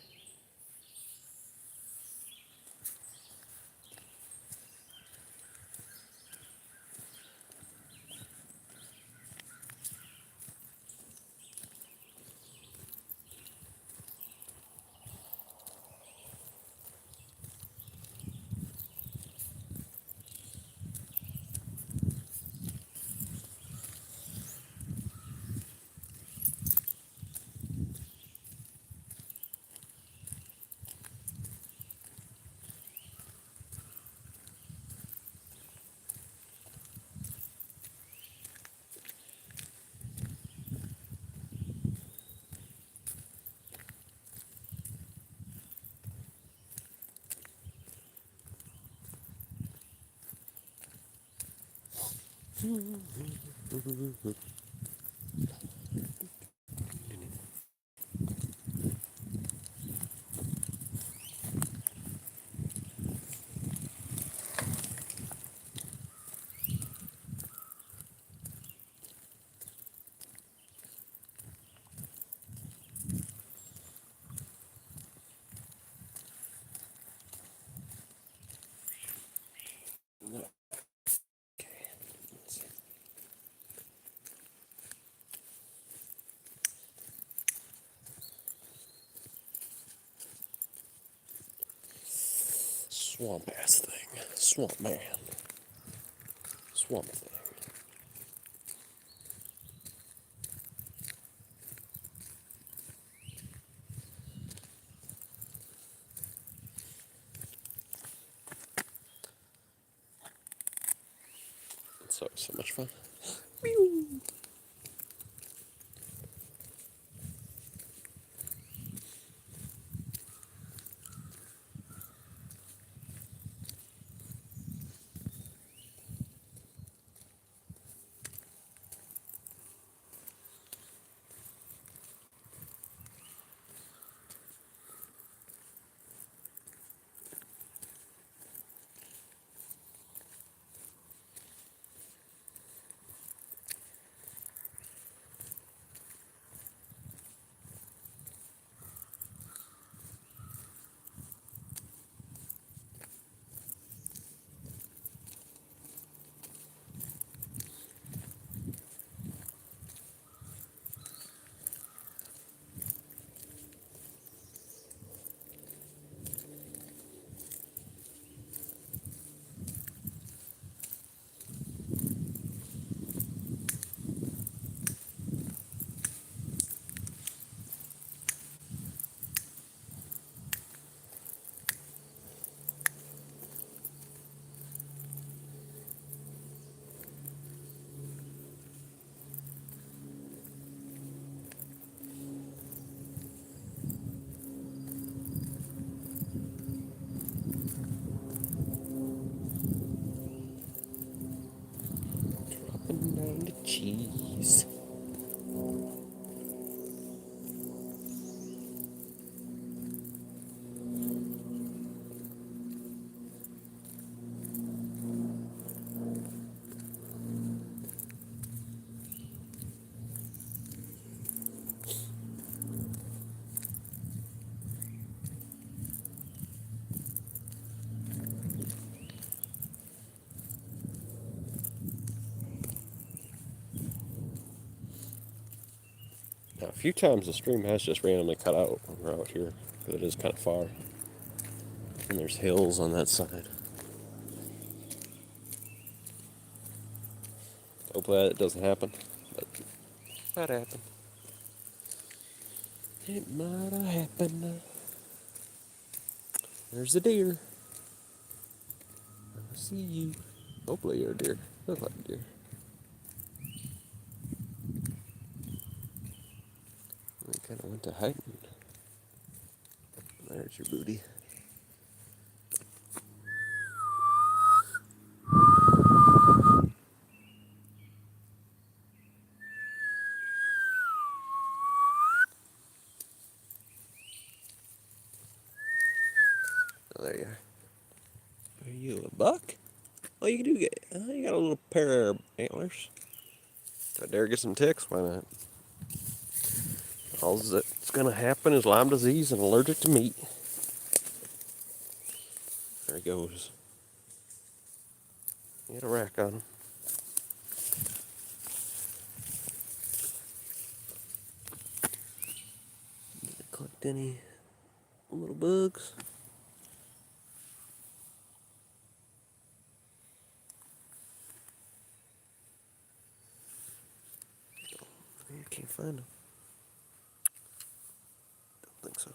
Speaker 6: Swamp ass thing. Swamp man. Swamp thing. It's always so much fun. Dropping down the cheese. A few times the stream has just randomly cut out when we're out here, because it is kind of far. And there's hills on that side. Hopefully that doesn't happen, but it might happen. It might have happened. There's a deer. I see you. Hopefully you're a deer. Look like a deer. I kind of went to hiding. There's your booty. Oh, there you are. Are you a buck? Oh, you do get. You got a little pair of antlers. If I dare get some ticks, why not? All that's gonna happen is Lyme disease and allergic to meat. There he goes. He had a rack on him. Collect any little bugs? I can't find them. Don't think so.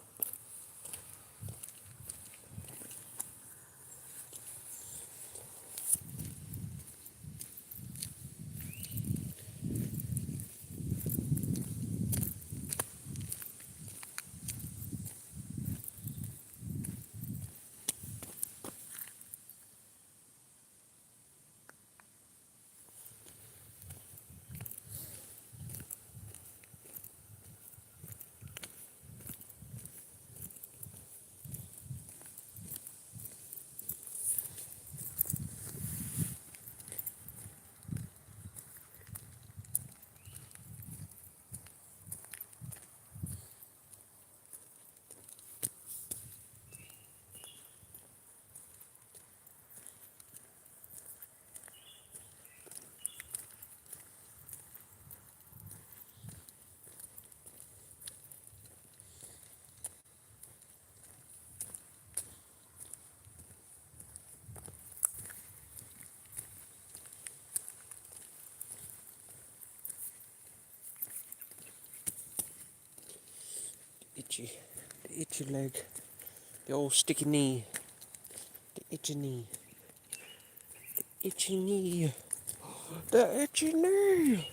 Speaker 6: The itchy leg, the old sticky knee, the itchy knee, the itchy knee, the itchy knee.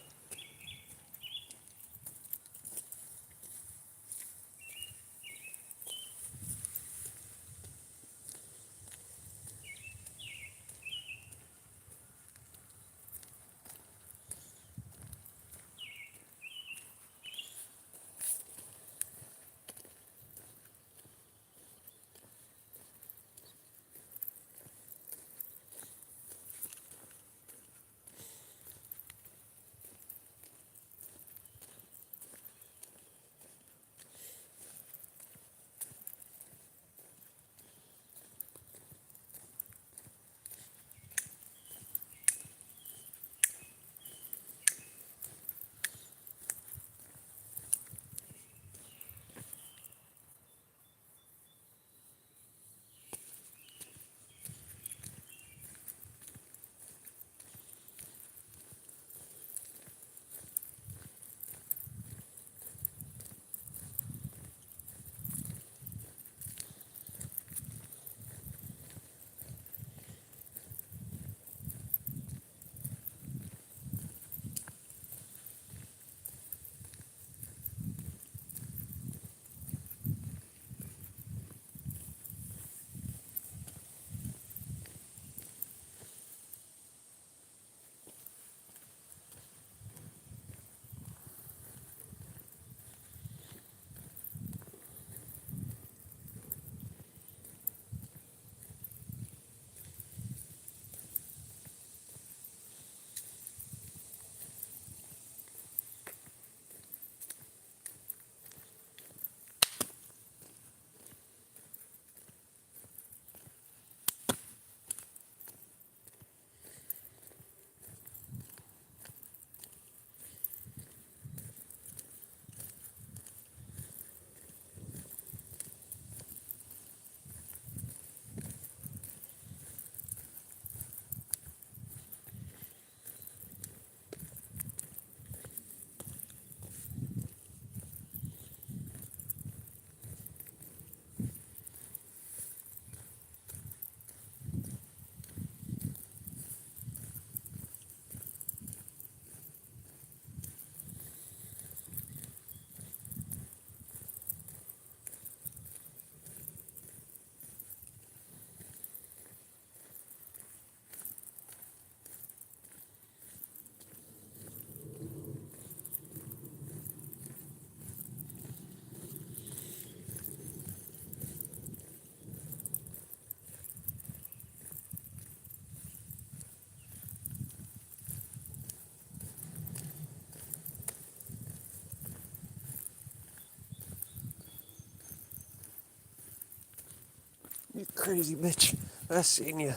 Speaker 6: You crazy bitch. I seen you.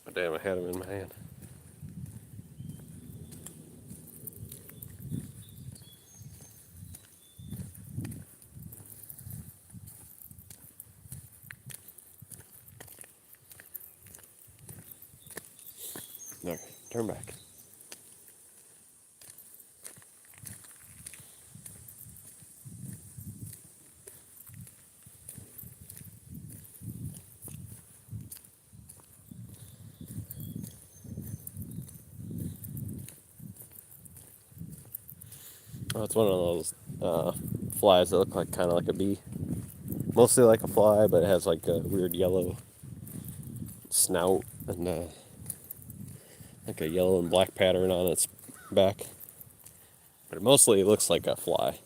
Speaker 6: Oh, damn, I had him in my hand. Okay, turn back. Oh, it's one of those flies that look like kind of like a bee. Mostly like a fly, but it has like a weird yellow snout and like a yellow and black pattern on its back. But it mostly looks like a fly.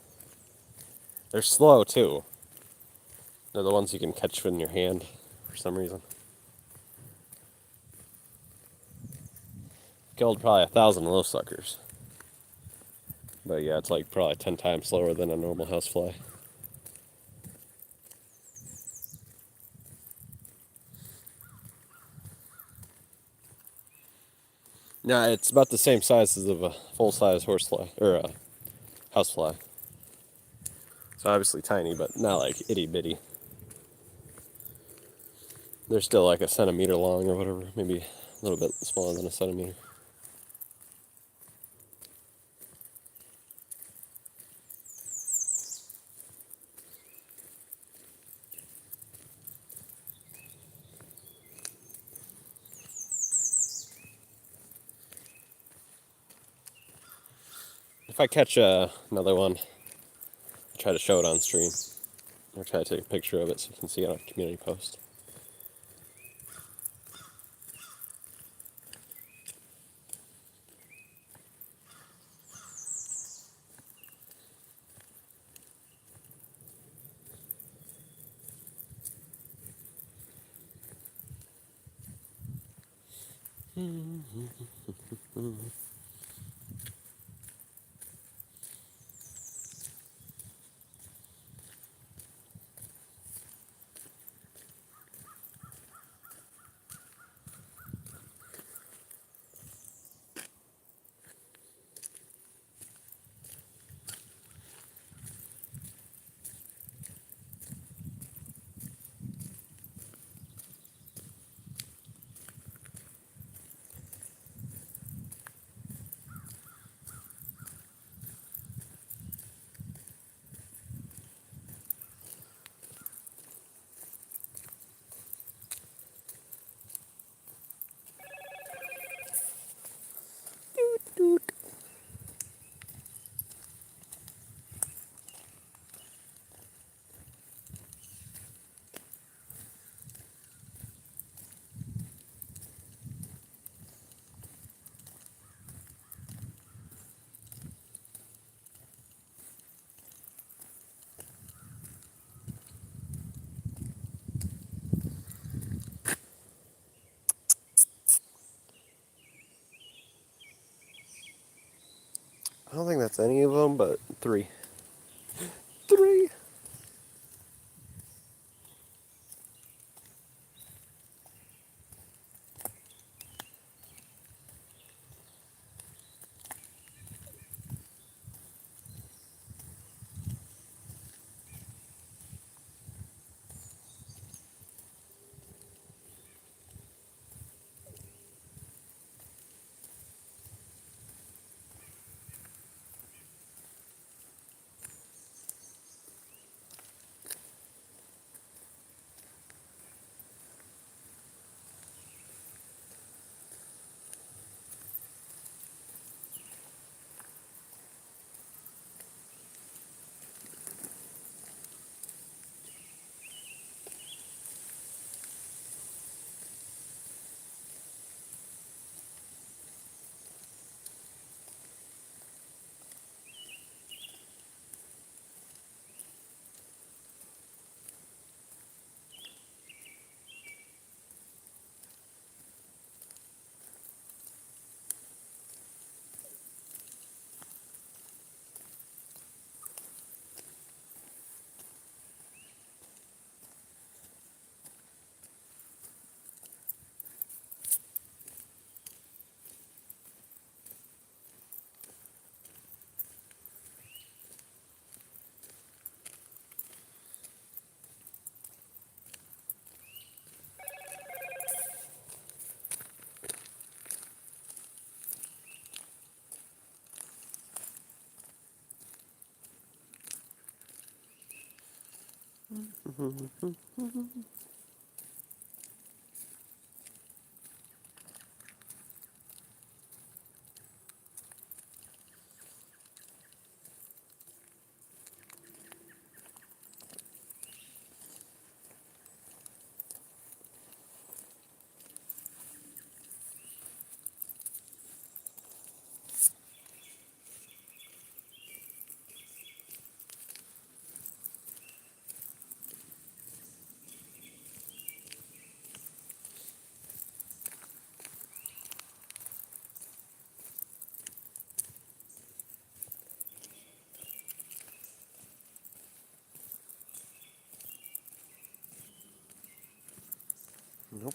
Speaker 6: They're slow too. They're the ones you can catch in your hand for some reason. Killed probably 1,000 of those suckers. But yeah, it's like probably 10 times slower than a normal housefly. Nah, it's about the same size as of a full-size horsefly or a housefly. It's obviously tiny, but not like itty bitty. They're still like a centimeter long or whatever, maybe a little bit smaller than a centimeter. If I catch another one, I'll try to show it on stream. Or try to take a picture of it so you can see it on a community post. I don't think that's any of them, but three. Three! Nope,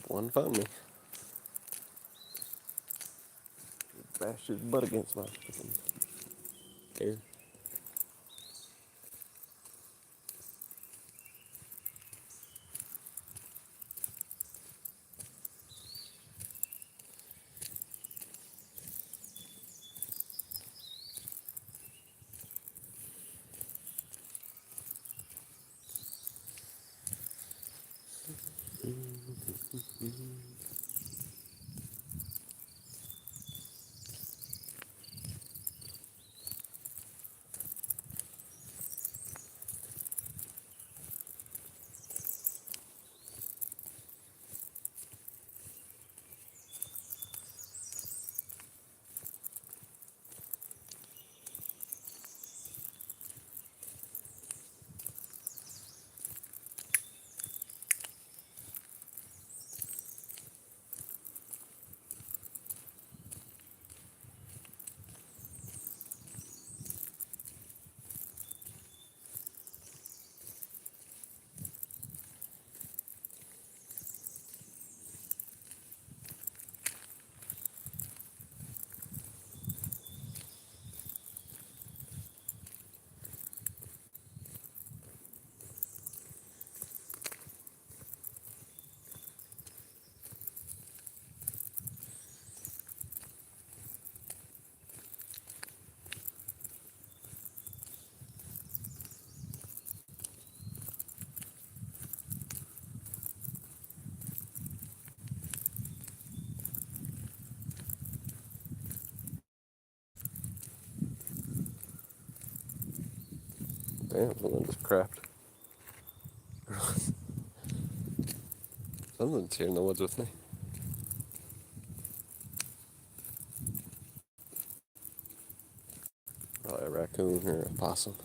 Speaker 6: one found me. Bashed his butt against my air. Damn, something just crapped. Something's here in the woods with me. Probably a raccoon or a possum.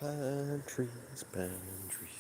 Speaker 6: Pine trees, pine trees.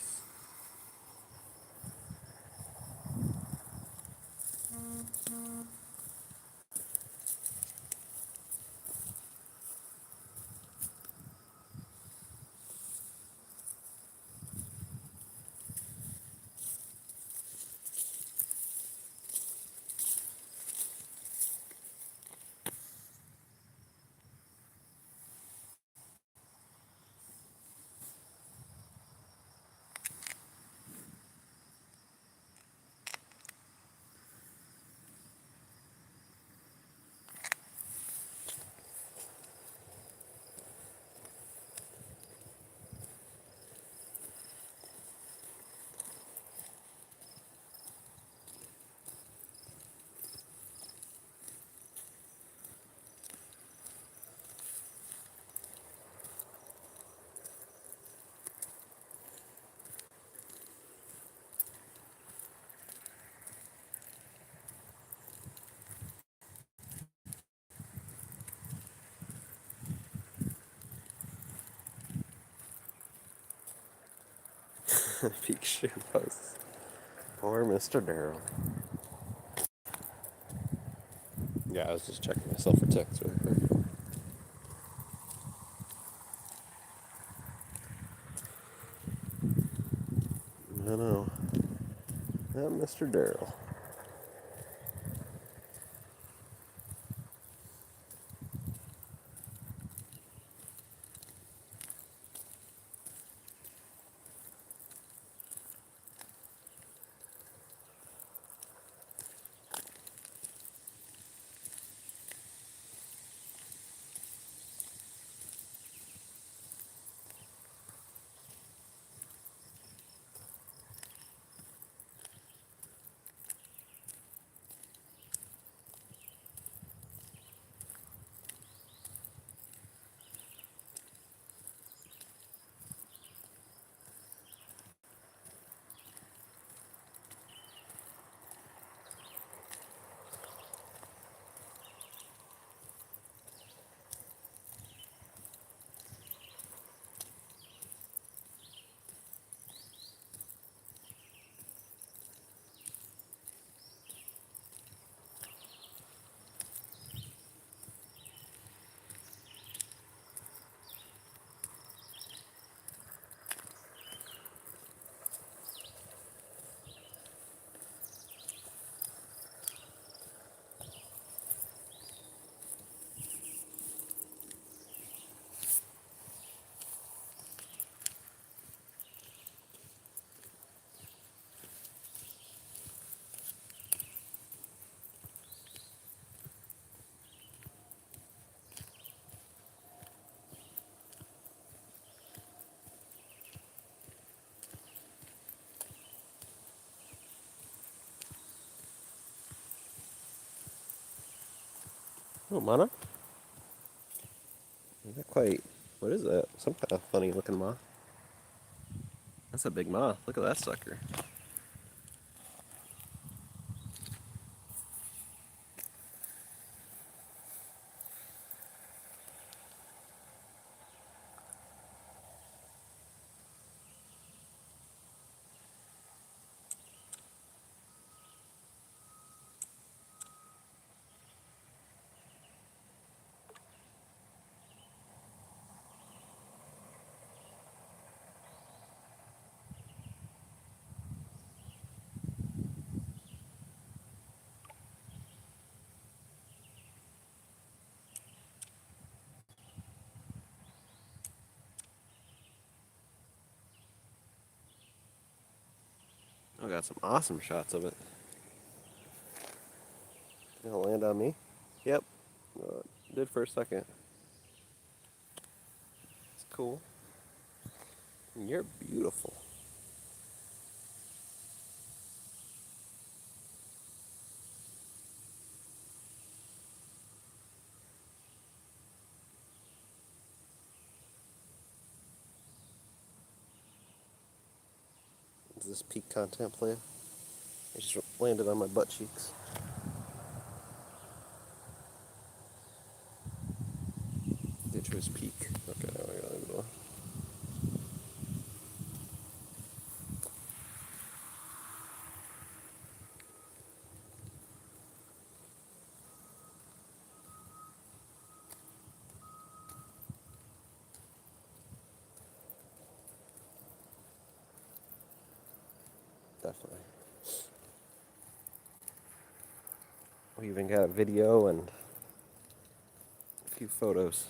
Speaker 6: Peak shoe posts. Poor Mr. Darrell. Yeah, I was just checking myself for ticks really quick. I know. That Mr. Darrell. Oh, Mana? Is that quite... What is that? Some kind of funny looking moth. That's a big moth. Look at that sucker. I got some awesome shots of it. It'll land on me. Yep. Did for a second. It's cool. You're beautiful. Is this peak content plan? It just landed on my butt cheeks. It was peak. Okay, now I gotta go. definitely. We even got a video and a few photos.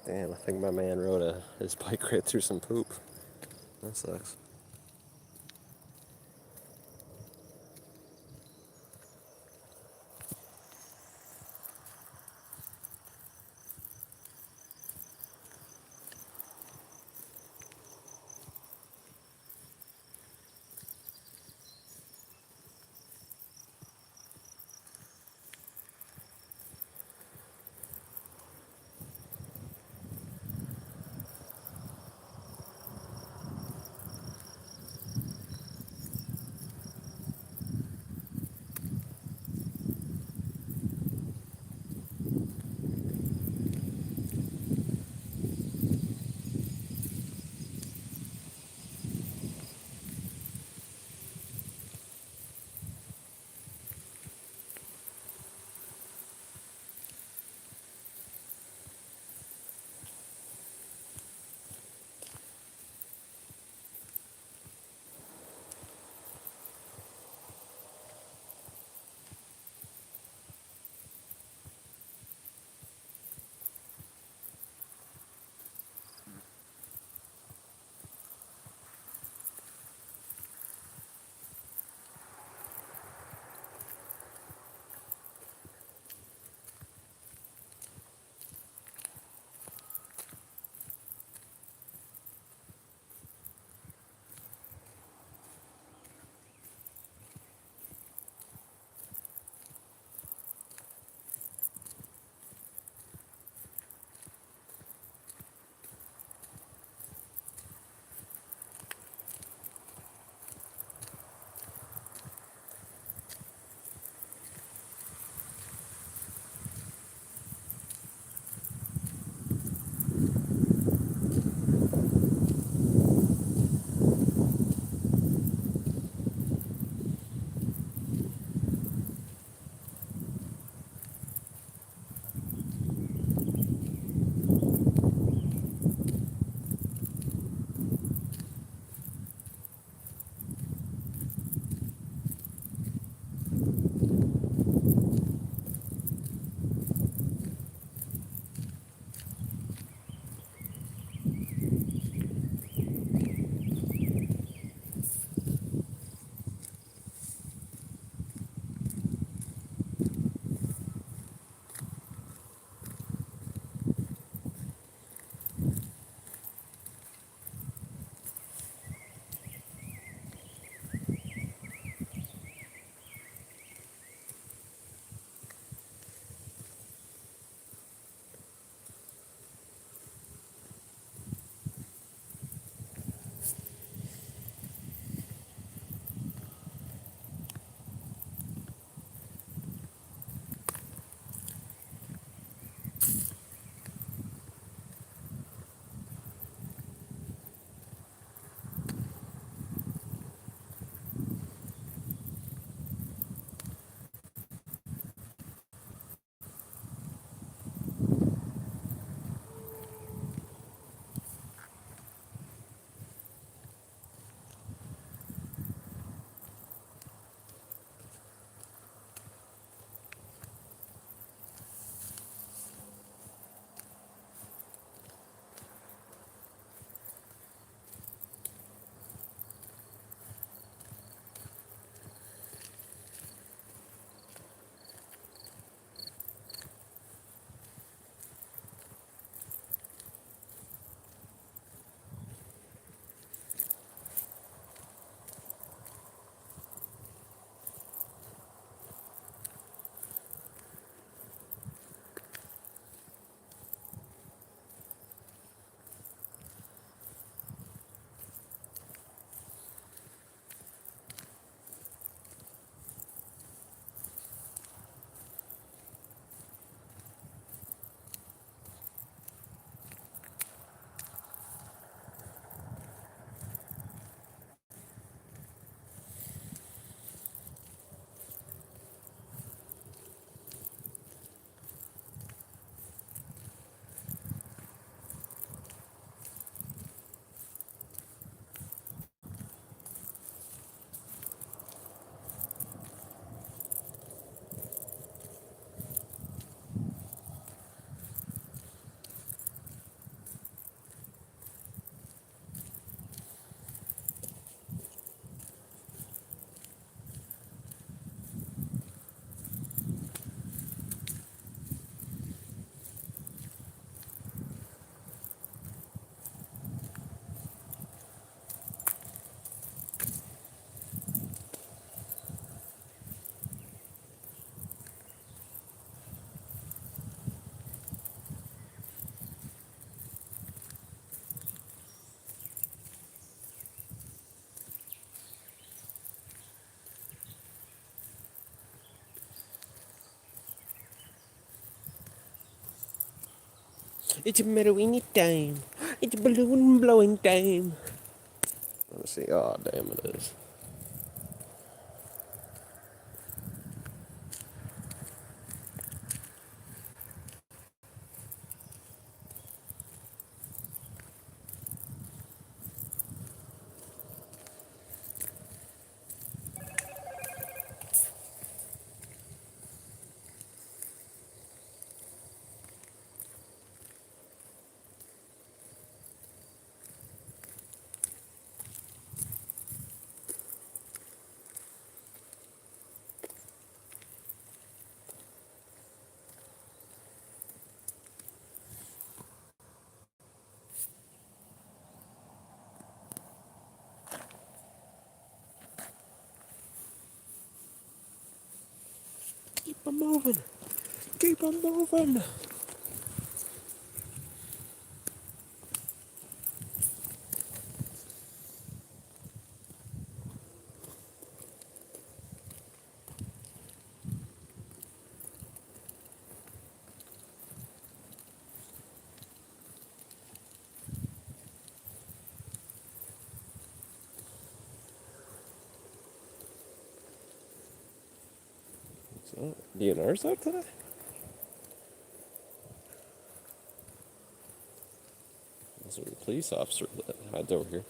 Speaker 6: Damn, I think my man rode his bike right through some poop. That sucks. It's a Halloween time. It's balloon blowing time. Let's see. Oh, damn, it is. Keep on moving. Keep on moving. So, DNR's out today? There's a police officer that hides over here.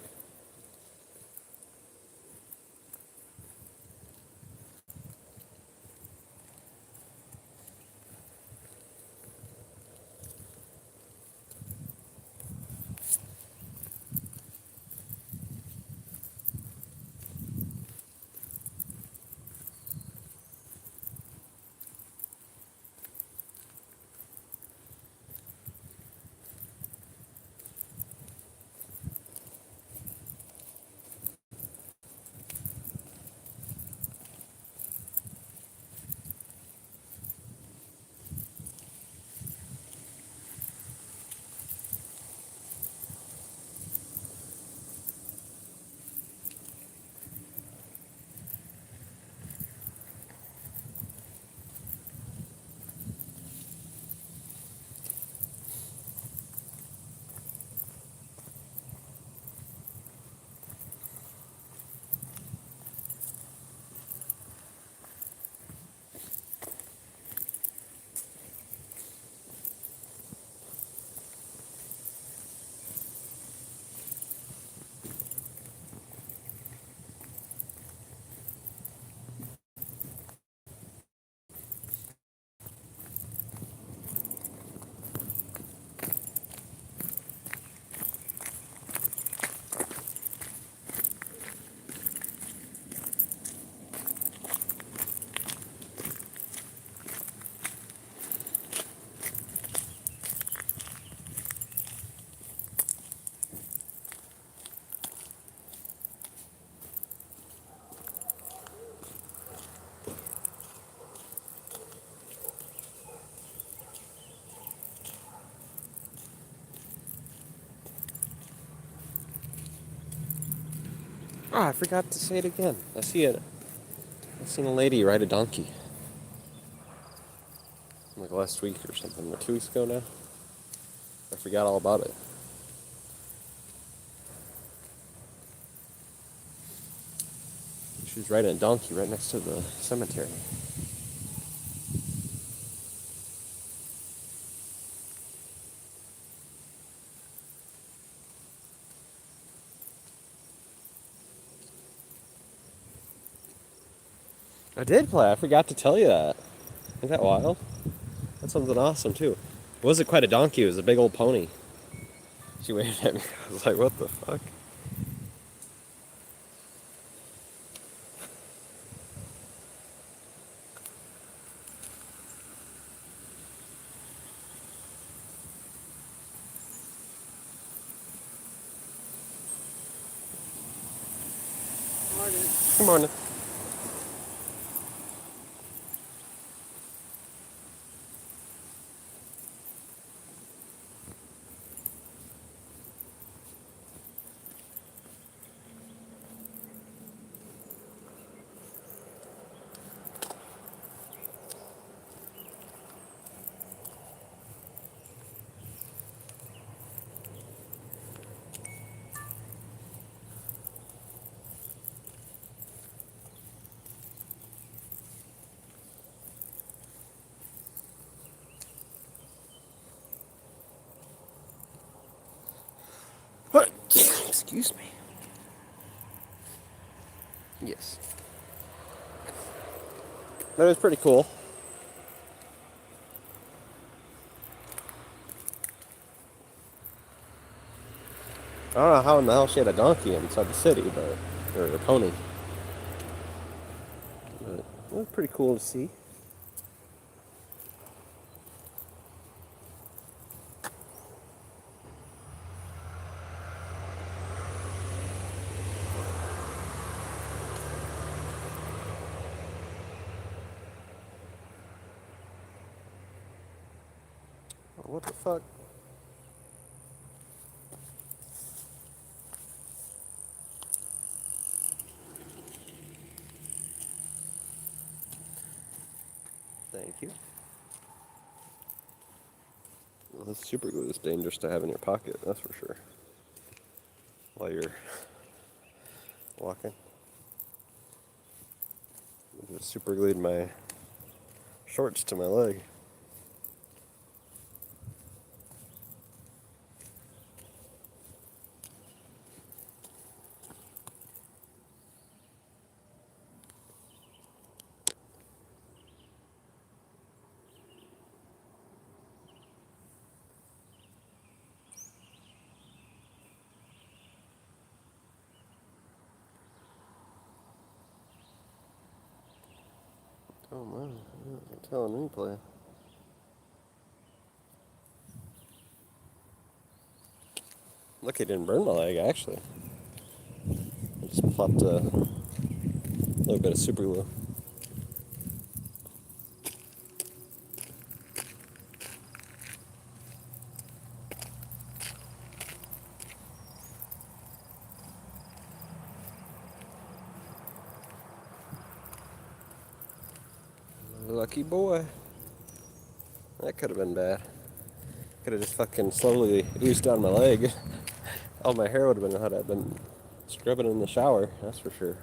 Speaker 6: Oh, I forgot to say it again. I seen a lady ride a donkey. Like last week or something, or 2 weeks ago now. I forgot all about it. She was riding a donkey right next to the cemetery. I did play. I forgot to tell you that. Isn't that wild? That's something awesome too. It wasn't quite a donkey. It was a big old pony. She waved at me. I was like, "What the fuck?" Good morning. Excuse me. Yes. That was pretty cool. I don't know how in the hell she had a donkey inside the city, or a pony. But it was pretty cool to see. What the fuck? Thank you. Well, this super glue is dangerous to have in your pocket, that's for sure. While you're walking. I just super glued my shorts to my leg. Oh my, I'm telling me play. Look, it didn't burn my leg actually. I just plopped a little bit of super glue. Lucky boy. That could have been bad. Could have just fucking slowly oozed down my leg. All my hair would have been had I been scrubbing in the shower, that's for sure.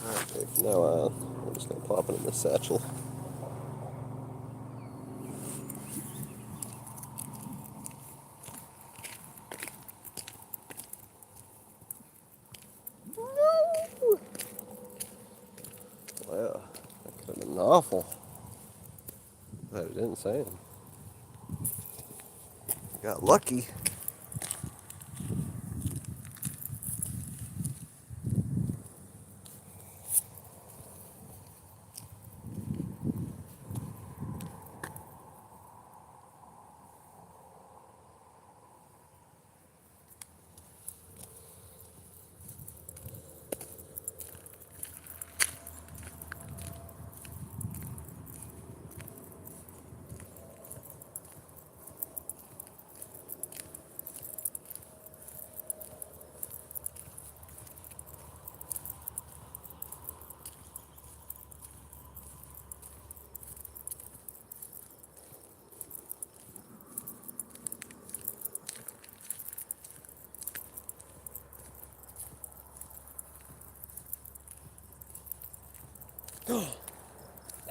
Speaker 6: Okay, from now on, I'm just gonna plop it in the satchel. Wow, that could have been awful. But it didn't say it. Got lucky.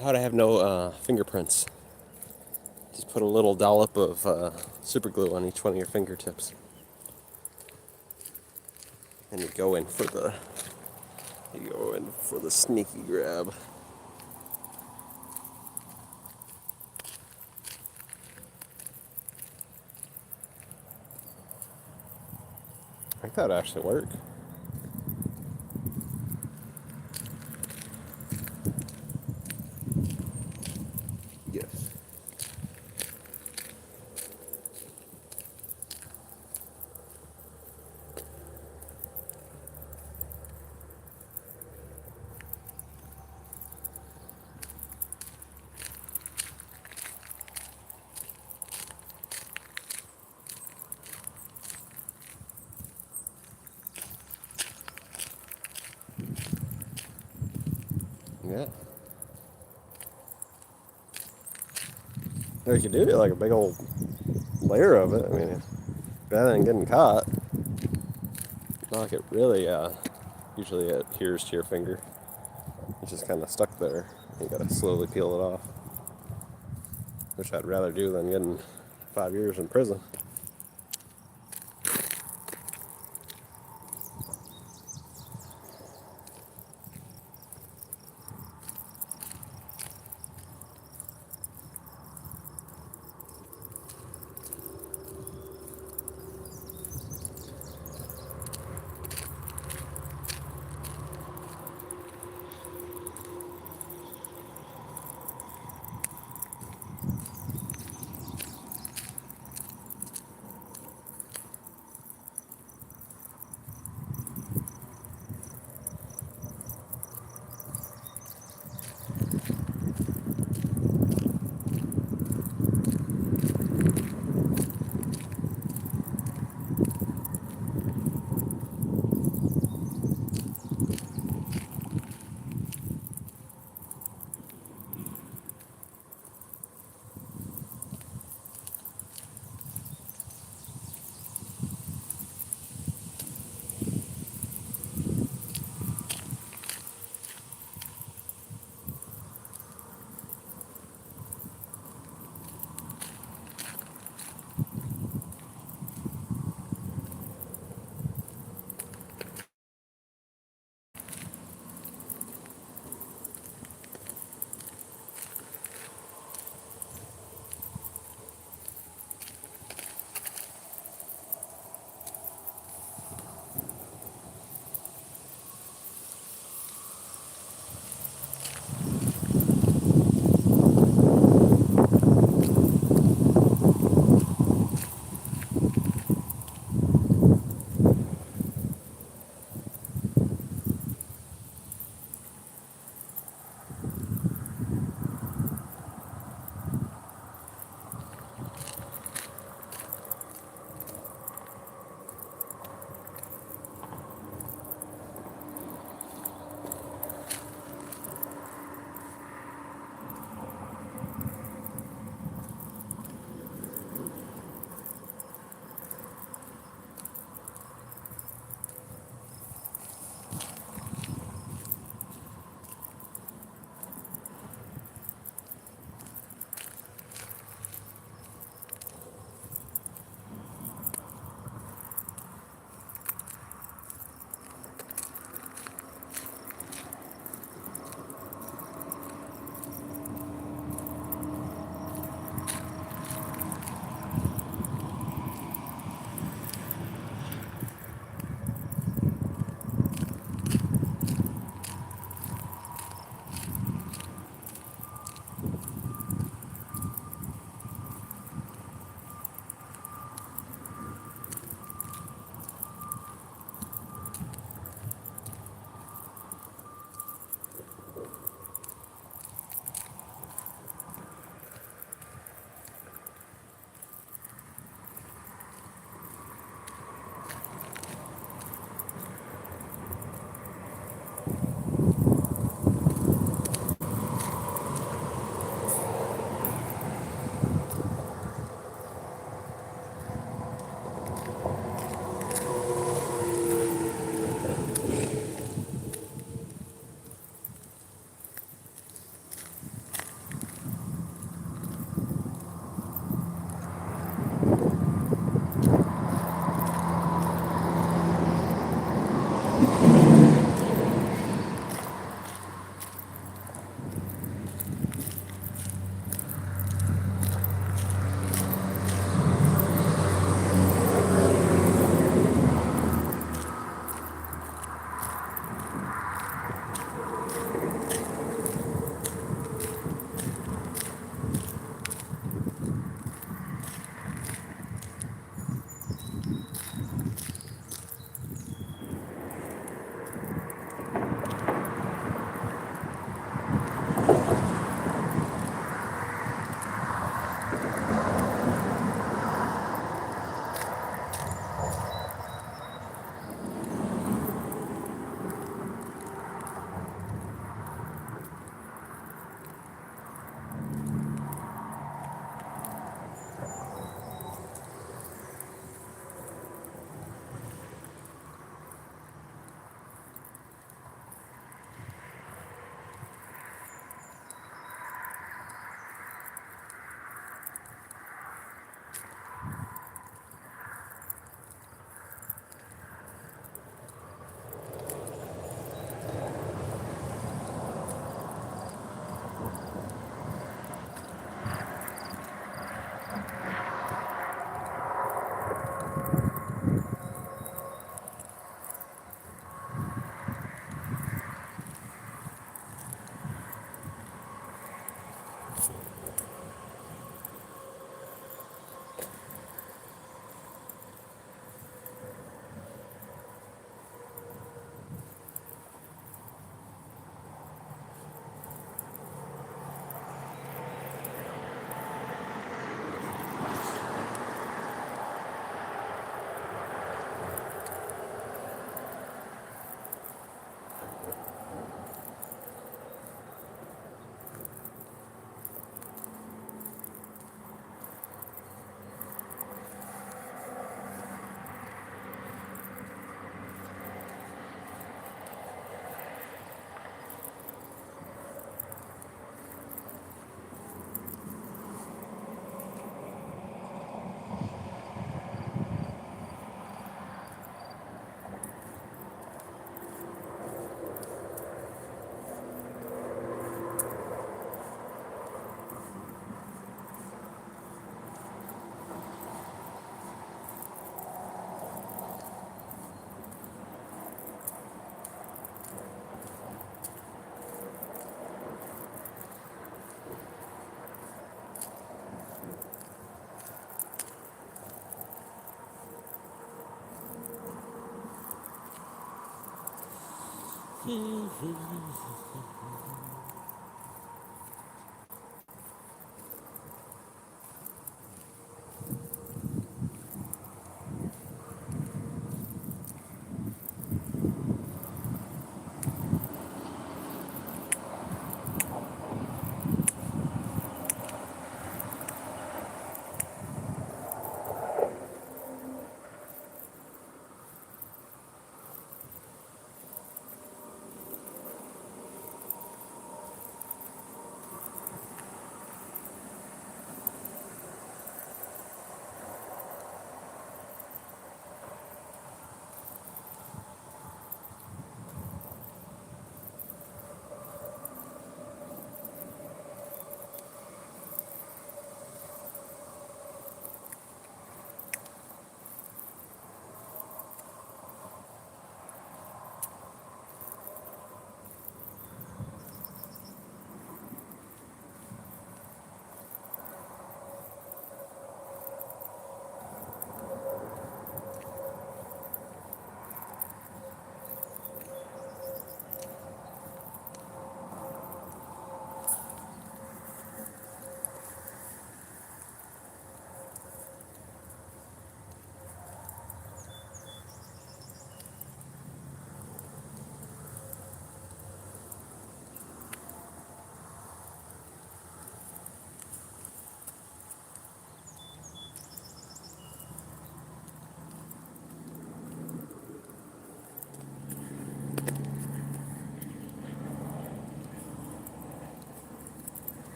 Speaker 6: How'd I have no fingerprints? Just put a little dollop of super glue on each one of your fingertips. And you go in for the sneaky grab. I think that'd actually work. Yes. Yeah. Or you could do it like a big old layer of it. I mean, it's better than getting caught. Not like it really Usually it adheres to your finger. It's just kind of stuck there. You gotta slowly peel it off. Which I'd rather do than getting 5 years in prison.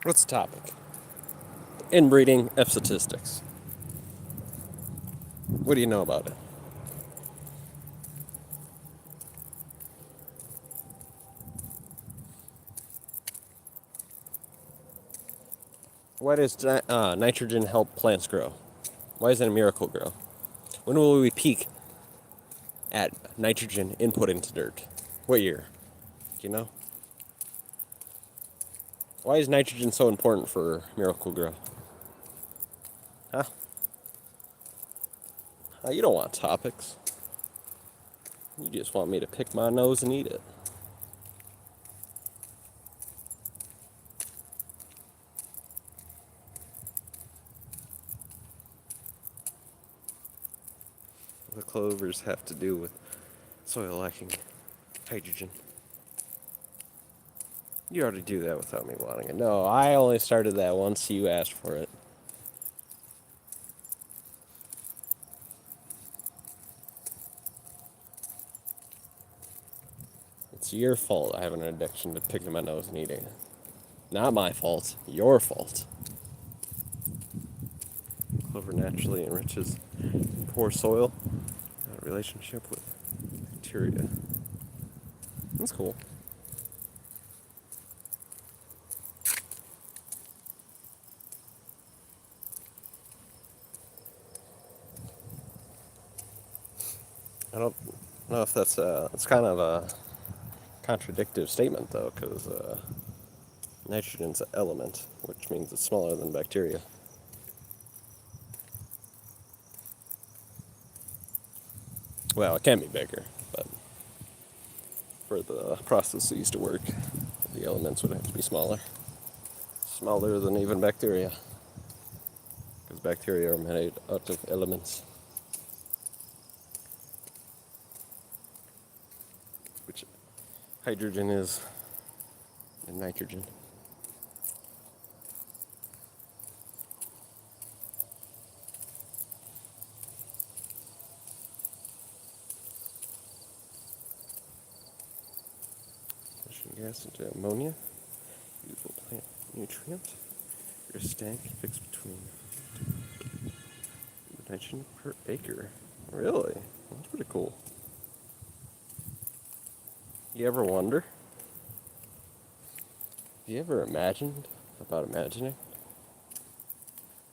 Speaker 6: What's the topic? Inbreeding F statistics. What do you know about it? Why does nitrogen help plants grow? Why is it a miracle grow? When will we peak at nitrogen input into dirt? What year? Do you know? Why is nitrogen so important for miracle grow? Huh? You don't want topics. You just want me to pick my nose and eat it. The clovers have to do with soil lacking hydrogen. You already do that without me wanting it. No, I only started that once you asked for it. It's your fault I have an addiction to picking my nose and eating it. Not my fault. Your fault. Clover naturally enriches poor soil. Relationship with bacteria. That's cool. I don't know if it's kind of a contradictive statement though, because nitrogen's an element, which means it's smaller than bacteria. Well, it can be bigger, but for the processes to work, the elements would have to be smaller. Smaller than even bacteria, because bacteria are made out of elements, which hydrogen is, and nitrogen. Pushing gas into ammonia, useful plant nutrient. Your stank fixed between nitrogen per acre. Really? That's pretty cool. You ever wonder? You ever imagined about imagining?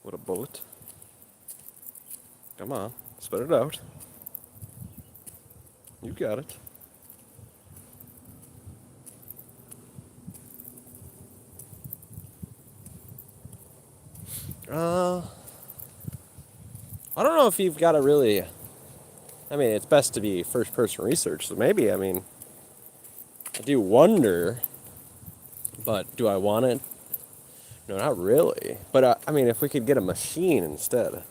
Speaker 6: What a boat? Come on, spit it out. You got it. I don't know if you've got to really. I mean, it's best to be first person research, so maybe, I mean, I do wonder, but do I want it? No, not really. But, I mean, if we could get a machine instead,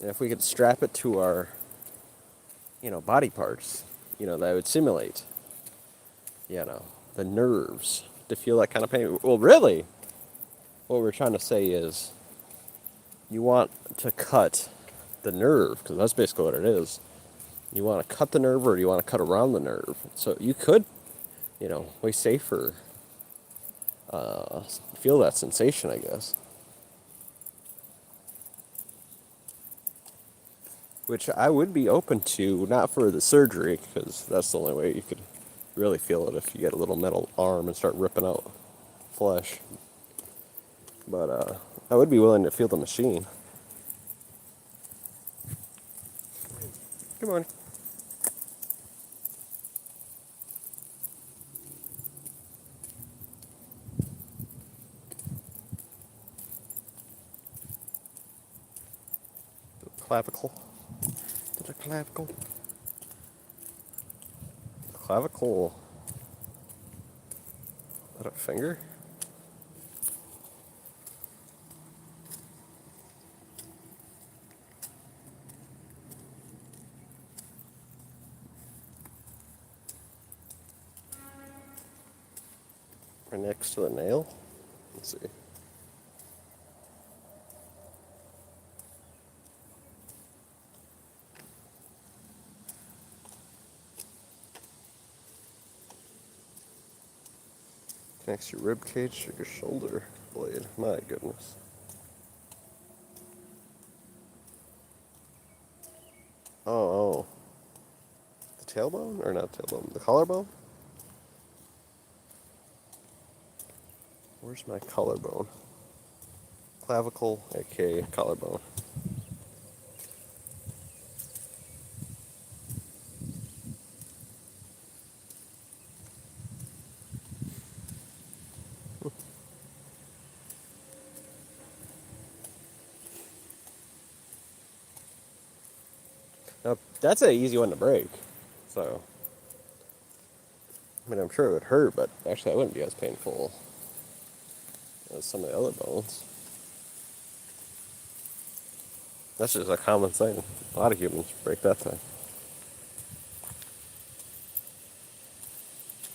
Speaker 6: and if we could strap it to our, body parts, that would simulate, the nerves to feel that kind of pain. Well, really, what we're trying to say is you want to cut the nerve, because that's basically what it is. You want to cut the nerve or do you want to cut around the nerve? So you could, way safer feel that sensation, I guess. Which I would be open to, not for the surgery, because that's the only way you could really feel it if you get a little metal arm and start ripping out flesh. But I would be willing to feel the machine. Good morning. Clavicle. Did a clavicle? Clavicle. Is that a finger? Right next to the nail? Let's see. Connects your rib cage to your shoulder blade. My goodness. Oh. The tailbone? Or not tailbone? The collarbone? Where's my collarbone? Clavicle, aka collarbone. Now, that's an easy one to break. So, I mean, I'm sure it would hurt, but actually, that wouldn't be as painful as some of the other bones. That's just a common thing. A lot of humans break that thing.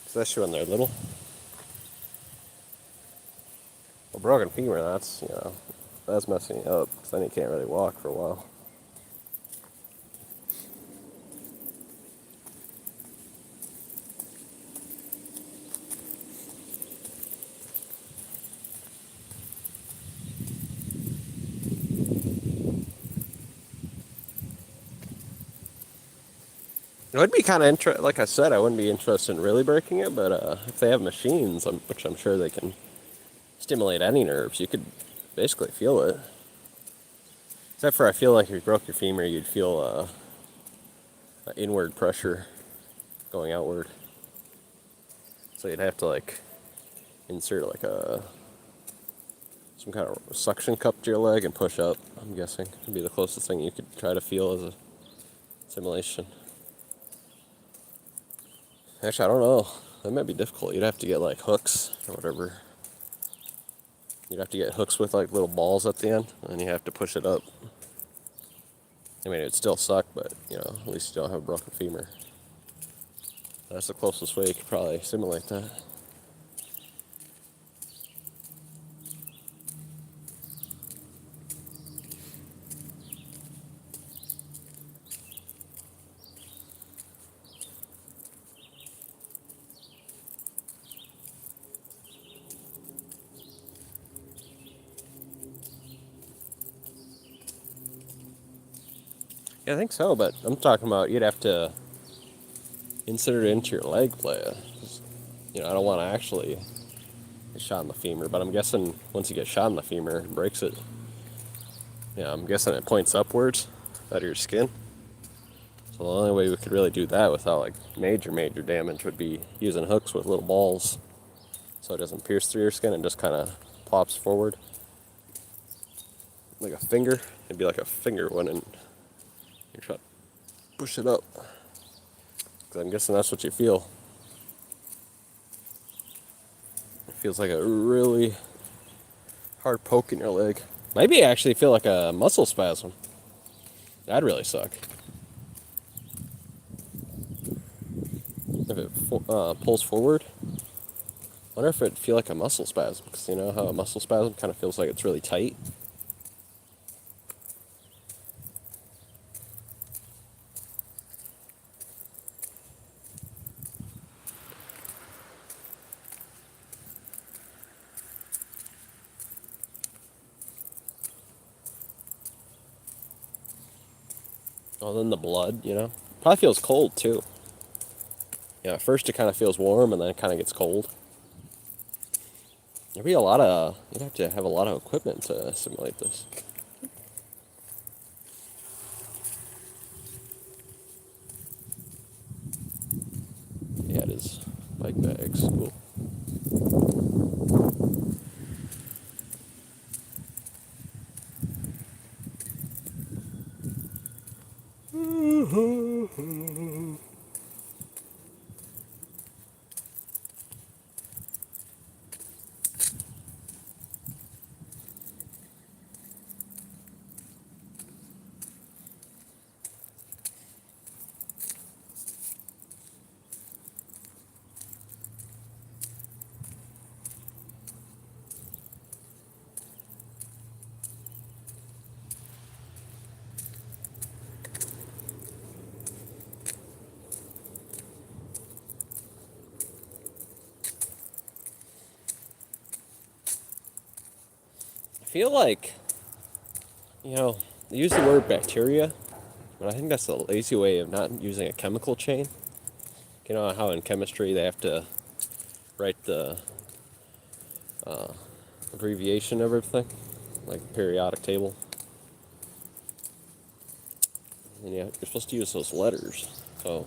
Speaker 6: Especially when they're little. A broken femur, that's messing you up, because then you can't really walk for a while. It would be kind of interesting. Like I said, I wouldn't be interested in really breaking it, but if they have machines, which I'm sure they can stimulate any nerves, you could basically feel it. Except for I feel like if you broke your femur, you'd feel inward pressure going outward. So you'd have to like insert like some kind of suction cup to your leg and push up. I'm guessing would be the closest thing you could try to feel as a simulation. Actually, I don't know. That might be difficult. You'd have to get like hooks or whatever. You'd have to get hooks with like little balls at the end, and you have to push it up. I mean, it'd still suck, but at least you don't have a broken femur. That's the closest way you could probably simulate that. Yeah, I think so, but I'm talking about you'd have to insert it into your leg playa. I don't want to actually get shot in the femur, but I'm guessing once you get shot in the femur and breaks it, I'm guessing it points upwards out of your skin. So the only way we could really do that without like major damage would be using hooks with little balls, so it doesn't pierce through your skin and just kind of plops forward like a finger. It'd be like a finger one, and you try to push it up. Cause I'm guessing that's what you feel. It feels like a really hard poke in your leg. Maybe actually feel like a muscle spasm. That'd really suck. If it pulls forward. I wonder if it'd feel like a muscle spasm, because you know how a muscle spasm kind of feels like it's really tight. Oh, then the blood, probably feels cold too. At first it kind of feels warm, and then it kind of gets cold. You'd have to have a lot of equipment to simulate this. Yeah, it is. Bike bags, cool. feel like, they use the word bacteria, but I think that's a lazy way of not using a chemical chain. You know how in chemistry they have to write the abbreviation of everything, like periodic table. And yeah, you're supposed to use those letters, so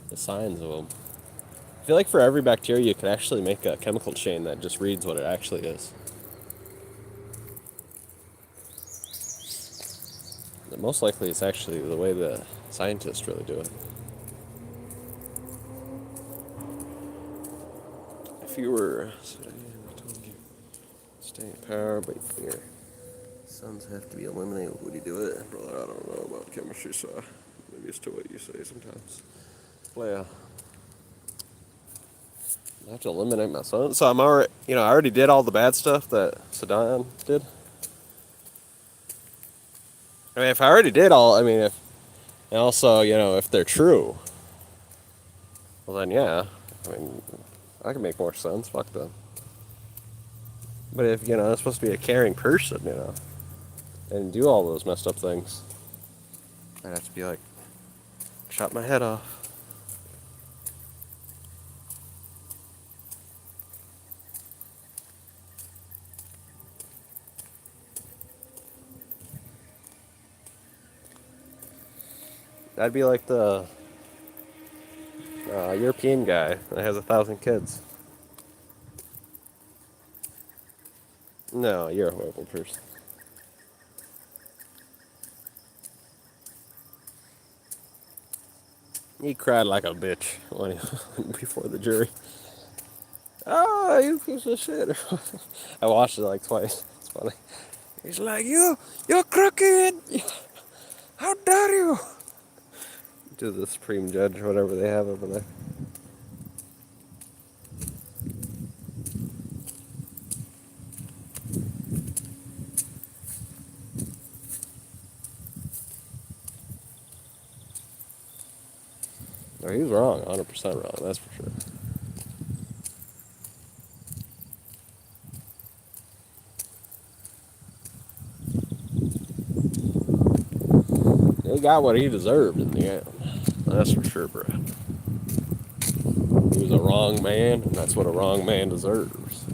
Speaker 6: the signs of them. I feel like for every bacteria, you could actually make a chemical chain that just reads what it actually is. And most likely, it's actually the way the scientists really do it. If you were, I told you, stay in power, but your sons have to be eliminated. Would you do it, brother? I don't know about chemistry, so I'm used to what you say sometimes. Well, yeah. I have to eliminate my son. So I'm already, I already did all the bad stuff that Saddam did. I mean, if I already did all, and also, if they're true, well then, yeah. I mean, I can make more sons. Fuck them. But if, I'm supposed to be a caring person, and do all those messed up things, I'd have to be like, chop my head off. I'd be like the European guy that has 1,000 kids. No, you're a horrible person. He cried like a bitch when before the jury. Oh, you piece of shit. I watched it like twice. It's funny. He's like, you're crooked. How dare you? To the Supreme Judge, whatever they have over there. No, he's wrong, 100% wrong, that's for sure. He got what he deserved in the end. That's for sure, bro. He was a wrong man, and that's what a wrong man deserves.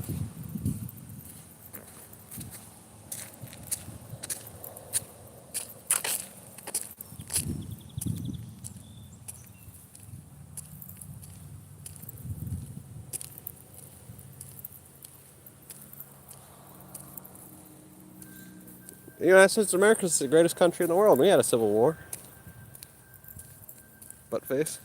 Speaker 6: The United States of America is the greatest country in the world. We had a civil war. Butt face.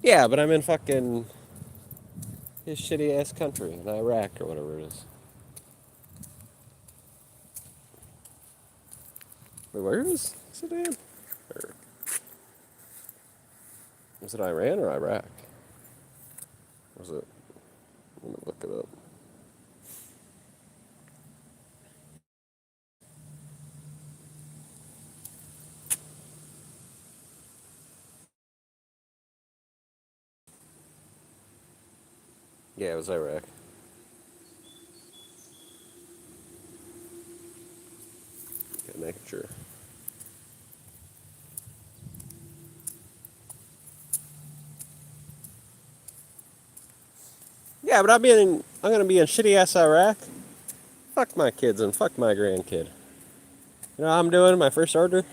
Speaker 6: Yeah, but I'm in fucking his shitty ass country in Iraq or whatever it is. Wait, where is Saddam? Or was it Iran or Iraq? Was it? Let me look it up. Yeah, it was Iraq. Okay, making sure. Yeah, but I'm gonna be in shitty ass Iraq. Fuck my kids and fuck my grandkid. You know what I'm doing? My first order?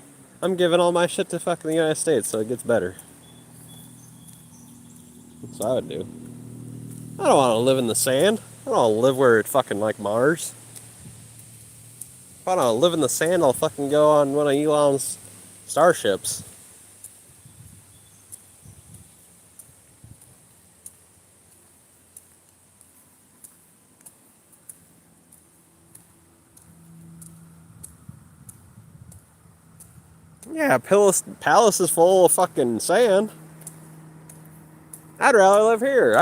Speaker 6: I'm giving all my shit to fucking the United States so it gets better. That's what I would do. I don't want to live in the sand. I don't want to live where it's fucking like Mars. If I don't want to live in the sand, I'll fucking go on one of Elon's starships. Yeah, Palace is full of fucking sand. I'd rather live here.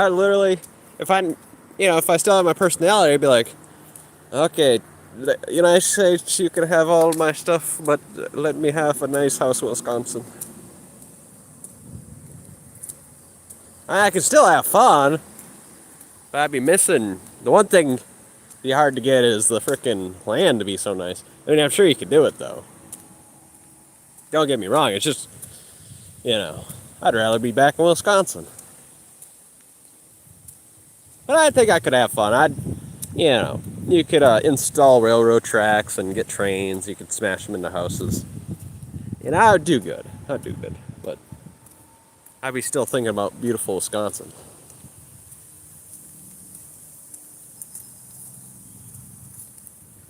Speaker 6: If I still had my personality, I'd be like, okay, the United States, you can have all my stuff, but let me have a nice house in Wisconsin. I can still have fun, but I'd be missing the one thing. Be hard to get is the frickin' land to be so nice. I mean, I'm sure you could do it though. Don't get me wrong. It's just, I'd rather be back in Wisconsin. But I think I could have fun. You could install railroad tracks and get trains. You could smash them into houses. And I would do good. I'd do good. But I'd be still thinking about beautiful Wisconsin.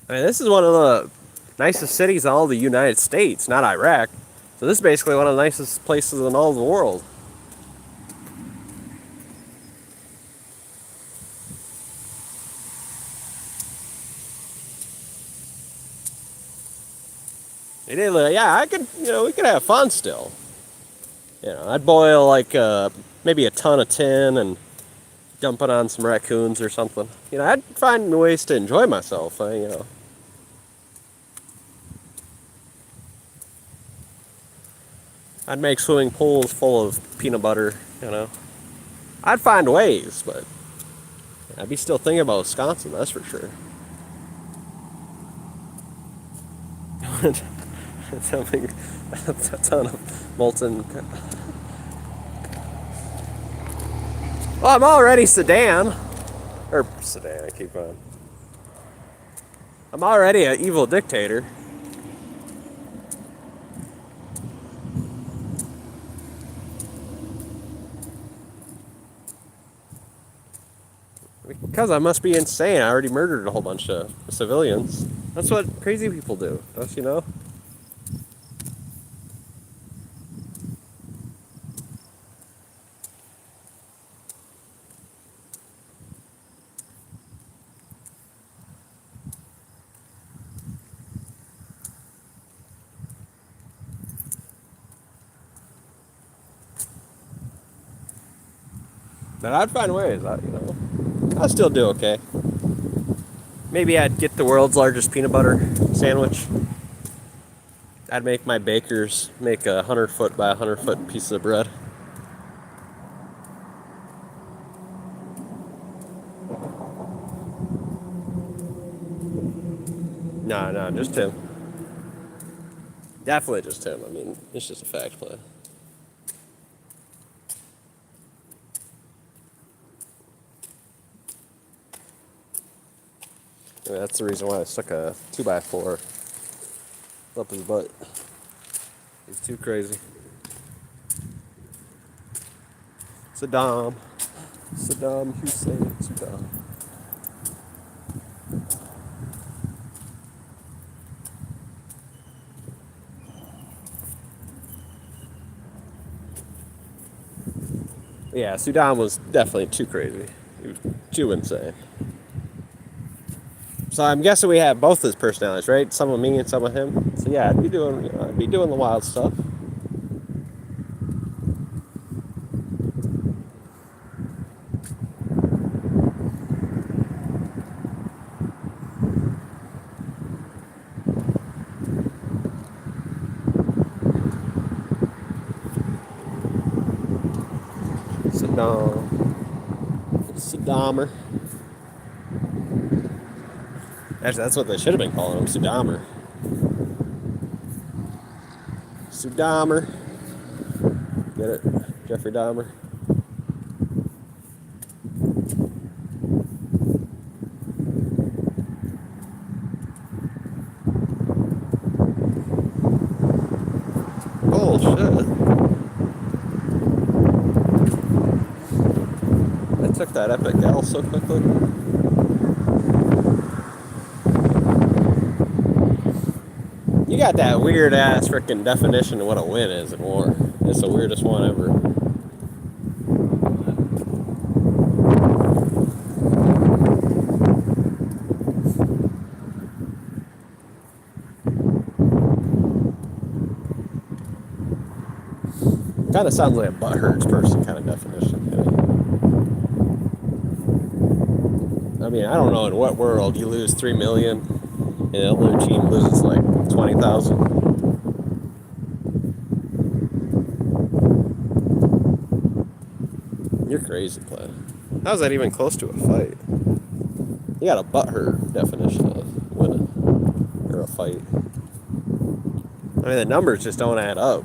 Speaker 6: I mean, this is one of the nicest cities in all the United States, not Iraq. So this is basically one of the nicest places in all the world. Yeah, we could have fun still. I'd boil like maybe a ton of tin and dump it on some raccoons or something. I'd find ways to enjoy myself. I'd make swimming pools full of peanut butter. I'd find ways, but I'd be still thinking about Wisconsin. That's for sure. Something, a ton of molten. Well, I'm already Sedan. I keep on. I'm already an evil dictator. Because I must be insane. I already murdered a whole bunch of civilians. That's what crazy people do, don't you know? But I'd find ways. I'd still do okay. Maybe I'd get the world's largest peanut butter sandwich. I'd make my bakers make a 100-foot by 100-foot piece of bread. No, just him. Definitely just him. I mean, it's just a fact play. I mean, that's the reason why I stuck a 2x4 up his butt. He's too crazy. Saddam Hussein. Saddam. Yeah, Saddam was definitely too crazy. He was too insane. So I'm guessing we have both his personalities, right? Some of me and some of him. So yeah, I'd be doing the wild stuff. Saddamer. Actually, that's what they should have been calling him, Saddamer. Saddamer. Get it? Jeffrey Dahmer. Oh, shit. I took that epic L so quickly. You got that weird ass freaking definition of what a win is in war. It's the weirdest one ever. Kind of sounds like a butthurts person kind of definition. I mean, I don't know in what world you lose 3 million and the other team loses like 20,000. You're crazy, player. How's that even close to a fight? You got a butthurt definition of winning or a fight. I mean, the numbers just don't add up.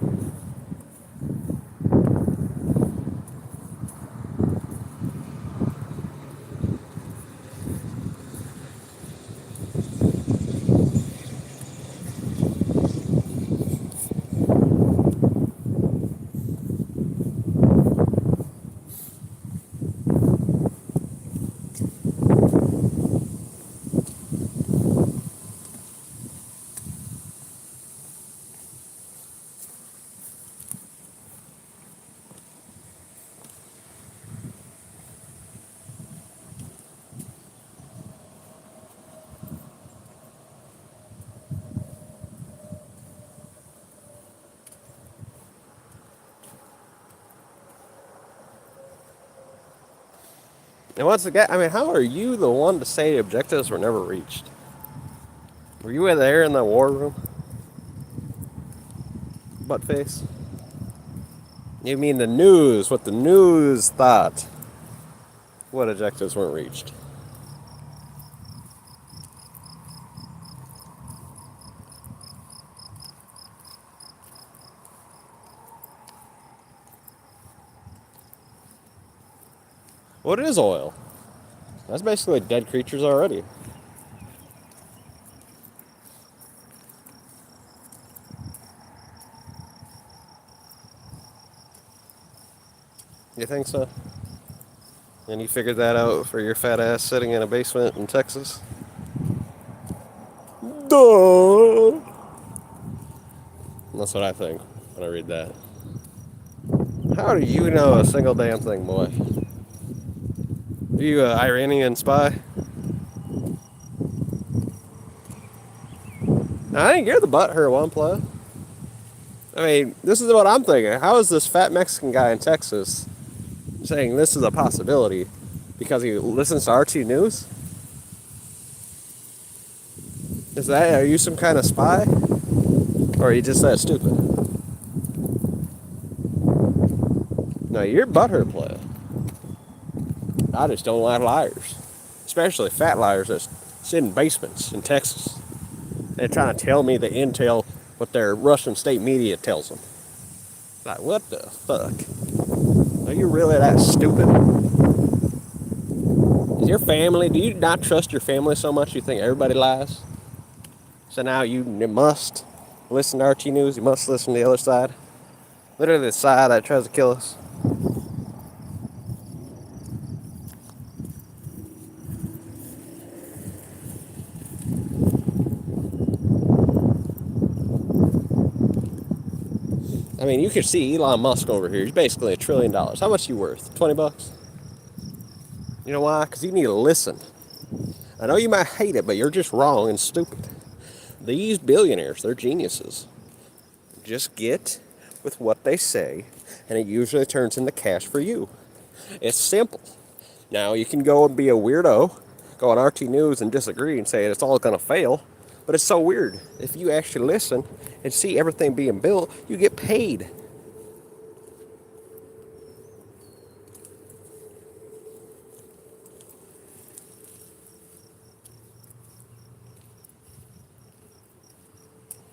Speaker 6: And once again, I mean, how are you the one to say objectives were never reached? Were you there in the war room? Butt face? You mean the news, what the news thought? What objectives weren't reached? What is oil? That's basically dead creatures already. You think so? And you figured that out for your fat ass sitting in a basement in Texas? Duh! That's what I think when I read that. How do you know a single damn thing, boy? Are you an Iranian spy? I think you're the butthurt one, play. I mean, this is what I'm thinking. How is this fat Mexican guy in Texas saying this is a possibility because he listens to RT News? Are you some kind of spy? Or are you just that stupid? No, you're butthurt, play. I just don't like liars. Especially fat liars that sit in basements in Texas. They're trying to tell me the intel what their Russian state media tells them. Like, what the fuck? Are you really that stupid? Is your family, do you not trust your family so much you think everybody lies? So now you must listen to RT News, you must listen to the other side. Literally the side that tries to kill us. I mean, you can see Elon Musk over here. He's basically $1 trillion. How much are you worth? 20 bucks? You know why? Because you need to listen. I know you might hate it, but you're just wrong and stupid. These billionaires, they're geniuses. Just get with what they say, and it usually turns into cash for you. It's simple. Now, you can go and be a weirdo, go on RT News and disagree and say it's all going to fail, but it's so weird. If you actually listen and see everything being built, you get paid.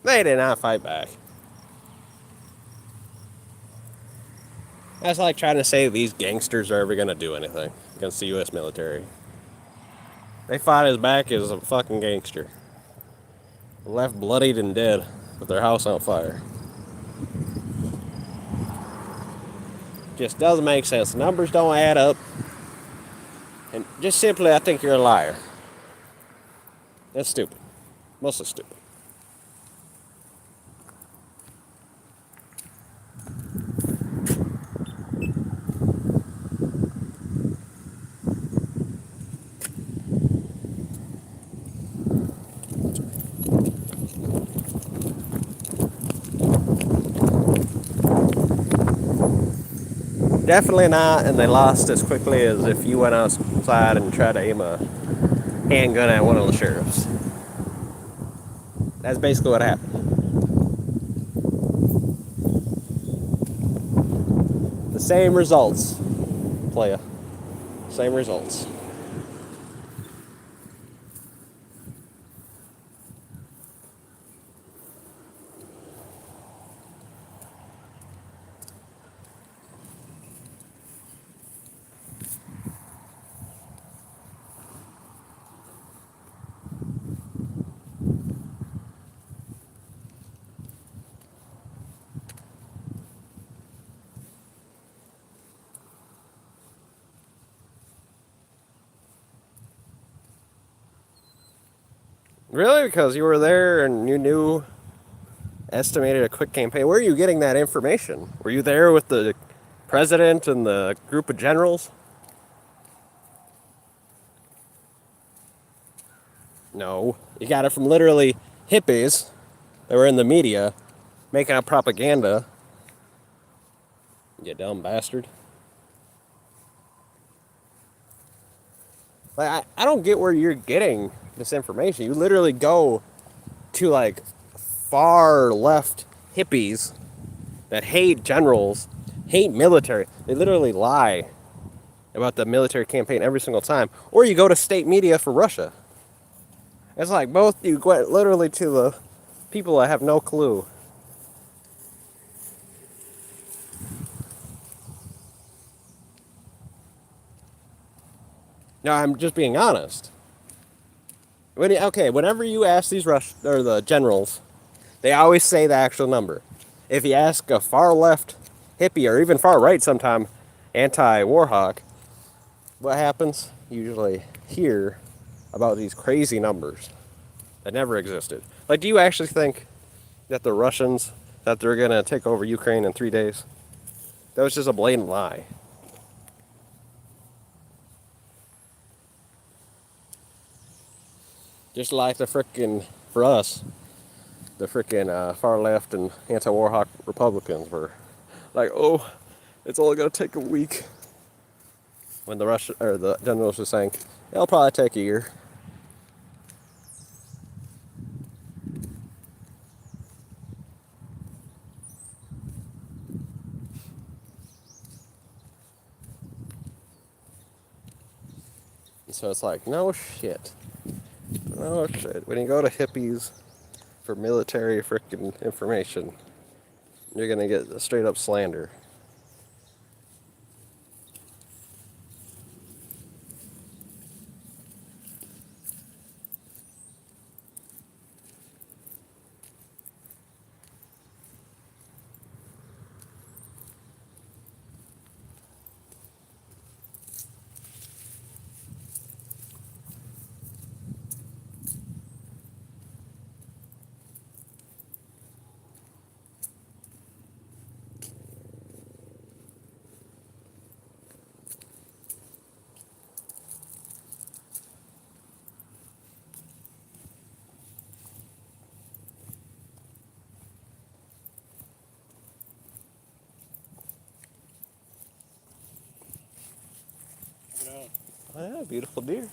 Speaker 6: They did not fight back. That's like trying to say these gangsters are ever going to do anything against the U.S. military. They fought his back as a fucking gangster. Left bloodied and dead with their house on fire. Just doesn't make sense. The numbers don't add up. And just simply, I think you're a liar. That's stupid. Mostly stupid. Definitely not, and they lost as quickly as if you went outside and tried to aim a handgun at one of the sheriffs. That's basically what happened. The same results, playa. Same results. Really? Because you were there and you knew, estimated a quick campaign. Where are you getting that information? Were you there with the president and the group of generals? No. You got it from literally hippies that were in the media making up propaganda. You dumb bastard. Like, I don't get where you're getting this information. You literally go to like far left hippies that hate generals, hate military. They literally lie about the military campaign every single time. Or you go to state media for Russia. It's like both you go literally to the people that have no clue. No, I'm just being honest. Whenever you ask these or the generals, they always say the actual number. If you ask a far left hippie or even far right sometime anti-war hawk, what happens? You usually hear about these crazy numbers that never existed. Like, do you actually think that the Russians, that they're going to take over Ukraine in 3 days? That was just a blatant lie. Just like for us, the frickin' far left and anti-war hawk Republicans were like, oh, it's only going to take a week. When the Russian or the generals were saying, it'll probably take a year. So it's like, no shit. No shit. When you go to hippies for military frickin' information, you're gonna get a straight up slander. Oh, yeah, beautiful deer.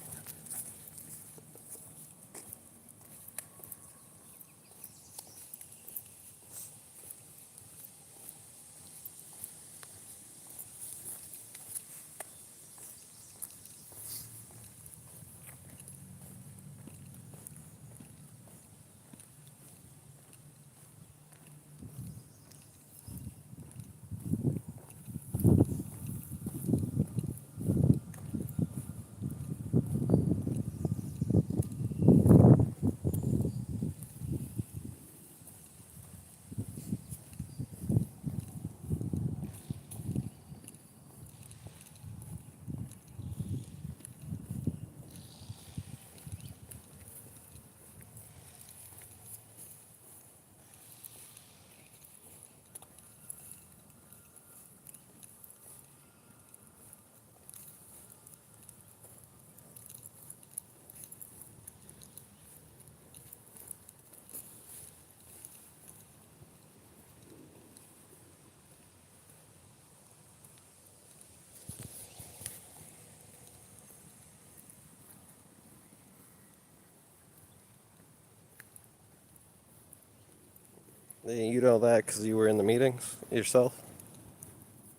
Speaker 6: You know that because you were in the meetings yourself?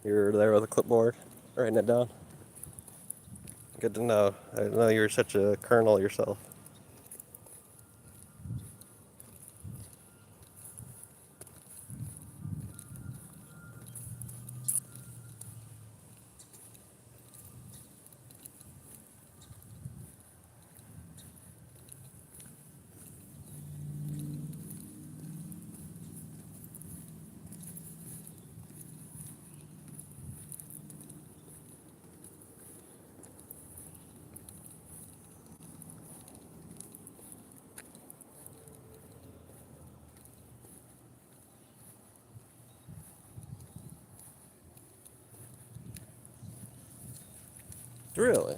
Speaker 6: You were there with a clipboard, writing it down? Good to know. I didn't know you were such a colonel yourself. Really?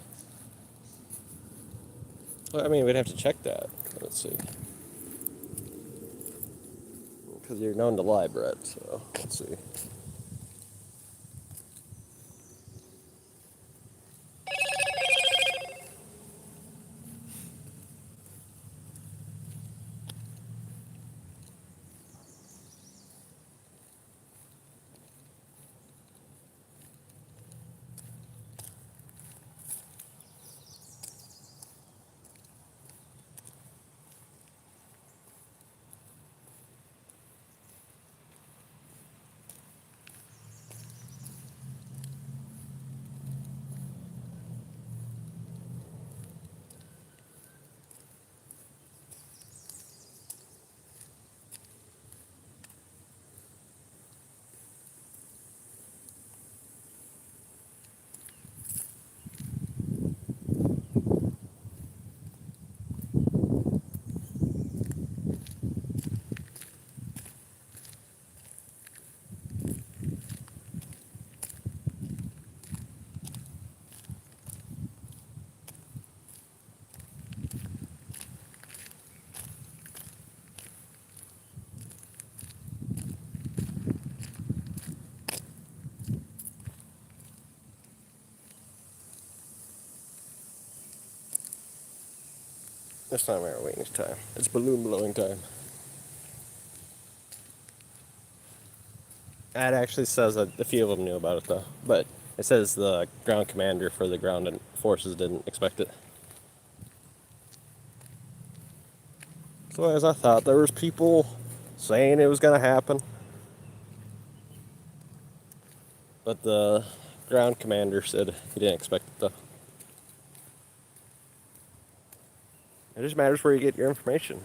Speaker 6: Well, I mean, we'd have to check that. Let's see. Because you're known to lie, Brett, so let's see. It's not Mary Wayne's time. It's balloon blowing time. It actually says that a few of them knew about it, though. But it says the ground commander for the ground and forces didn't expect it. So as I thought, there was people saying it was going to happen. But the ground commander said he didn't expect it, though. It just matters where you get your information.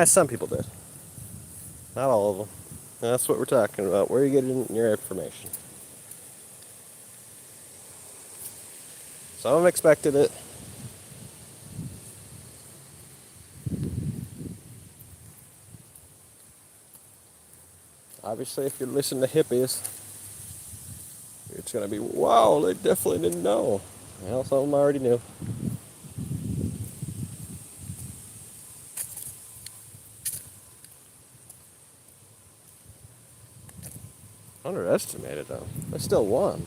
Speaker 6: Some people did. Not all of them. That's what we're talking about. Where you getting your information. Some of them expected it. Obviously, if you listen to hippies, it's going to be, wow, they definitely didn't know. Well, some of them already knew. Underestimated, though. They still won.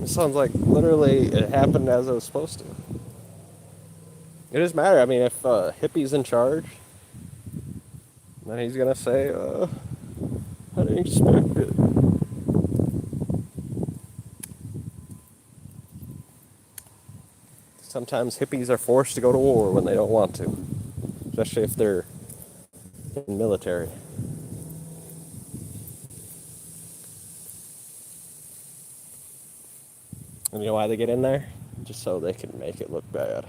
Speaker 6: It sounds like literally it happened as it was supposed to. It doesn't matter. I mean, if hippie's in charge, then he's going to say, I didn't expect it. Sometimes hippies are forced to go to war when they don't want to, especially if they're in military. And you know why they get in there? Just so they can make it look bad.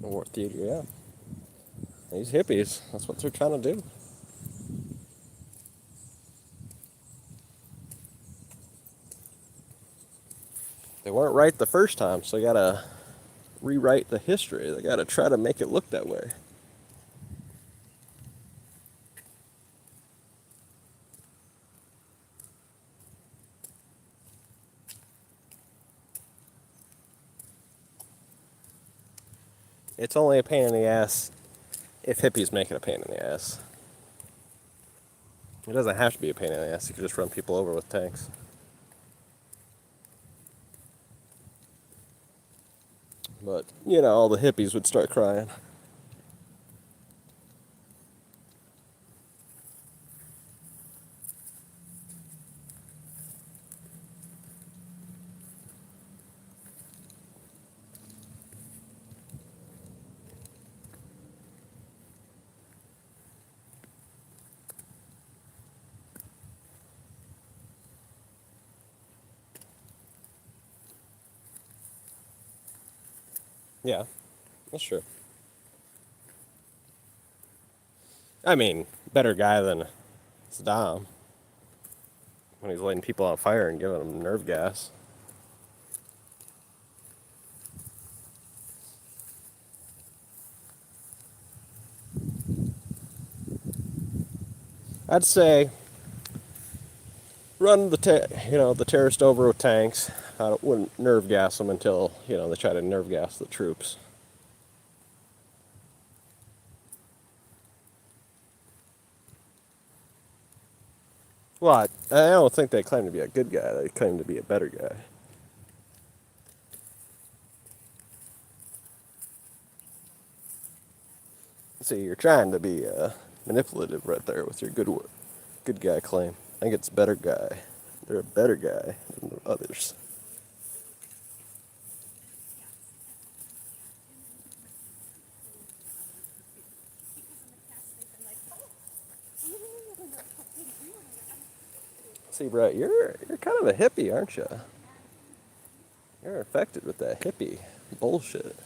Speaker 6: War theater, yeah. These hippies, that's what they're trying to do. They weren't right the first time, so you gotta rewrite the history. They gotta try to make it look that way. It's only a pain in the ass if hippies make it a pain in the ass. It doesn't have to be a pain in the ass. You can just run people over with tanks. But, you know, all the hippies would start crying. Yeah, that's true. I mean, better guy than Saddam when he's lighting people on fire and giving them nerve gas. I'd say run the terrorist over with tanks. I wouldn't nerve gas them until they try to nerve gas the troops. Well, I don't think they claim to be a good guy. They claim to be a better guy. See, you're trying to be manipulative right there with your good guy claim. I think it's better guy. They're a better guy than the others. See, Brett, you're kind of a hippie, aren't you? You're infected with that hippie bullshit.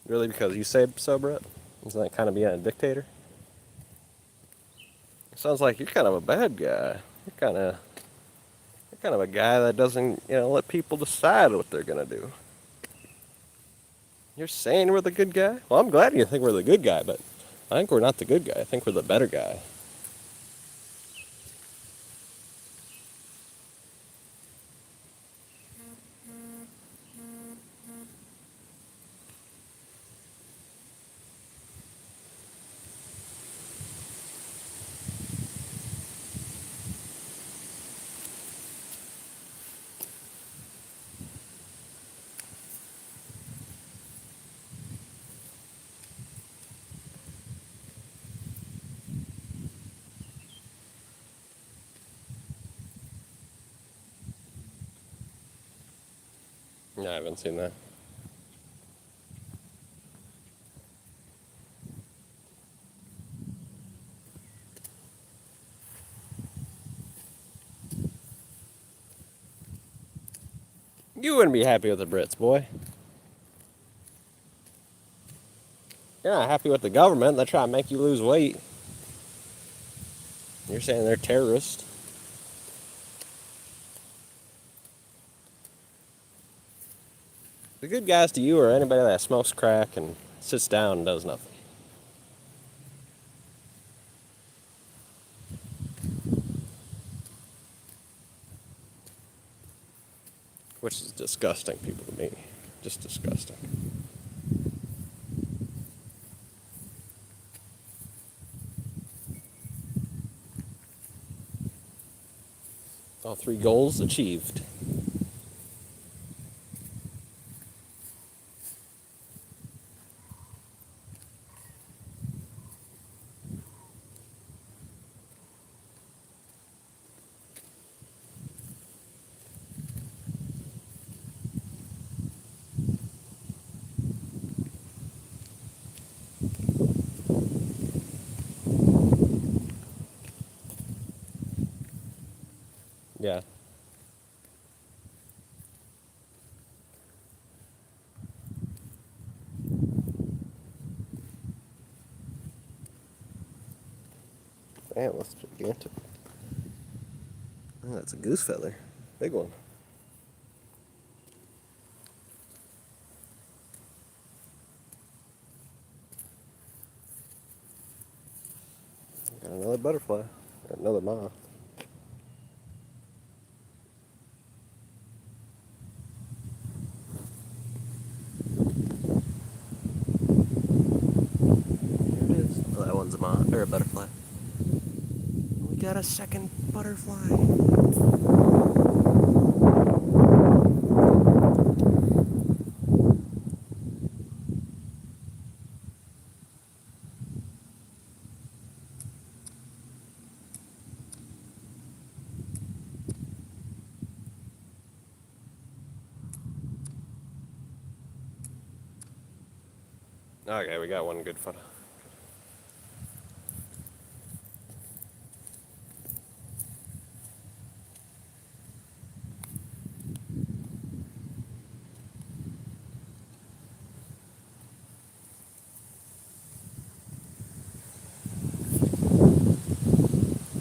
Speaker 6: Really, because you say so, Brett? Isn't that kind of being a dictator? It sounds like you're kind of a bad guy. You're kind of a guy that doesn't, let people decide what they're gonna do. You're saying we're the good guy? Well, I'm glad you think we're the good guy, but I think we're not the good guy. I think we're the better guy. No, I haven't seen that. You wouldn't be happy with the Brits, boy. You're not happy with the government. They try to make you lose weight. You're saying they're terrorists. The good guys to you are anybody that smokes crack and sits down and does nothing. Which is disgusting, people, to me. Just disgusting. All 3 goals achieved. Yeah. Man, that's gigantic. Oh, that's a goose feather. Big one. Got another butterfly. Got another moth. Here it is. Oh, that one's a moth or a butterfly. We got a second butterfly. Okay, we got one good photo.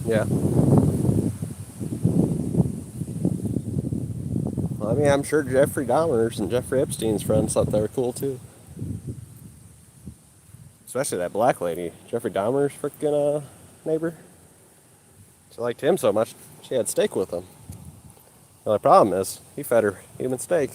Speaker 6: Yeah. Well, I mean, I'm sure Jeffrey Dahmer's and Jeffrey Epstein's friends thought they were cool too. Especially that black lady, Jeffrey Dahmer's freaking neighbor. She liked him so much, she had steak with him. The only problem is, he fed her human steak.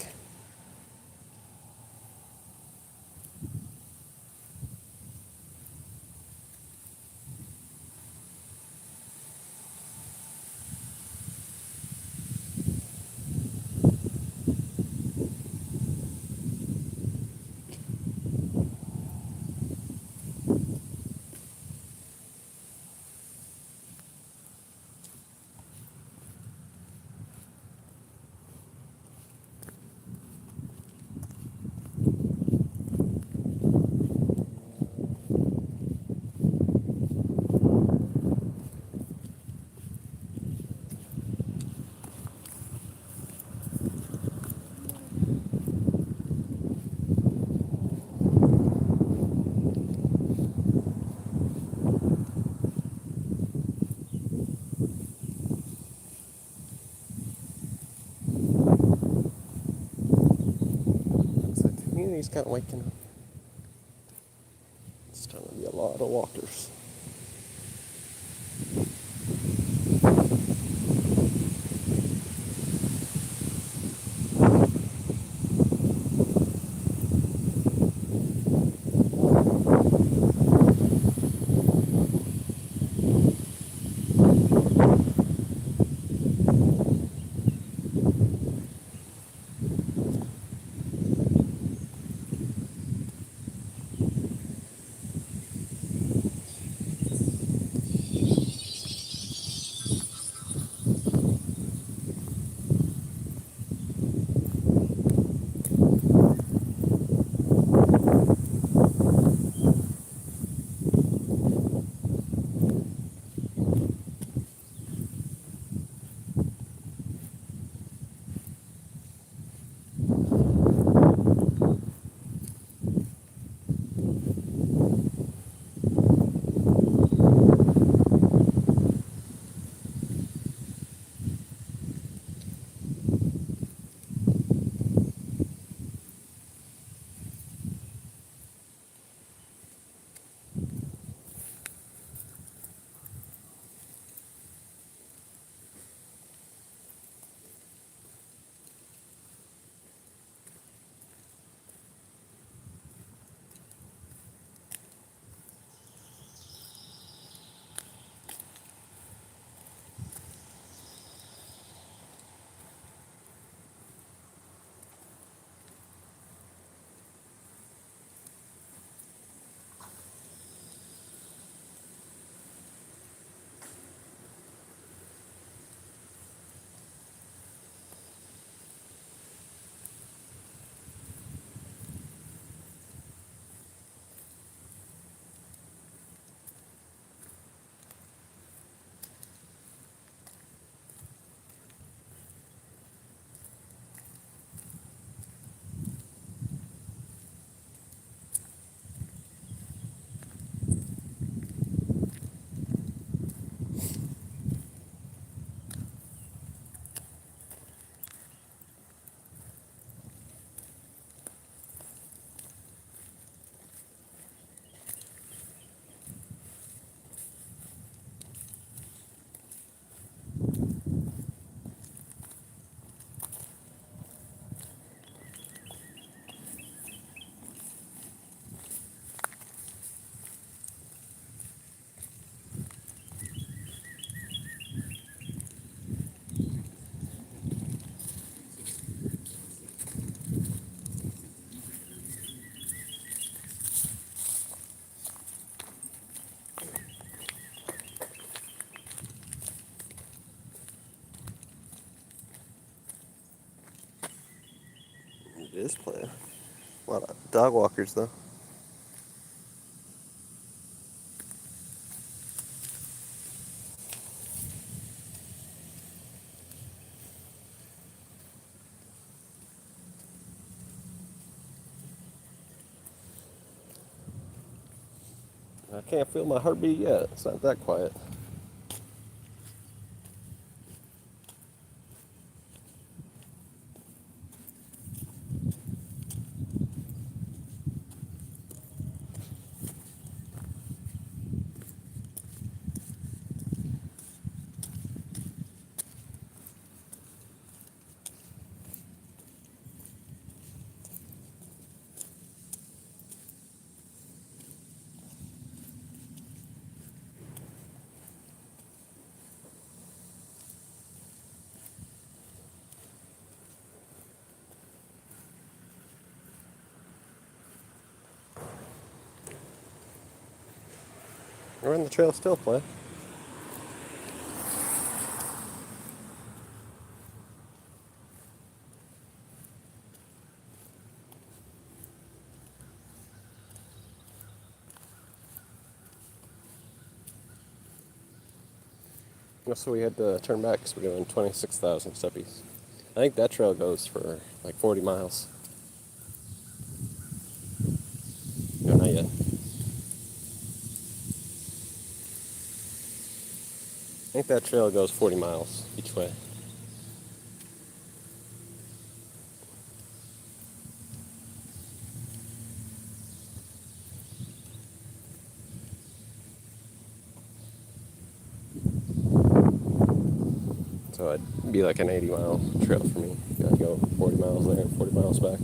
Speaker 6: So the community's kind of waking up. It's starting to be a lot of walkers. is playing. A lot of dog walkers, though. I can't feel my heartbeat yet. It's not that quiet. We're on the trail still, playing. So we had to turn back because we're doing 26,000 steppies. I think that trail goes for like 40 miles. No, not yet. I think that trail goes 40 miles each way. So it'd be like an 80-mile trail for me. Gotta go 40 miles there, 40 miles back.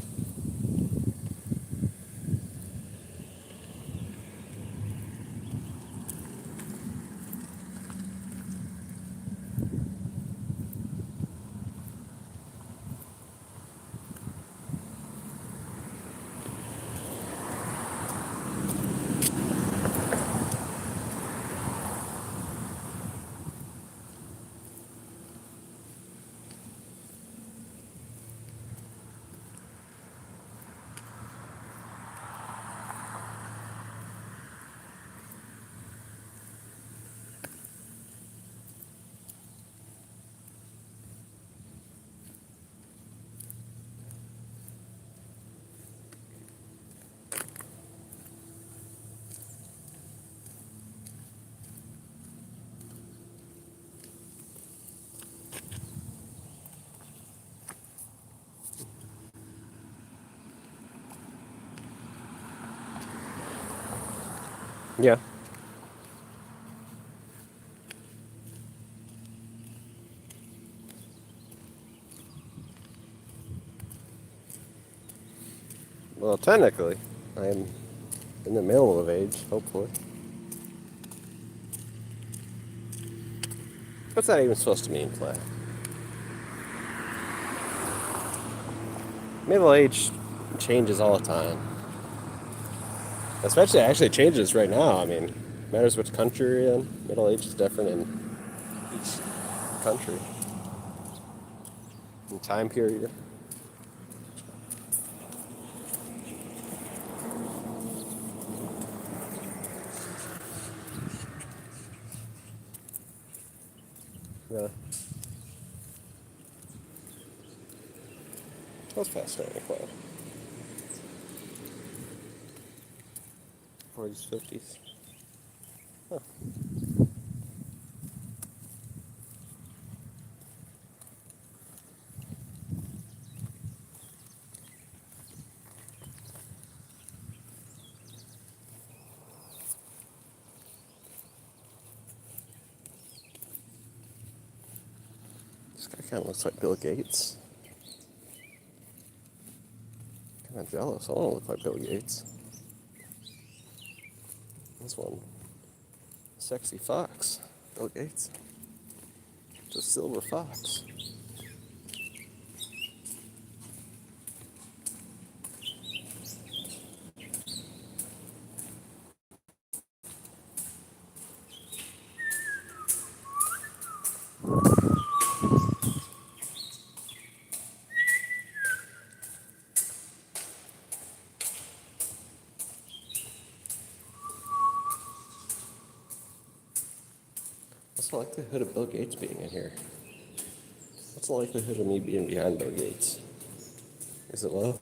Speaker 6: Yeah. Well, technically, I'm in the middle of age, hopefully. What's that even supposed to mean, Clay? Middle age changes all the time. Especially, actually changes right now. I mean, matters which country you're in. Middle age is different in each country and time period. Yeah. That's fascinating, Clay. 40s, 50s. Huh. This guy kind of looks like Bill Gates. Kind of jealous. I want to look like Bill Gates. This one, sexy fox. Bill Gates. It's a silver fox. What's the likelihood of Bill Gates being in here? What's the likelihood of me being behind Bill Gates? Is it low?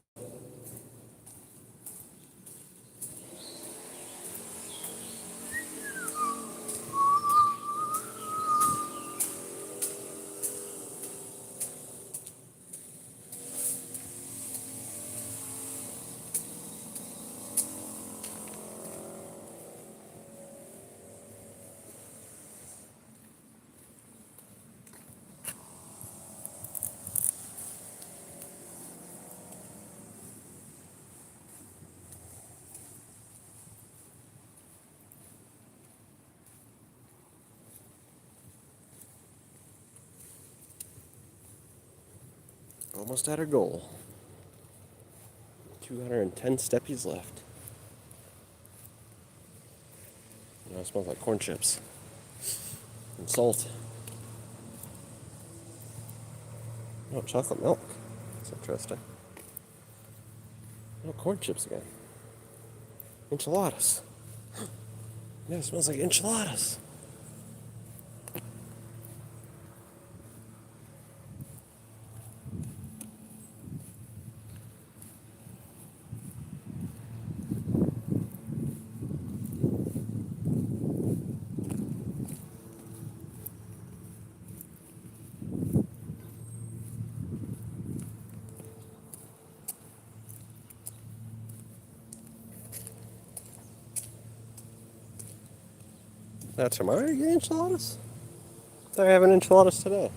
Speaker 6: Almost at our goal. 210 steppies left. It smells like corn chips and salt. Oh, chocolate milk. That's interesting. Oh, corn chips again. Enchiladas. Yeah, it smells like enchiladas. Now tomorrow you get enchiladas? They're having enchiladas today.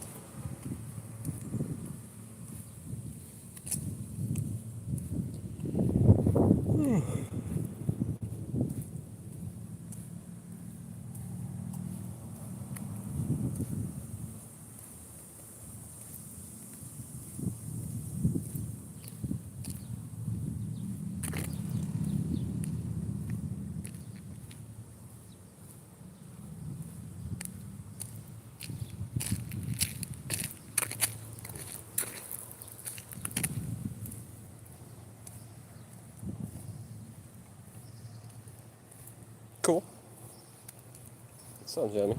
Speaker 6: Cool. Sounds yummy.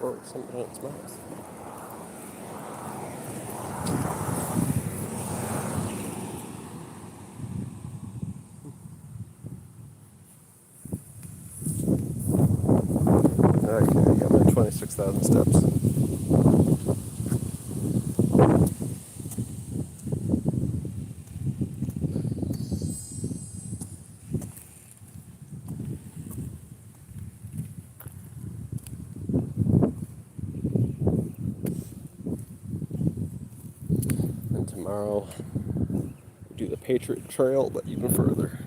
Speaker 6: Or something in its mouth. Okay, I got my 26,000 steps. And tomorrow, we do the Patriot Trail, but even further.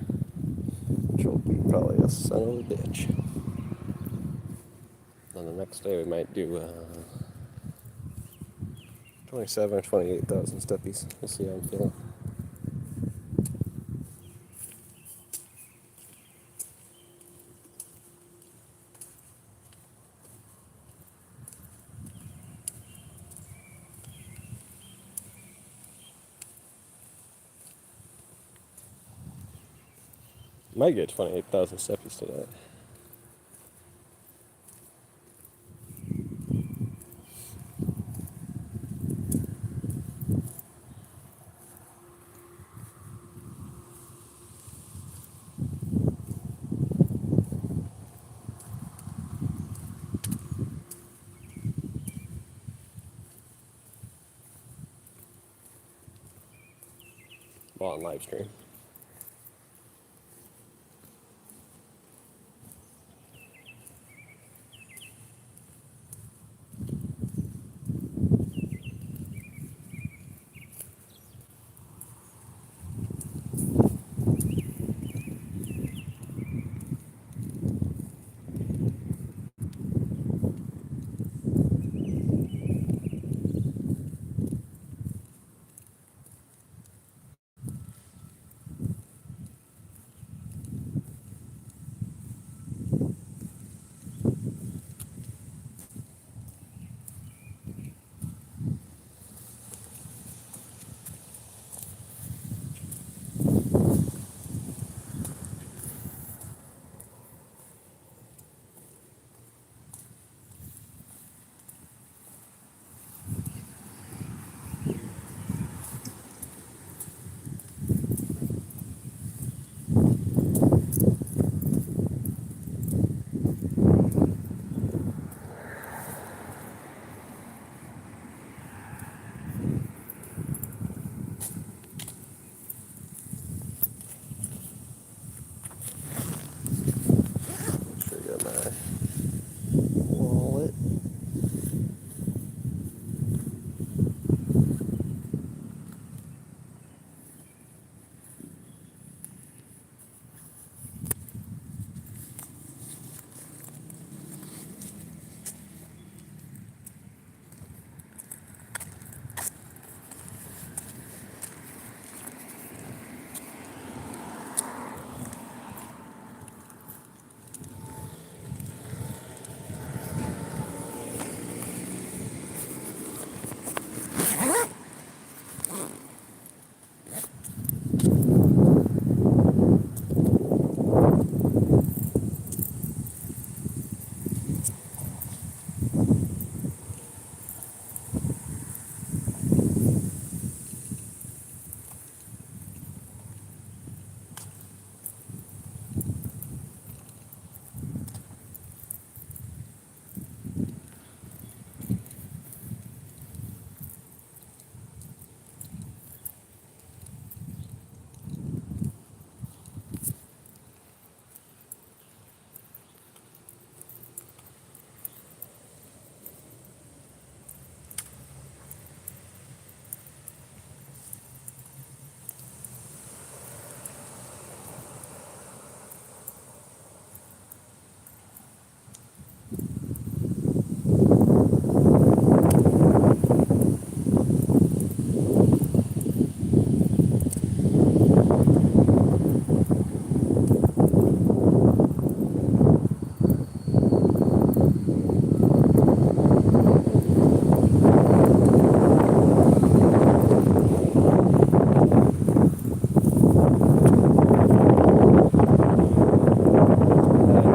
Speaker 6: Which will be probably a son of a bitch. Then the next day we might do 27 or 28,000 steppies. We'll see how I'm feeling. Might get 28,000 steppies tonight. on live stream. Sure, got my wallet.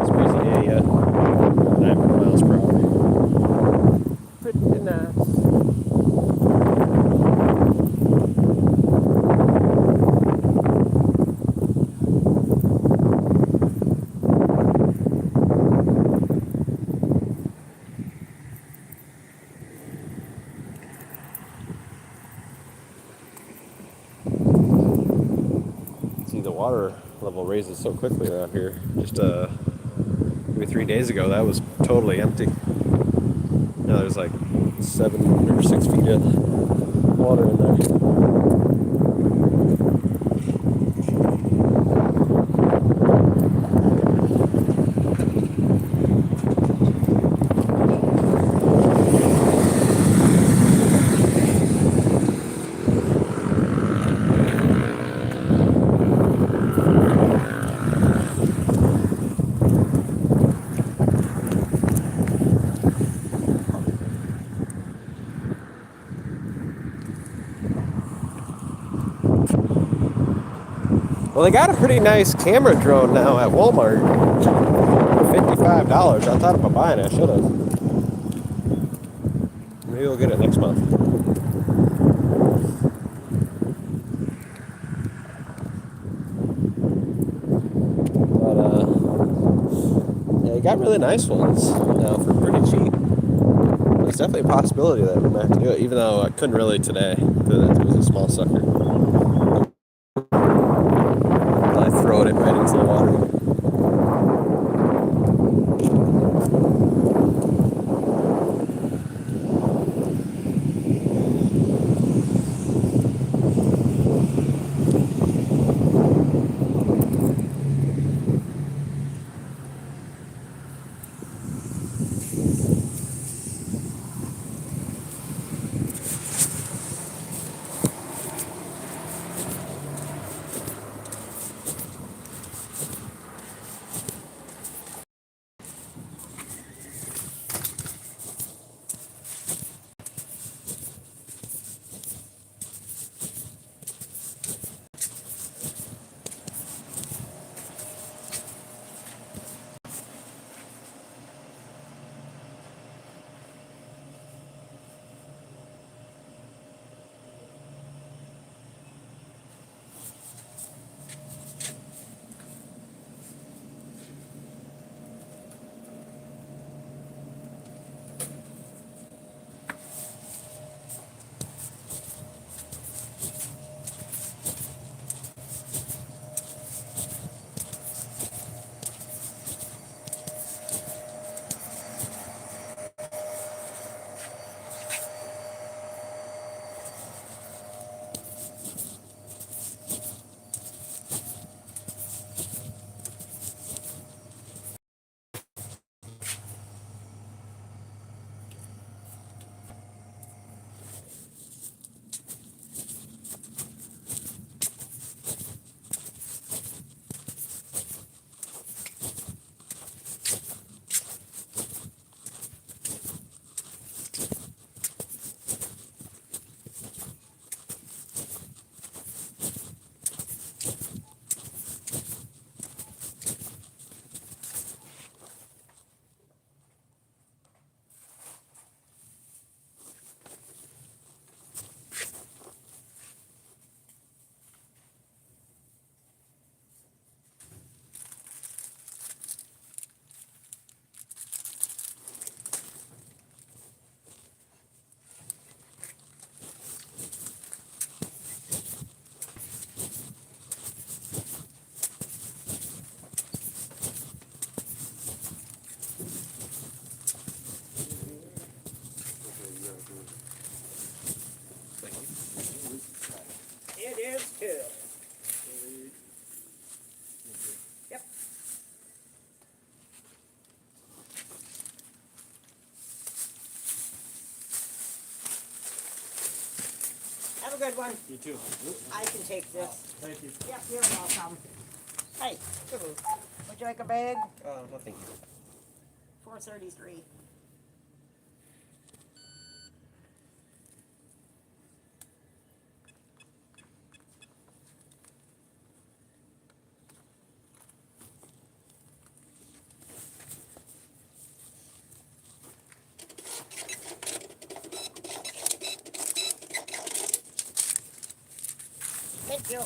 Speaker 6: It's basically a 9 miles per hour. Pretty nice. See, the water level raises so quickly around here. Just maybe 3 days ago, that was totally empty. Now there's like 7 or 6 feet of water in there. Well, they got a pretty nice camera drone now at Walmart for $55. I thought about buying it. I should have. Maybe we'll get it next month. But yeah, they got really nice ones now for pretty cheap. There's definitely a possibility that we might have to do it, even though I couldn't really today because it was a small sucker.
Speaker 13: It is good. Yep. Have a good one.
Speaker 2: You too.
Speaker 13: I can take this.
Speaker 2: Thank you.
Speaker 13: Yep, you're welcome. Hey, would you like a bag?
Speaker 6: No, thank you.
Speaker 13: 433. Thank you.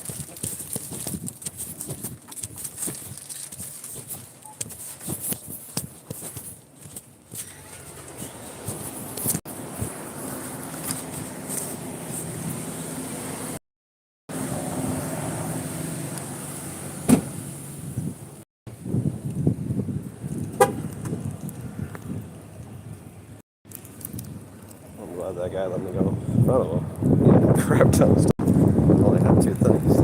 Speaker 6: I'm glad that guy let me go. I don't know. Yeah, crap toast. Only have two things.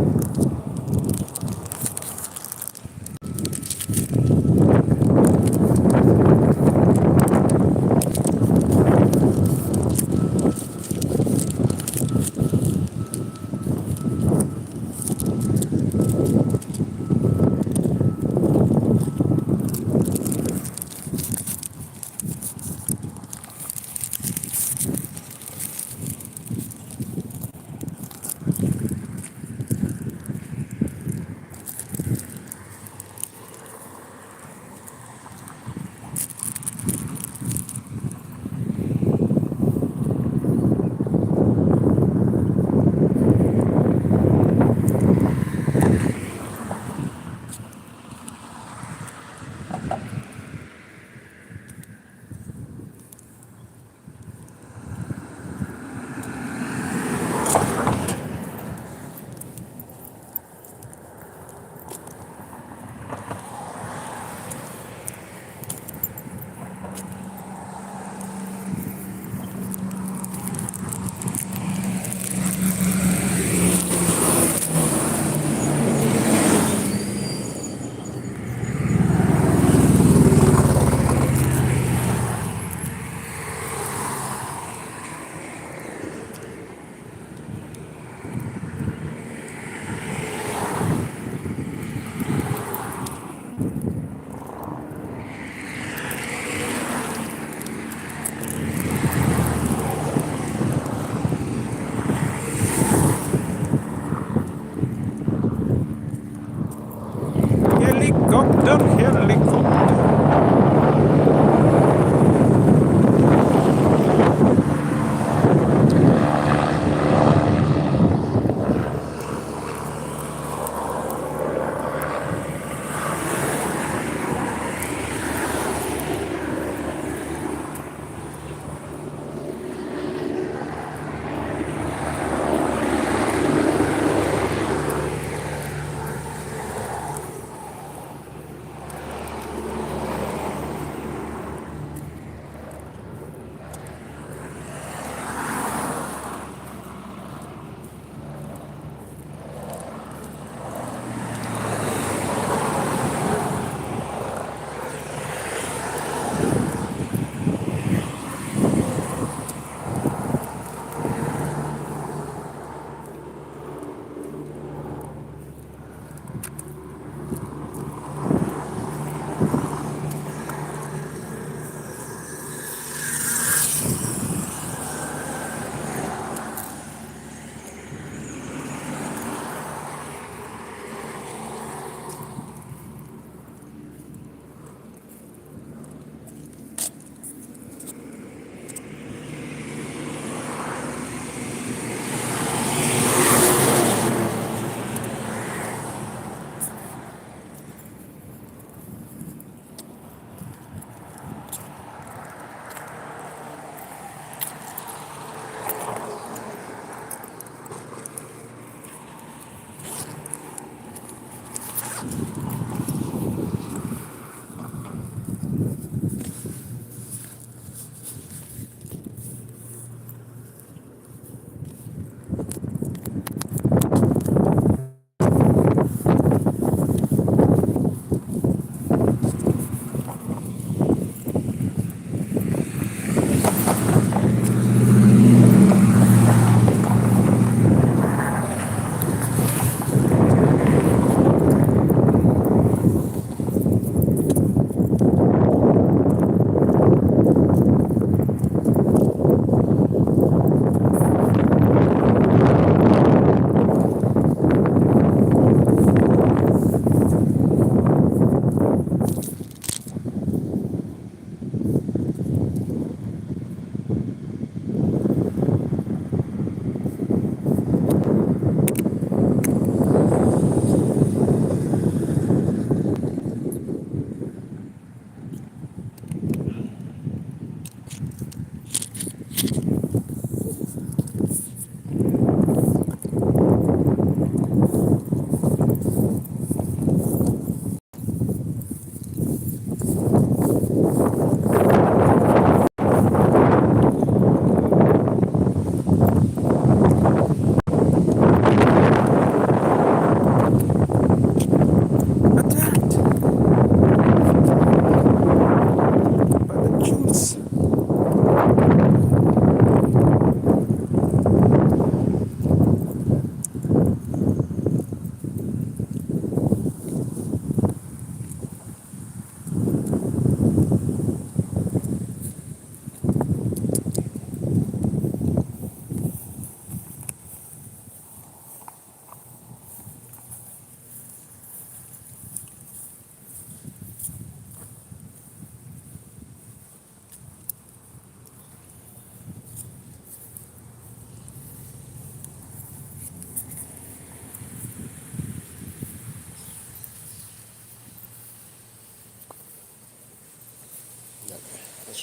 Speaker 6: Helicopter, helicopter.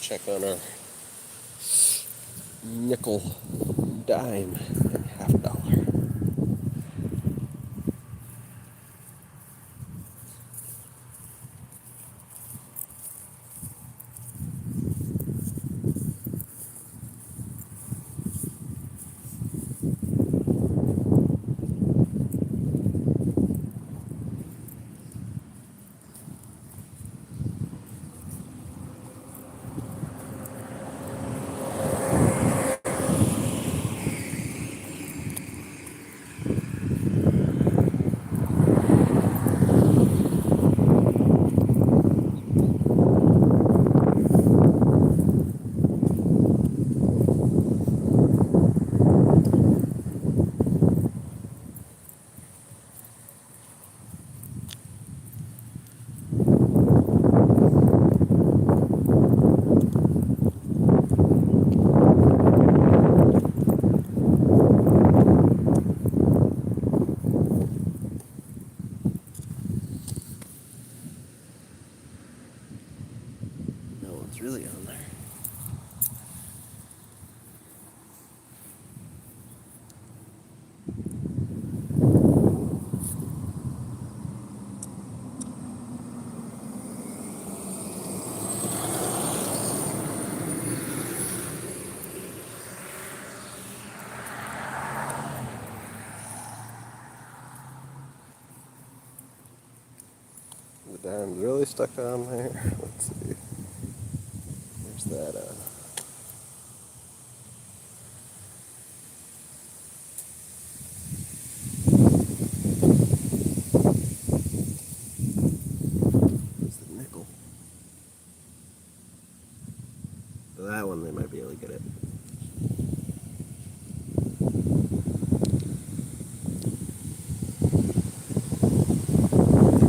Speaker 6: check on our nickel, dime, and half dollar. No one's really on there. The dime's really stuck on there. Let's see. Where's that? Where's the nickel? That one they might be able to get it.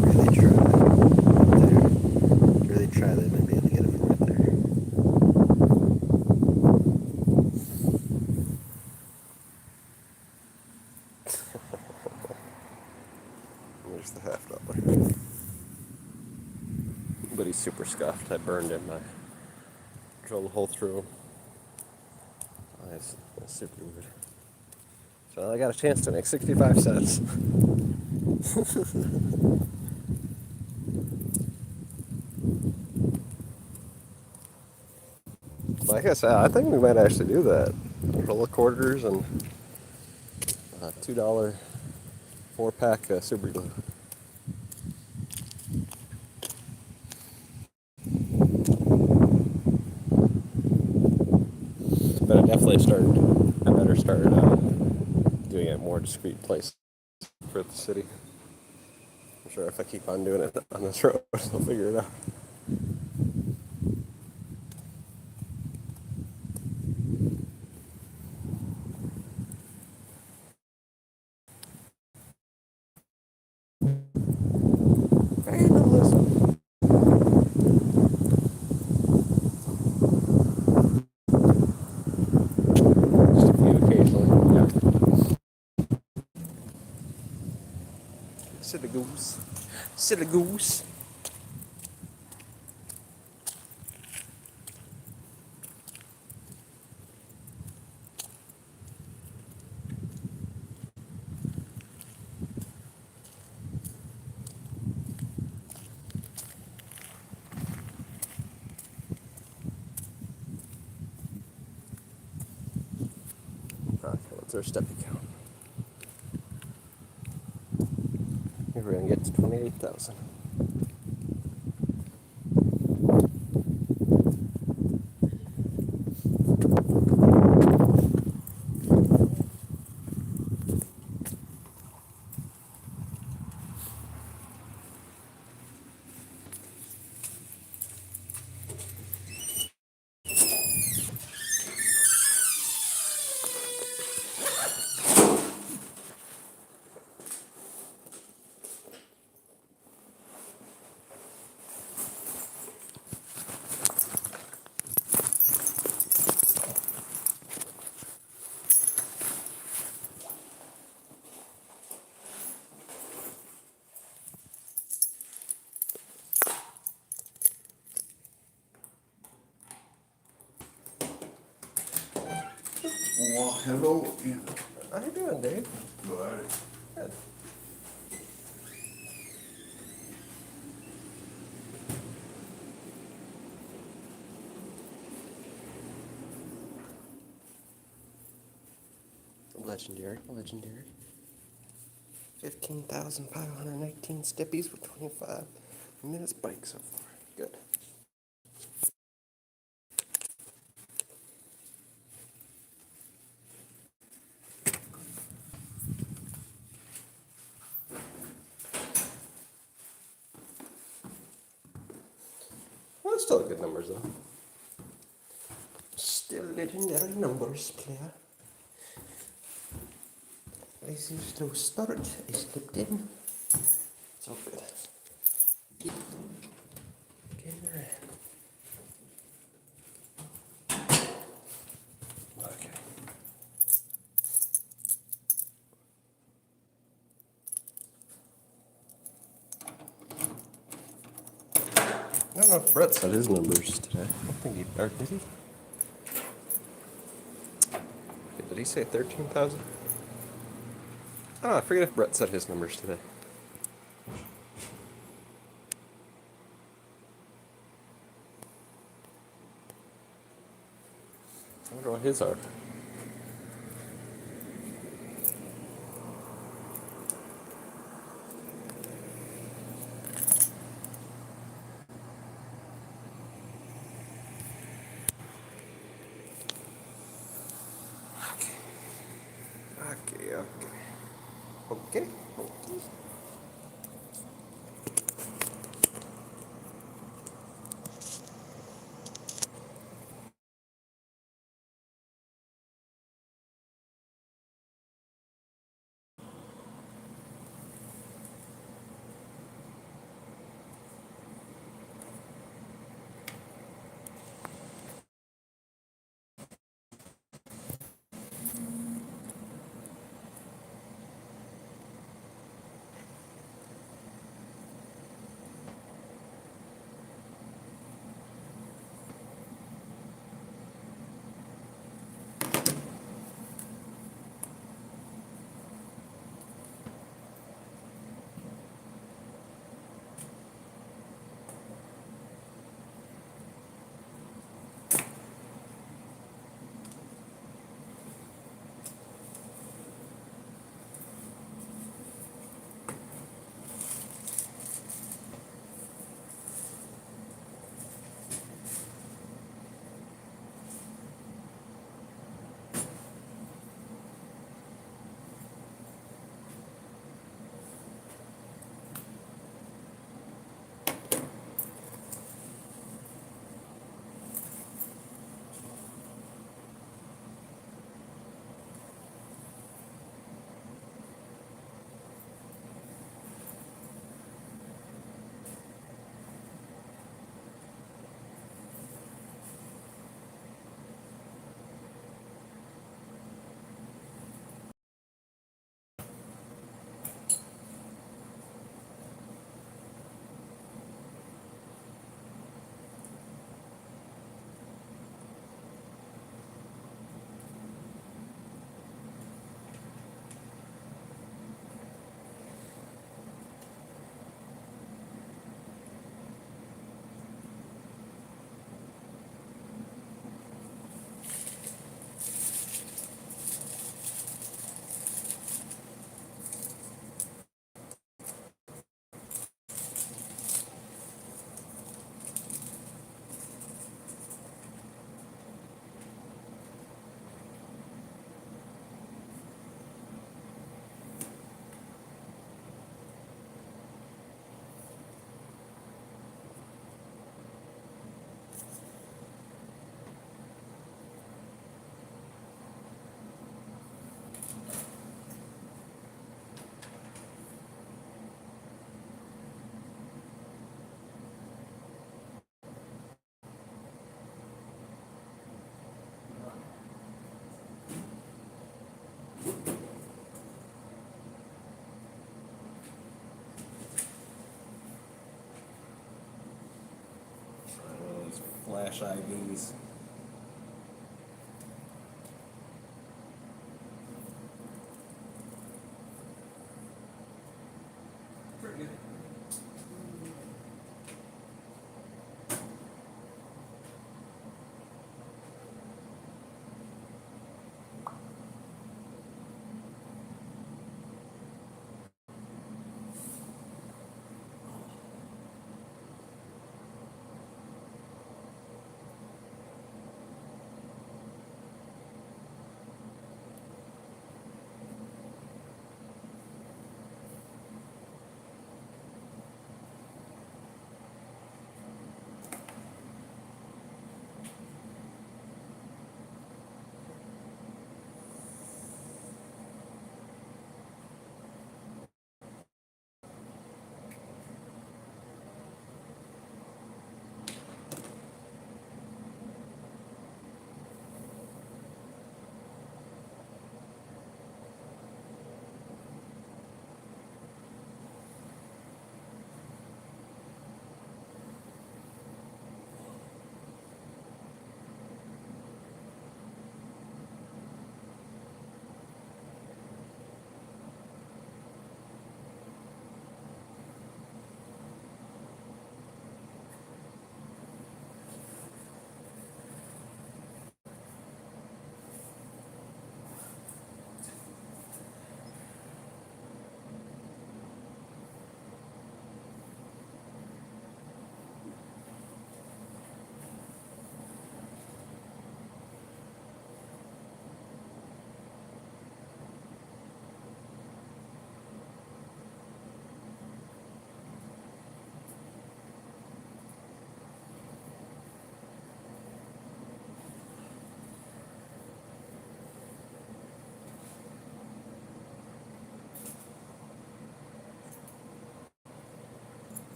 Speaker 6: Really try. Really try. They might be able to get it from right there. There's the half dollar. But he's super scuffed. I burned him. I drilled a hole through him. That's super good. So I got a chance to make 65 cents. Like I said, I think we might actually do that. Roll of quarters and $2 4-pack super glue. But I definitely I better start doing it more discreet place for the city. I'm sure if I keep on doing it on this road, I'll figure it out. Hey, no, listen. Just a few occasionally, yeah. Silly goose. Silly goose. Okay, what's our steppy count? Here we're gonna get to 28,000.
Speaker 2: Well, hello. Yeah.
Speaker 6: How you doing, Dave?
Speaker 2: Good.
Speaker 6: Good. Legendary, legendary. 15,518 steppies with 25 minutes bike so far. Good. Well, it's still good numbers though. Still legendary numbers, player. Lazy slow start. I slipped in. It's all good. Getting there. Okay. I don't know if Brett said his numbers today. I don't think he, or did he? Did he say 13,000? Oh, I forget if Brett said his numbers today. I wonder what his are. Okay, okay. Okay.
Speaker 2: Flash IVs. Very good.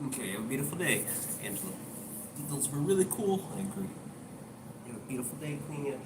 Speaker 6: Okay, have a beautiful day, Angela. Those were really cool. I agree. Have a beautiful day, Queen Angela.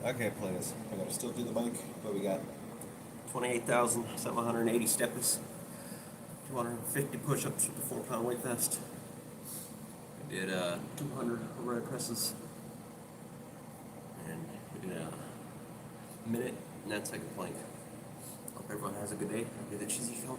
Speaker 6: I can't play this. I gotta still do the bike, but we got 28,780 steps, 250 push-ups with the 4-pound weight vest. I did 200 overhead presses, and we did a minute and then second plank. Hope everyone has a good day. I'll do the cheesy film.